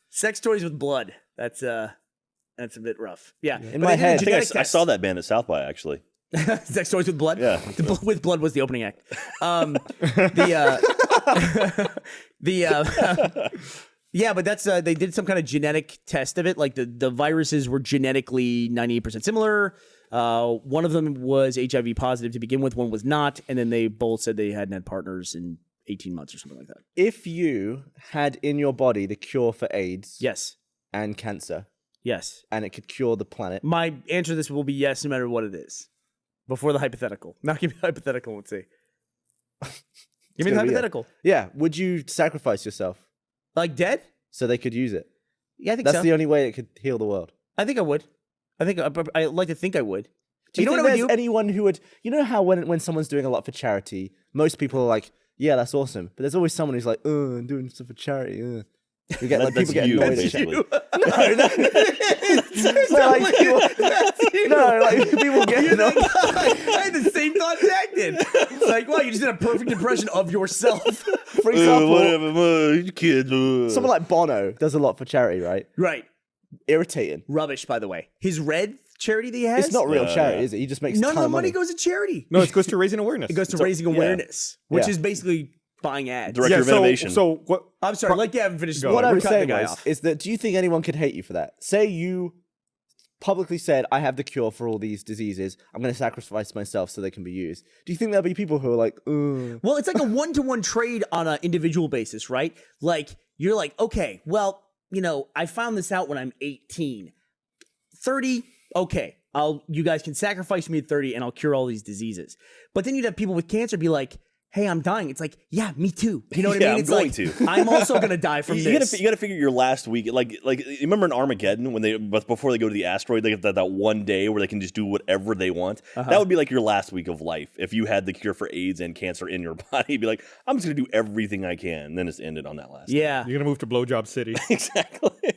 S2: Sex toys with blood. That's a bit rough. Yeah.
S4: In
S2: But
S4: my
S2: they did a
S4: head-
S3: I think
S2: genetic
S3: I
S2: test.
S3: saw that band at South by, actually.
S2: Sex toys with blood.
S3: Yeah.
S2: With blood was the opening act. Yeah, but that's they did some kind of genetic test of it. Like the viruses were genetically 98% similar. One of them was HIV positive to begin with. One was not, and then they both said they hadn't had partners in 18 months or something like that.
S4: If you had in your body the cure for AIDS
S2: Yes.
S4: and cancer,
S2: Yes.
S4: and it could cure the planet.
S2: My answer to this will be yes, no matter what it is. Before the hypothetical. Now give me the hypothetical. Let's see. Give me the hypothetical.
S4: Yeah. Would you sacrifice yourself
S2: Like dead?
S4: so they could use it?
S2: Yeah, I think
S4: That's
S2: so.
S4: the only way it could heal the world.
S2: I think I would. I like to think I would.
S4: Do you
S2: know
S4: think
S2: what I would
S4: there's
S2: do?
S4: anyone who would? You know how when someone's doing a lot for charity, most people are like, "Yeah, that's awesome," but there's always someone who's like, "Oh, I'm doing stuff for charity." You get like
S3: That's
S4: people get
S3: you,
S4: annoyed.
S3: basically.
S4: Like people get annoyed.
S2: I had the same thought Jack did. It's like, wow, you just did a perfect impression of yourself.
S4: For example,
S3: whatever, kids.
S4: someone like Bono does a lot for charity, right?
S2: Right.
S4: Irritating.
S2: Rubbish, by the way. His red charity that he has.
S4: It's not real charity, is it? He just makes a
S2: None of
S4: ton
S2: the
S4: of
S2: money
S4: money.
S2: goes to charity.
S1: No, it goes to raising awareness.
S2: It goes to raising awareness, which is basically buying ads.
S3: Director of innovation.
S1: So what?
S2: I'm sorry, let Gavin finish.
S4: What I
S2: We're
S4: was
S2: cutting
S4: saying
S2: the guy
S4: was,
S2: off.
S4: is that do you think anyone could hate you for that? Say you publicly said, I have the cure for all these diseases. I'm going to sacrifice myself so they can be used. Do you think there'll be people who are like, ugh?
S2: Well, it's like a one-to-one trade on an individual basis, right? Like, you're like, okay, well, I found this out when I'm 18. 30, okay, you guys can sacrifice me at 30 and I'll cure all these diseases. But then you'd have people with cancer be like, hey, I'm dying. It's like, yeah, me too. You know what I mean?
S3: I'm
S2: It's
S3: going
S2: like,
S3: to.
S2: I'm also going to die from this.
S3: You gotta figure your last week, like you remember in Armageddon but before they go to the asteroid, they have that one day where they can just do whatever they want. That would be like your last week of life if you had the cure for AIDS and cancer in your body. You'd be like, I'm just gonna do everything I can, and then it's ended on that last.
S2: Yeah.
S1: You're gonna move to Blowjob City.
S3: Exactly.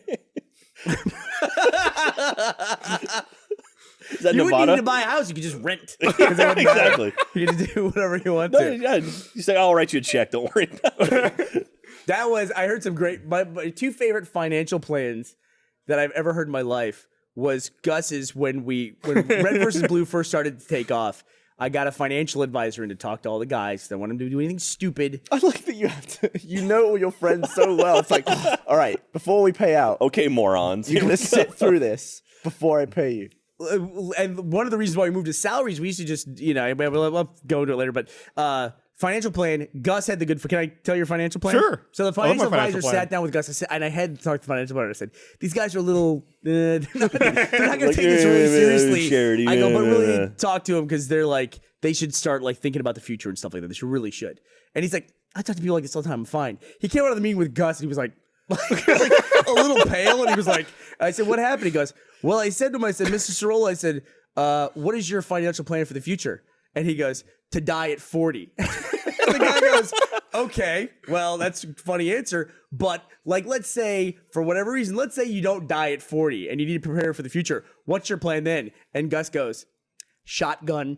S3: Is that
S2: You
S3: Nevada?
S2: wouldn't need to buy a house. You could just rent.
S3: Exactly.
S2: You could do whatever you want
S3: No,
S2: to.
S3: yeah, you say, I'll write you a check. Don't worry about it.
S2: I heard some great, my two favorite financial plans that I've ever heard in my life was Gus's when Red versus Blue first started to take off. I got a financial advisor in to talk to all the guys. They want him to do anything stupid.
S4: I like that you have to, know all your friends so well. It's like, all right, before we pay out,
S3: Okay, morons.
S4: you're going to sit through this before I pay you.
S2: And one of the reasons why we moved to salaries, we used to just, we'll go into it later, but financial plan, Gus had the good, can I tell your financial plan?
S1: Sure.
S2: So the
S1: I love my
S2: financial
S1: financial
S2: advisor
S1: plan.
S2: sat down with Gus and I had to talk to the financial planner. I said, these guys are a little, they're not going to take this really seriously.
S3: Charity,
S2: I go, but really
S3: yeah.
S2: talk to them because they're like, they should start like thinking about the future and stuff like that. They really should. And he's like, I talk to people like this all the time. I'm fine. He came out of the meeting with Gus and he was like a little pale. And he was like, I said, what happened? He goes, well, I said to him, Mr. Sorola, I said, what is your financial plan for the future? And he goes, to die at 40. And the guy goes, okay, well, that's a funny answer. But like, let's say for whatever reason, let's say you don't die at 40 and you need to prepare for the future. What's your plan then? And Gus goes, shotgun.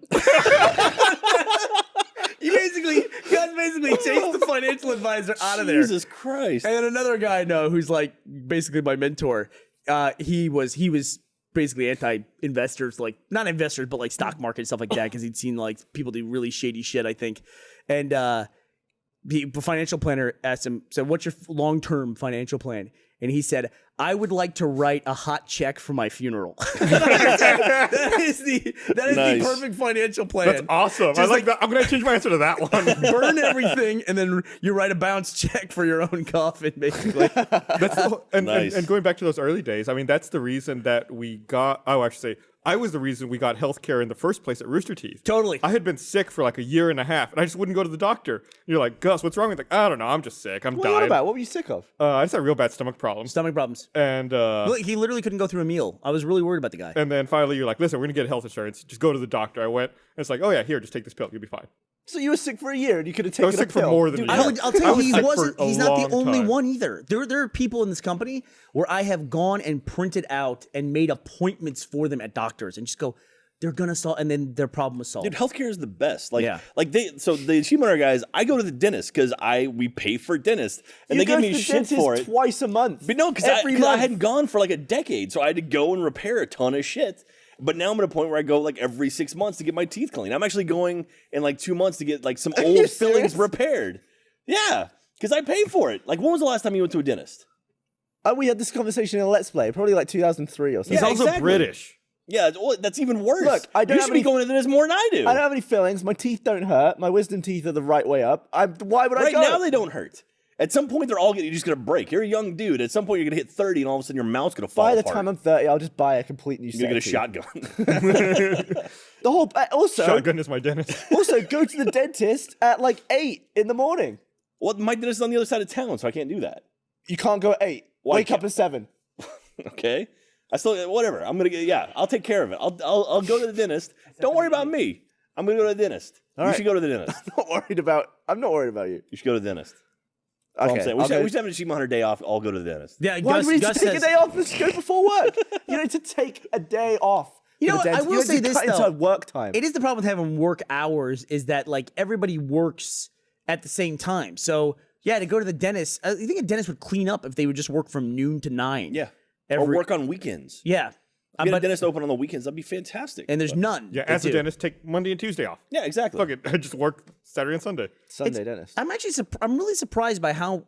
S2: Gus basically chased the financial advisor out of there.
S3: Jesus Christ.
S2: And then another guy I know who's like basically my mentor. He was basically anti-investors, like not investors, but like stock market and stuff like that, because he'd seen like people do really shady shit, I think. And the financial planner asked him, "So what's your long-term financial plan?" And he said, I would like to write a hot check for my funeral. that is the perfect financial plan.
S1: That's awesome. I like that. I'm gonna change my answer to that one.
S2: Burn everything, and then you write a bounce check for your own coffin, basically.
S3: Nice.
S1: And going back to those early days, I mean, that's the reason that we got. Oh, I should say, I was the reason we got healthcare in the first place at Rooster Teeth.
S2: Totally.
S1: I had been sick for like a year and a half, and I just wouldn't go to the doctor. And you're like, Gus, what's wrong with? Like, I don't know. I'm just sick. I'm
S4: What are you on
S1: dying.
S4: about? What were you sick of?
S1: I just had real bad stomach problems.
S2: Stomach problems.
S1: And
S2: Look, he literally couldn't go through a meal. I was really worried about the guy.
S1: and then finally you're like, listen, we're gonna get health insurance. Just go to the doctor. I went, and it's like, oh yeah, here, just take this pill. You'll be fine.
S4: So you were sick for a year and you could have
S1: I
S4: taken
S1: was
S4: a
S1: sick for
S4: pill.
S1: more than
S2: Dude,
S1: a year.
S2: I'll tell you,
S1: sick for a
S2: he's not the
S1: long
S2: only
S1: time.
S2: one either. There are people in this company where I have gone and printed out and made appointments for them at doctors and just go, they're gonna solve, and then their problem was solved.
S3: Dude, healthcare is the best. Like,
S2: Yeah.
S3: so the achievement hunter guys, I go to the dentist because we pay for dentists, and
S4: You
S3: they give
S4: go
S3: me
S4: to the
S3: shit
S4: dentist
S3: for it.
S4: twice a month.
S3: But no, because I hadn't gone for like a decade, so I had to go and repair a ton of shit. But now I'm at a point where I go like every 6 months to get my teeth cleaned. I'm actually going in like 2 months to get like some
S4: you
S3: old
S4: serious?
S3: fillings repaired. Yeah, because I pay for it. Like, when was the last time you went to a dentist?
S4: We had this conversation in a Let's Play, probably like 2003 or something.
S1: He's
S3: Yeah,
S1: also
S3: exactly.
S1: British.
S3: Yeah, that's even worse.
S4: Look, I don't
S3: you
S4: have
S3: should be
S4: any-
S3: going to the dentist more than I do.
S4: I don't have any fillings. My teeth don't hurt. My wisdom teeth are the right way up. Why would I
S3: Right
S4: go?
S3: now they don't hurt. At some point, you're just going to break. You're a young dude. At some point, you're going to hit 30, and all of a sudden, your mouth's going to fall
S4: By the
S3: apart.
S4: time I'm 30, I'll just buy a complete new set.
S3: You're going to get a shotgun.
S4: The whole also
S1: Shotgun is my dentist.
S4: also go to the dentist at like 8 in the morning.
S3: Well, my dentist is on the other side of town, so I can't do that.
S4: You can't go at 8. Wake up at 7.
S3: Okay? I still, whatever. I'm going to get, I'll take care of it. I'll go to the dentist. Don't worry about me. I'm going to go to the dentist. You should go to the dentist.
S4: I'm not worried about you.
S3: You should go to the dentist.
S4: Okay.
S3: We should have an achievement hunter day off. I'll go to the dentist.
S2: Yeah,
S4: Why do we need
S2: Gus
S4: to take
S2: says,
S4: a day off? Let's go before work. You need to take a day off.
S2: You know
S4: for the
S2: what, I
S4: dentist.
S2: will
S4: You
S2: say
S4: need to
S2: this,
S4: cut into
S2: though.
S4: work time.
S2: It is the problem with having work hours is that like everybody works at the same time. So yeah, to go to the dentist, I think a dentist would clean up if they would just work from noon to 9.
S3: Yeah. Or work on weekends.
S2: Yeah.
S3: Get a dentist open on the weekends. That'd be fantastic.
S2: And there's none.
S1: Yeah,
S2: that
S1: as a
S2: do.
S1: dentist, take Monday and Tuesday off.
S3: Yeah, exactly.
S1: Fuck it, I just work Saturday and Sunday.
S4: Sunday dentist.
S2: I'm actually I'm really surprised by how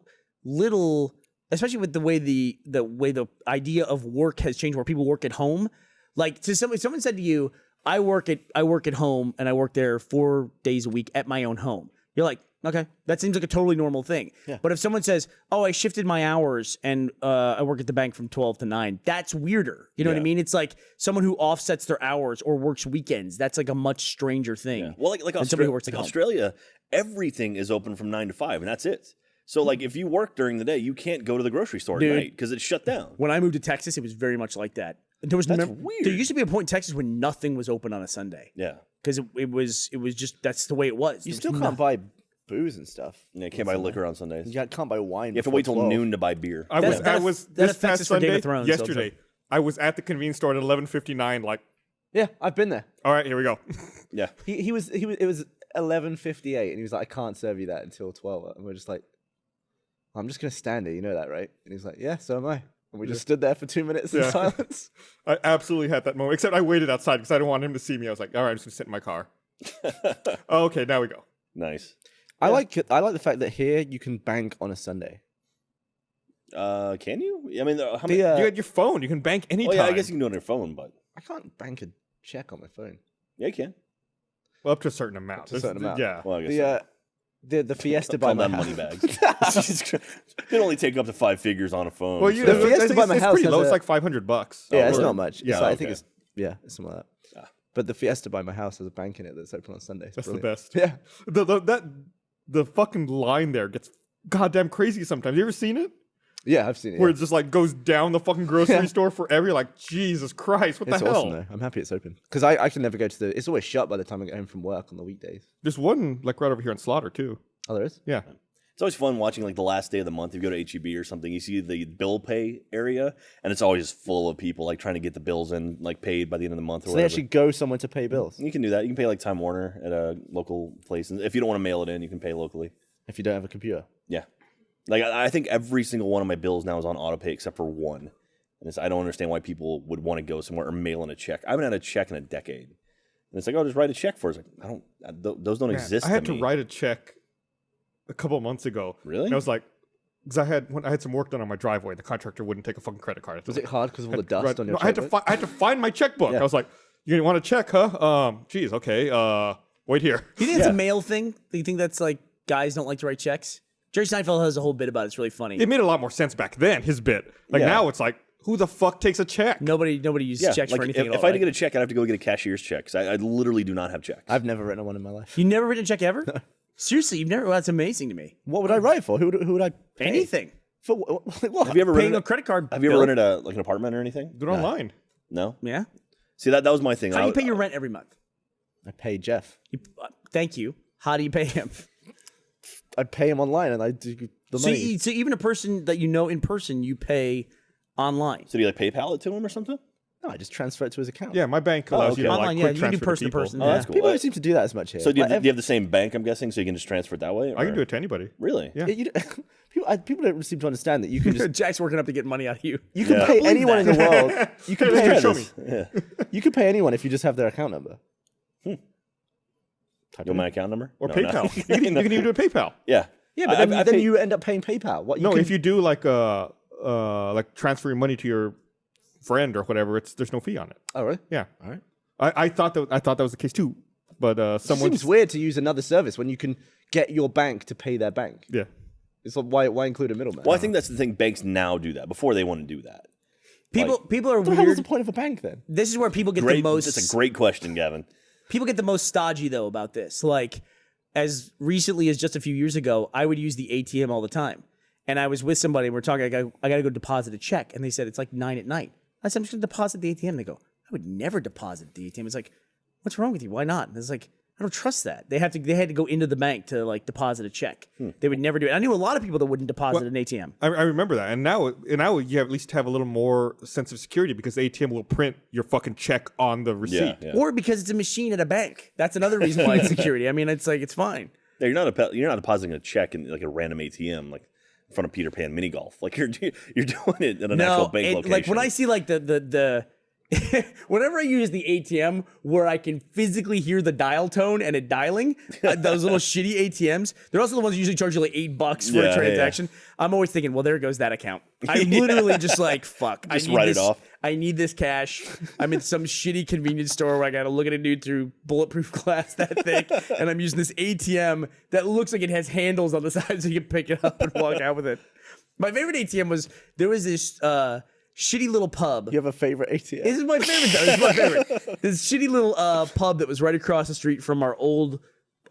S2: little, especially with the way the idea of work has changed, where people work at home. Like, to someone said to you, I work at home and I work there 4 days a week at my own home. You're like, okay, that seems like a totally normal thing.
S4: Yeah.
S2: But if someone says, oh, I shifted my hours and I work at the bank from 12 to 9, that's weirder. You know what I mean? It's like someone who offsets their hours or works weekends. That's like a much stranger thing.
S3: Yeah. Well, like
S2: somebody who works at home.
S3: Australia, everything is open from 9 to 5, and that's it. So, like, if you work during the day, you can't go to the grocery store at night because it's shut down.
S2: When I moved to Texas, it was very much like that. There was
S3: That's weird.
S2: There used to be a point in Texas when nothing was open on a Sunday
S3: Yeah.
S2: because it was just that's the way it was.
S4: You
S2: There
S4: still
S2: was
S4: can't buy booze and stuff.
S3: Yeah, you can't buy liquor on Sundays.
S4: You can't buy wine.
S3: You have to wait till noon to buy beer.
S1: I was
S2: that
S1: this
S2: affects
S1: past
S2: us for Game
S1: Sunday,
S2: of Thrones, so it's
S1: yesterday. I was at the convenience store at 11:59. Like,
S4: Yeah, I've been there.
S1: all right, here we go.
S3: Yeah.
S4: He was. It was 11:58, and he was like, "I can't serve you that until 12." And we're just like, "I'm just gonna stand here, you know that, right?" And he's like, "Yeah, so am I." And we just stood there for 2 minutes in
S1: Yeah.
S4: silence.
S1: I absolutely had that moment. Except I waited outside because I didn't want him to see me. I was like, all right, I'm just gonna sit in my car. Oh, okay, now we go.
S3: Nice.
S4: I like the fact that here you can bank on a Sunday.
S3: Can you? I mean, how many?
S1: You got your phone. You can bank anytime.
S3: Oh, yeah, I guess you can do it on your phone, but
S4: I can't bank a check on my phone.
S3: yeah, you can.
S1: Well, up to a certain amount.
S4: to a certain amount.
S1: Yeah.
S3: Well, I guess
S4: The Fiesta by
S3: call
S4: my
S3: them
S4: house.
S3: money bags. Jesus Christ. They can only take up to 5 figures on a phone.
S1: Well, you
S4: The
S1: know,
S4: Fiesta
S1: I think
S4: by
S1: it's
S4: my house
S1: pretty
S4: has
S1: low. It's
S4: a-
S1: like $500.
S4: Yeah, it's
S3: really?
S4: not much.
S1: Yeah,
S4: I think
S3: okay.
S4: it's something like that. But the Fiesta by my house has a bank in it that's open on Sundays.
S1: That's
S4: Brilliant.
S1: the best.
S4: Yeah.
S1: The fucking line there gets goddamn crazy sometimes. You ever seen it?
S4: Yeah, I've seen it.
S1: Where
S4: Yeah.
S1: it just like goes down the fucking grocery store forever. You're like, Jesus Christ, what
S4: It's
S1: the hell?
S4: awesome though. I'm happy it's open because I can never go to the. It's always shut by the time I get home from work on the weekdays.
S1: There's one like right over here in Slaughter too.
S4: Oh, there is.
S1: Yeah.
S3: It's always fun watching like the last day of the month. You go to HEB or something, you see the bill pay area, and it's always full of people like trying to get the bills in like paid by the end of the month or
S4: So they
S3: whatever.
S4: actually go somewhere to pay bills.
S3: You can do that. You can pay like Time Warner at a local place, and if you don't want to mail it in, you can pay locally.
S4: If you don't have a computer.
S3: Yeah, like I think every single one of my bills now is on auto pay except for one, and I don't understand why people would want to go somewhere or mail in a check. I haven't had a check in a decade, and it's like, oh, just write a check for us. Like, those don't exist.
S1: I had
S3: to
S1: to
S3: me.
S1: write a check a couple of months ago.
S3: Really?
S1: And I was like, because I had some work done on my driveway. The contractor wouldn't take a fucking credit card.
S4: Was it hard because of all the dust on your
S1: I had to
S4: checkbook?
S1: I had to find my checkbook.
S4: Yeah.
S1: I was like, you want a check, huh? Geez, okay. Wait here.
S2: Do you think it's a male thing? Do you think that's like guys don't like to write checks? Jerry Seinfeld has a whole bit about it. It's really funny.
S1: It made a lot more sense back then. His bit. Like
S3: Yeah.
S1: now, it's like, who the fuck takes a check?
S2: Nobody uses checks
S3: like
S2: for anything
S3: if
S2: at all.
S3: I had to
S2: right?
S3: get a check, I'd have to go get a cashier's check because I literally do not have checks.
S4: I've never written one in my life.
S2: You never written a check ever? Seriously, you've never? Well, that's amazing to me.
S4: What would I write for? Who would I pay?
S2: Anything.
S4: For what?
S3: Have you ever
S2: Paying
S3: rented
S2: a credit card.
S3: Have you
S2: bill.
S3: ever rented like an apartment or anything?
S1: Do it online.
S3: No.
S2: Yeah.
S3: See that was my thing.
S2: How do you pay your rent every month?
S4: I pay Jeff.
S2: Thank you. How do you pay him?
S4: I pay him online and I do the
S2: So,
S4: money.
S2: so even a person that you know in person, you pay online.
S3: So do you like PayPal it to him or something?
S4: No, I just transfer it to his account.
S1: Yeah, my bank allows you to
S2: Online,
S1: like
S2: yeah,
S1: quick
S2: you can do
S1: transfer
S2: person to
S1: people.
S2: person.
S3: Oh, that's cool.
S4: People don't seem to do that as much here.
S3: So do you,
S4: Like,
S3: do you have the same bank? I'm guessing, so you can just transfer it that way.
S1: I can
S3: or-
S1: do it to anybody.
S3: Really?
S1: Yeah.
S4: people don't seem to understand that you can just
S2: Jack's working up to get money out of you.
S4: you can
S3: Yeah.
S4: pay anyone in the world. You can
S1: Hey,
S4: pay
S1: show me.
S3: Yeah.
S4: You can pay anyone if you just have their account number.
S3: You want my account number
S1: Or
S3: No,
S1: PayPal.
S3: no.
S1: You can even do it PayPal.
S3: Yeah.
S4: Yeah, but
S3: I
S4: then
S3: pay-
S4: you end up paying PayPal. What?
S1: No,
S4: can,
S1: if you do like transferring money to your friend or whatever, there's no fee on it.
S4: Oh, really?
S1: Yeah.
S4: All right.
S1: I thought that was the case too, but
S4: It
S1: someone
S4: seems weird to use another service when you can get your bank to pay their bank.
S1: yeah.
S4: It's like, why include a middleman?
S3: Well, I think that's the thing. Banks now do that. Before they wouldn't do that.
S2: People are
S4: What the hell is the
S2: weird.
S4: point of a bank then?
S2: This is where people get
S3: Great.
S2: the most.
S3: That's a great question, Gavin.
S2: People get the most stodgy though about this. Like as recently as just a few years ago, I would use the ATM all the time. And I was with somebody and we're talking, I got to go deposit a check. And they said, it's like 9 at night. I said, I'm just going to deposit the ATM. They go, I would never deposit the ATM. It's like, what's wrong with you? Why not? And it's like, I don't trust that. They had to go into the bank to like deposit a check. They would never do it. I knew a lot of people that wouldn't deposit an ATM.
S1: I remember that, and now you at least have a little more sense of security because the ATM will print your fucking check on the receipt.
S3: Yeah.
S2: Or because it's a machine at a bank. That's another reason why it's security. I mean, it's like, it's fine.
S3: Yeah, you're not depositing a check in like a random ATM like in front of Peter Pan mini golf. Like you're doing it at an actual bank location.
S2: Like when I see like the whenever I use the ATM where I can physically hear the dial tone and it dialing, those little shitty ATMs, they're also the ones that usually charge you like $8 for a transaction. I'm always thinking, well, there goes that account. I'm literally just like, fuck.
S3: Just write it off.
S2: I need this cash. I'm in some shitty convenience store where I got to look at a dude through bulletproof glass that thick, and I'm using this ATM that looks like it has handles on the side so you can pick it up and walk out with it. My favorite ATM there was this shitty little pub.
S4: You have a favorite ATM?
S2: This is my favorite. Though. This is my favorite. This shitty little pub that was right across the street from our old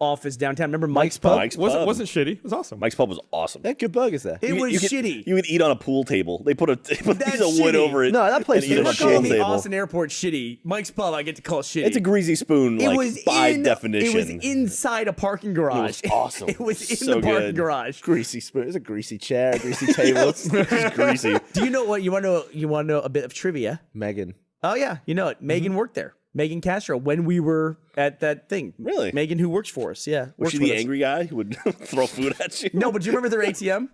S2: office downtown. Remember Mike's Pub?
S3: Mike's Pub.
S1: Wasn't shitty. It was awesome.
S3: Mike's Pub was awesome.
S4: They had good burgers there.
S2: It was
S3: you could,
S2: shitty.
S3: You could eat on a pool table. They put a piece of wood
S2: shitty.
S3: over it.
S4: No, that place
S3: and eat
S4: was
S3: on a
S2: We're
S3: pool
S2: calling the
S3: table.
S2: Austin Airport shitty. Mike's Pub, I get to call shitty.
S3: It's a greasy spoon, by definition.
S2: It was inside a parking garage.
S3: It was awesome.
S2: It was in
S3: So
S2: the parking
S3: good.
S2: garage.
S4: Greasy spoon. There's a greasy chair, a greasy table.
S3: It's greasy.
S2: Do you know what you want to know? You want to know a bit of trivia?
S4: Megan.
S2: Oh yeah, you know it. Megan worked there. Megan Castro, when we were at that thing.
S3: Really?
S2: Megan, who works for us. Yeah.
S3: Was
S2: works
S3: she
S2: with
S3: the
S2: us.
S3: angry guy who would throw food at you?
S2: No, but do you remember their ATM?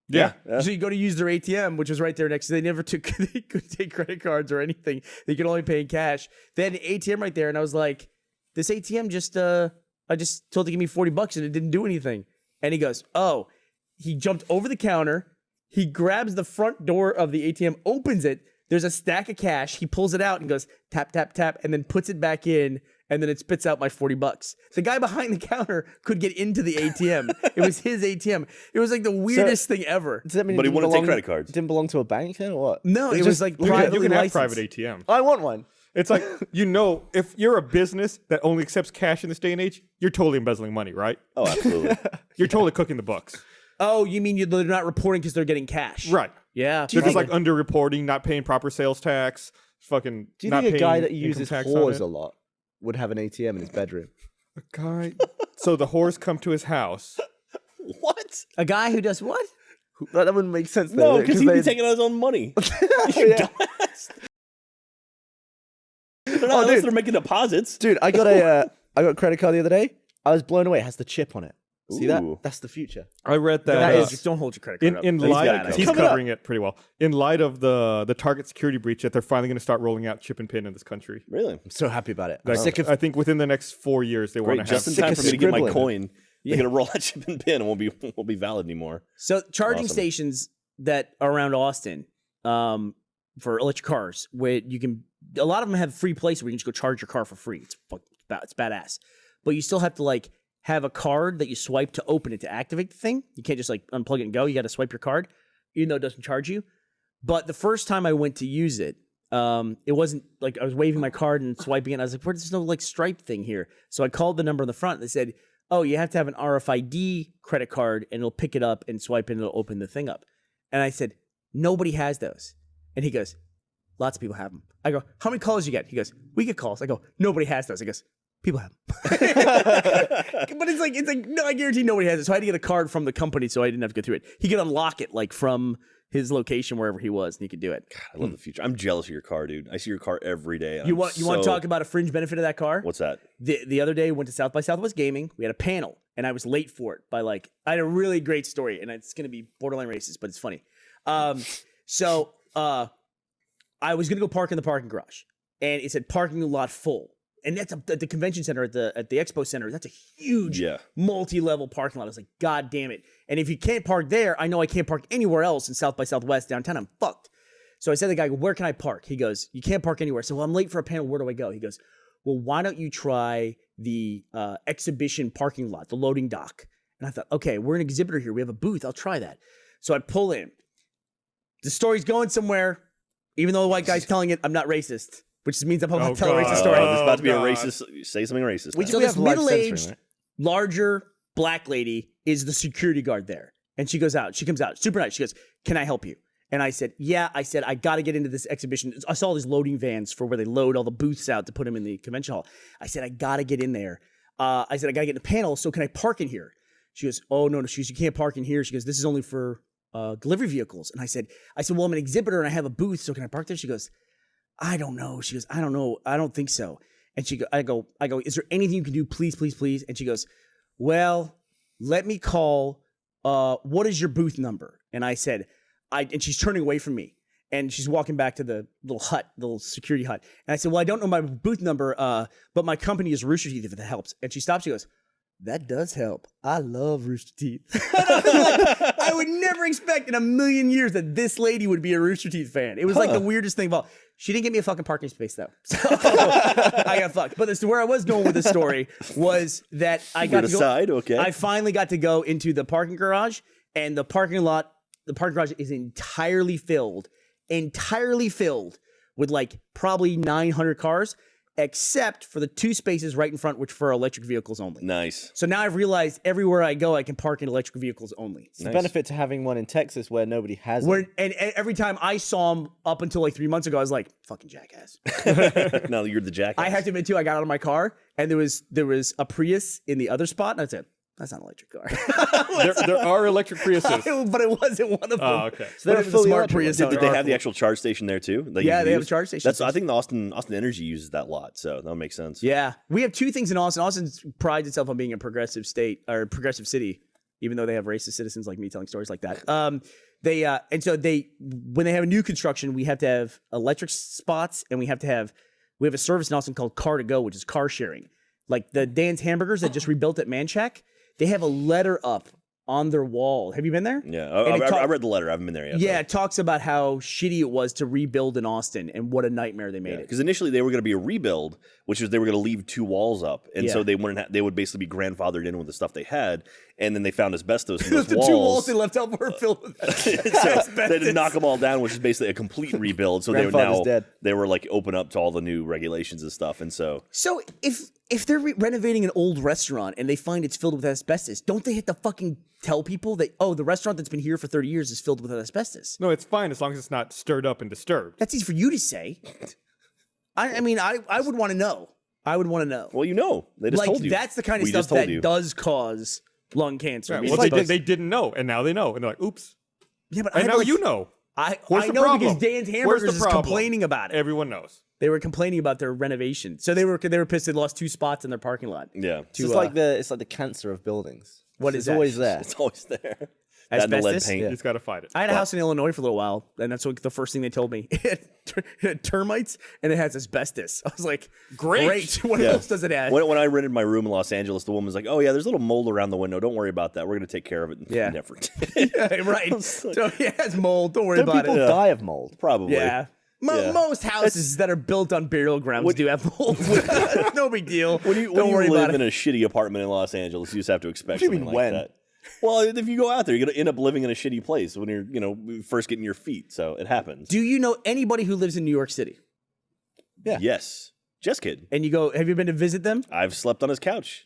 S1: Yeah.
S2: So you go to use their ATM, which was right there next to. They never took. They couldn't take credit cards or anything. They could only pay in cash. They had an ATM right there, and I was like, "This ATM just I just told it to give me $40, and it didn't do anything." And he goes, "Oh." He jumped over the counter. He grabs the front door of the ATM, opens it. There's a stack of cash. He pulls it out and goes tap, tap, tap, and then puts it back in, and then it spits out my $40. The guy behind the counter could get into the ATM. It was his ATM. It was like the weirdest thing ever.
S4: Does that mean
S3: But
S4: it
S3: he
S4: didn't
S3: wouldn't take
S4: belong-
S3: credit cards.
S4: Didn't belong to a bank then, or what?
S2: No, it
S4: It's
S2: was
S4: just-
S2: like
S1: You
S2: privately
S1: can have
S2: licensed.
S1: private ATM.
S4: I want one.
S1: It's like, if you're a business that only accepts cash in this day and age, you're totally embezzling money, right?
S3: Oh, absolutely.
S1: You're totally cooking the books.
S2: Oh, you mean they're not reporting because they're getting cash?
S1: Right.
S2: Yeah.
S1: They're just like under-reporting, not paying proper sales tax, fucking
S4: Do you
S1: not
S4: think a
S1: paying
S4: guy that
S1: income
S4: uses
S1: tax on
S4: whores
S1: it.
S4: a lot would have an ATM in his bedroom?
S1: A guy. So the whores come to his house.
S3: What?
S2: a guy who does what?
S4: That wouldn't make sense.
S3: No,
S4: though,
S3: because he'd be
S4: they-
S3: taking out his own money.
S4: Yeah.
S3: Unless
S4: dude.
S3: they're making deposits.
S4: Dude, I got a credit card the other day. I was blown away. It has the chip on it. See that?
S3: Ooh.
S4: That's the future.
S1: I read that.
S2: That is, don't hold your credit card up.
S1: in
S2: That's
S1: light,
S2: bad.
S1: he's
S4: Coming up.
S1: covering it pretty well. In light of the Target security breach, that they're finally going to start rolling out chip and pin in this country.
S3: Really?
S4: I'm so happy about it. I'm
S1: Like,
S4: sick of
S1: I think within the next 4 years they want
S3: Great.
S1: to have.
S3: Just in
S4: sick
S3: time
S4: of
S3: for me to get my
S4: scribbling.
S3: coin. They're going to roll out chip and pin and won't be valid anymore.
S2: So charging
S3: Awesome.
S2: stations that are around Austin for electric cars, where you can, a lot of them have free places where you can just go charge your car for free. It's badass. But you still have to like have a card that you swipe to open it to activate the thing. You can't just like unplug it and go. You got to swipe your card, even though it doesn't charge you. But the first time I went to use it, it wasn't like I was waving my card and swiping it. And I was like, there's no like stripe thing here. So I called the number on the front. They said, oh, you have to have an RFID credit card and it'll pick it up and swipe it and it'll open the thing up. And I said, nobody has those. And he goes, lots of people have them. I go, how many calls you get? He goes, we get calls. I go, nobody has those. He goes, people have them. But it's like, no, I guarantee nobody has it. So I had to get a card from the company so I didn't have to go through it. He could unlock it like from his location wherever he was and he could do it.
S3: I love the future. I'm jealous of your car, dude. I see your car every day.
S2: You want to talk about a fringe benefit of that car?
S3: What's that?
S2: The other day, went to South by Southwest Gaming. We had a panel, and I was late for it by like, I had a really great story, and it's going to be borderline racist, but it's funny. So I was going to go park in the parking garage, and it said parking lot full. And that's at the convention center at the expo center. That's a huge multi-level parking lot. I was like, God damn it. And if you can't park there, I know I can't park anywhere else in South by Southwest downtown. I'm fucked. So I said to the guy, where can I park? He goes, you can't park anywhere. So, well, I'm late for a panel. Where do I go? He goes, well, why don't you try the exhibition parking lot, the loading dock And I thought, okay, we're an exhibitor here. We have a booth. I'll try that. So I pull in. The story's going somewhere. Even though the white guy's telling it, I'm not racist, which means I'm about to tell a racist story.
S3: There's about to be a racist. Say something racist.
S2: So this middle-aged, larger black lady is the security guard there. And she goes out. She comes out. Super nice. She goes, can I help you? And I said, yeah. I said, I got to get into this exhibition. I saw these loading vans for where they load all the booths out to put them in the convention hall. I said, I got to get in there. I said, I got to get in the panel. So can I park in here? She goes, oh, no. She goes, you can't park in here. She goes, this is only for delivery vehicles. And I said, well, I'm an exhibitor and I have a booth. So can I park there? She goes, I don't know. She goes, I don't know. I don't think so. And I go, is there anything you can do? Please, please, please. And she goes, well, let me call. What is your booth number? And I said, and she's turning away from me and she's walking back to the little security hut. And I said, well, I don't know my booth number, but my company is Rooster Teeth if that helps. And she stops. She goes, that does help. I love Rooster Teeth. I would never expect in a million years that this lady would be a Rooster Teeth fan. It was like the weirdest thing of all. She didn't get me a fucking parking space though. So I got fucked. But where I was going with this story was that I got to go.
S3: Okay.
S2: I finally got to go into the parking garage, and the parking garage is entirely filled with like probably 900 cars, except for the 2 spaces right in front, which for electric vehicles only.
S3: Nice.
S2: So now I've realized everywhere I go, I can park in electric vehicles only.
S4: It's the benefit to having one in Texas where nobody has it.
S2: And every time I saw him up until like 3 months ago, I was like, fucking jackass.
S3: No, you're the jackass.
S2: I have to admit too, I got out of my car and there was a Prius in the other spot, and I said, that's not an electric car.
S1: there are electric Priuses.
S2: But it wasn't one of them.
S1: Oh, okay.
S2: So they're fully smart Prius.
S3: Did they have the actual charge station there too?
S2: Yeah, they have a charge station.
S3: I think the Austin Energy uses that a lot, so that makes sense.
S2: Yeah. We have 2 things in Austin. Austin prides itself on being a progressive state or progressive city, even though they have racist citizens like me telling stories like that. When they have a new construction, we have to have electric spots, and we have a service in Austin called Car to Go, which is car sharing. Like the Dan's Hamburgers that just rebuilt at Manchac. They have a letter up on their wall. Have you been there?
S3: Yeah, I read the letter. I haven't been there yet.
S2: Yeah, it talks about how shitty it was to rebuild in Austin and what a nightmare they made it.
S3: Because initially they were going to be a rebuild, which was they were going to leave 2 walls up, and so they would basically be grandfathered in with the stuff they had, and then they found asbestos in those
S2: the
S3: walls.
S2: 2 walls they left up were filled with
S3: so they did knock them all down, which is basically a complete rebuild. So they were like open up to all the new regulations and stuff, and so
S2: if they're renovating an old restaurant and they find it's filled with asbestos, don't they have to fucking tell people that, oh, the restaurant that's been here for 30 years is filled with asbestos?
S1: No, it's fine as long as it's not stirred up and disturbed.
S2: That's easy for you to say. I mean, I would want to know. I would want to know.
S3: Well, you know, they just told you.
S2: That's the kind of stuff that does cause lung cancer.
S1: Right, well, they didn't know, and now they know, and they're like, oops.
S2: Yeah, but
S1: and now you know.
S2: I know because Dan's Hamburgers is complaining about it.
S1: Everyone knows.
S2: They were complaining about their renovation, so they were pissed. They lost 2 spots in their parking lot.
S3: Yeah,
S4: it's like the cancer of buildings.
S2: What is that?
S4: Always there?
S3: It's always there.
S2: Asbestos?
S3: That and the lead paint.
S1: You just got to fight it.
S2: I had a house in Illinois for a little while, and that's what the first thing they told me. It had termites, and it has asbestos. I was like, great. What else does it have?
S3: When I rented my room in Los Angeles, the woman was like, oh, yeah, there's a little mold around the window. Don't worry about that. We're going to take care of it.
S2: Yeah.
S3: Never.
S2: Yeah, right. So, yeah, it's mold. Don't worry about it.
S4: People die of mold.
S3: Probably.
S2: Yeah. Most houses that are built on burial grounds do have mold. No big deal.
S3: When you live in a shitty apartment in Los Angeles, you just have to expect something like that. Well, if you go out there, you're going to end up living in a shitty place when you're, first getting your feet. So it happens.
S2: Do you know anybody who lives in New York City?
S4: Yeah.
S3: Yes. Just kidding.
S2: And you go, have you been to visit them?
S3: I've slept on his couch.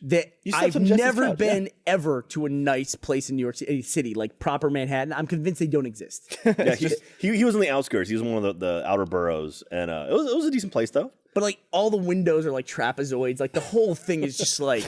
S2: I've never been ever to a nice place in New York City, like proper Manhattan. I'm convinced they don't exist.
S3: Yeah, he was on the outskirts. He was in one of the outer boroughs, and it was a decent place though.
S2: But like all the windows are like trapezoids. Like the whole thing is just like.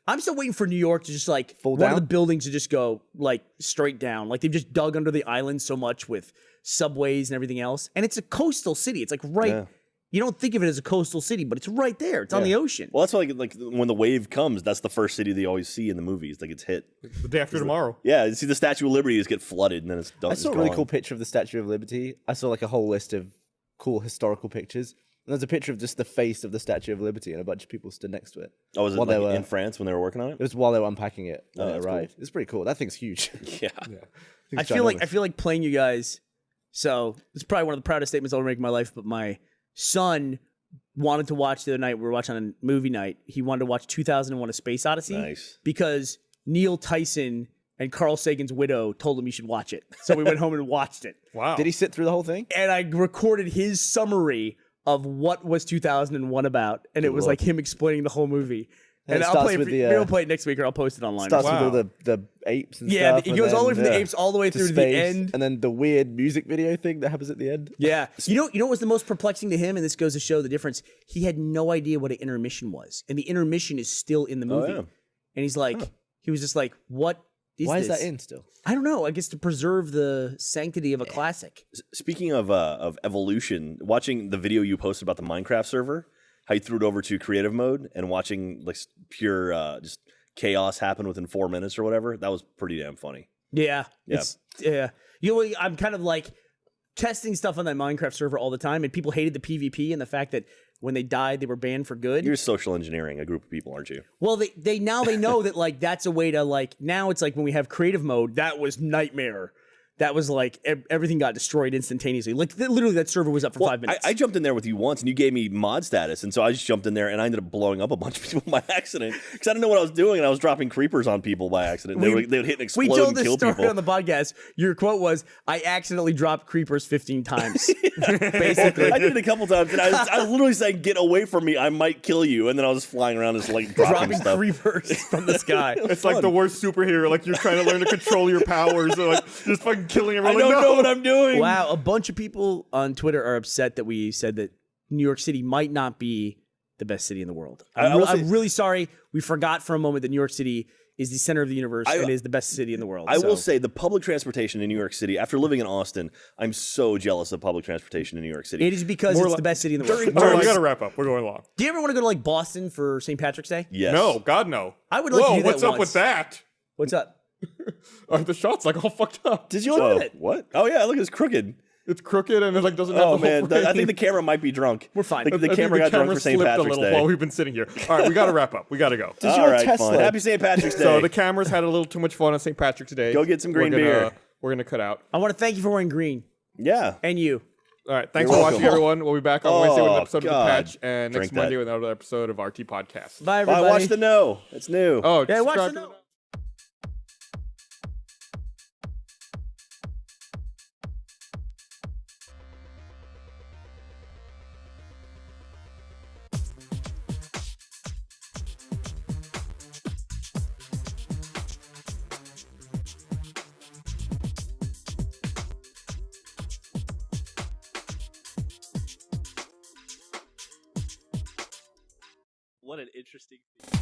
S2: I'm still waiting for New York to just like
S4: fall
S2: one
S4: down?
S2: of the buildings to just go like straight down. Like they've just dug under the island so much with subways and everything else. And it's a coastal city. It's like right. Yeah. You don't think of it as a coastal city, but it's right there. It's on the ocean.
S3: Well, that's why like when the wave comes, that's the first city they always see in the movies. Like it's hit.
S1: The day after tomorrow.
S3: Yeah, you see the Statue of Liberty just get flooded and then it's done.
S4: I saw a really cool picture of the Statue of Liberty. I saw like a whole list of cool historical pictures. And there's a picture of just the face of the Statue of Liberty and a bunch of people stood next to it.
S3: Oh, was it like in France when they were working on it?
S4: It was while they were unpacking it when it arrived. Cool. It's pretty cool. That thing's huge.
S3: Yeah.
S2: I feel like playing you guys. So it's probably one of the proudest statements I'll ever make in my life. But my son wanted to watch the other night. We were watching on a movie night. He wanted to watch 2001: A Space Odyssey.
S3: Nice.
S2: Because Neil Tyson and Carl Sagan's widow told him you should watch it. So we went home and watched it.
S1: Wow.
S4: Did he sit through the whole thing?
S2: And I recorded his summary of what was 2001 about. And it was like him explaining the whole movie. And I'll play it. Maybe we'll play it next week, or I'll post it online.
S4: Starts with all the apes and stuff.
S2: Yeah, it goes all the way from the apes all the way through to the
S4: space,
S2: end.
S4: and then the weird music video thing that happens at the end.
S2: Yeah. You know what was the most perplexing to him, and this goes to show the difference? He had no idea what an intermission was. And the intermission is still in the movie. And he's like, he was just like, what is
S4: Why
S2: this?
S4: is that in still?
S2: I don't know. I guess to preserve the sanctity of a classic.
S3: Speaking of evolution, watching the video you posted about the Minecraft server, how you threw it over to creative mode and watching like pure just chaos happen within 4 minutes or whatever, that was pretty damn funny.
S2: Yeah. You know, I'm kind of like testing stuff on that Minecraft server all the time, and people hated the PvP and the fact that when they died, they were banned for good.
S3: You're social engineering a group of people, aren't you?
S2: Well, they now they know that like that's a way to like, now it's like when we have creative mode, that was nightmare. That was like everything got destroyed instantaneously. Like literally, that server was up for 5 minutes.
S3: I jumped in there with you once, and you gave me mod status, and so I just jumped in there, and I ended up blowing up a bunch of people by accident because I didn't know what I was doing, and I was dropping creepers on people by accident. They would hit and explode and kill people. We told this story
S2: on the podcast. Your quote was, "I accidentally dropped creepers 15 times." Basically,
S3: I did it a couple times, and I was literally saying, "Get away from me! I might kill you!" And then I was flying around just like dropping stuff.
S2: Creepers from the sky.
S1: It's like the worst superhero. Like you're trying to learn to control your powers, or like just fucking killing everyone.
S3: I don't know what I'm doing.
S2: Wow, a bunch of people on Twitter are upset that we said that New York City might not be the best city in the world. I'm really sorry. We forgot for a moment that New York City is the center of the universe and is the best city in the world.
S3: I will say the public transportation in New York City, after living in Austin, I'm so jealous of public transportation in New York City.
S2: It is because it's the best city in the world.
S1: All right, we got to wrap up. We're going long.
S2: Do you ever want to go to like Boston for St. Patrick's Day?
S3: Yes.
S1: No, God, no.
S2: I would like to do that
S1: what's up
S2: once.
S1: with that?
S2: What's up?
S1: The shot's like all fucked up.
S2: Did you look at it?
S3: What? Oh yeah, look, it's crooked.
S1: It's crooked and it like doesn't have
S3: Oh
S1: the whole
S3: man,
S1: frame.
S3: I think the camera might be drunk.
S2: We're fine.
S3: The
S1: I think
S3: camera got drunk for St.
S1: slipped
S3: Patrick's
S1: a little
S3: Day.
S1: while we've been sitting here. All right, we got to wrap up. We got to go.
S3: All right,
S4: Tesla?
S3: fine. Happy St. Patrick's Day.
S1: So the cameras had a little too much fun on St. Patrick's Day.
S3: Go get some green beer.
S1: We're gonna cut out.
S2: I want to thank you for wearing green.
S3: Yeah.
S2: And you.
S1: All right, thanks
S3: You're
S1: for
S3: welcome.
S1: watching, everyone. We'll be back on Wednesday with an episode
S3: God.
S1: of The Patch, and next
S3: Drink
S1: Monday
S3: that.
S1: with another episode of RT Podcast.
S2: Bye, everybody.
S3: Watch the No. It's new.
S1: Oh,
S2: Yeah, watch
S1: subscribe
S2: the
S1: to
S2: No.
S3: What an interesting thing.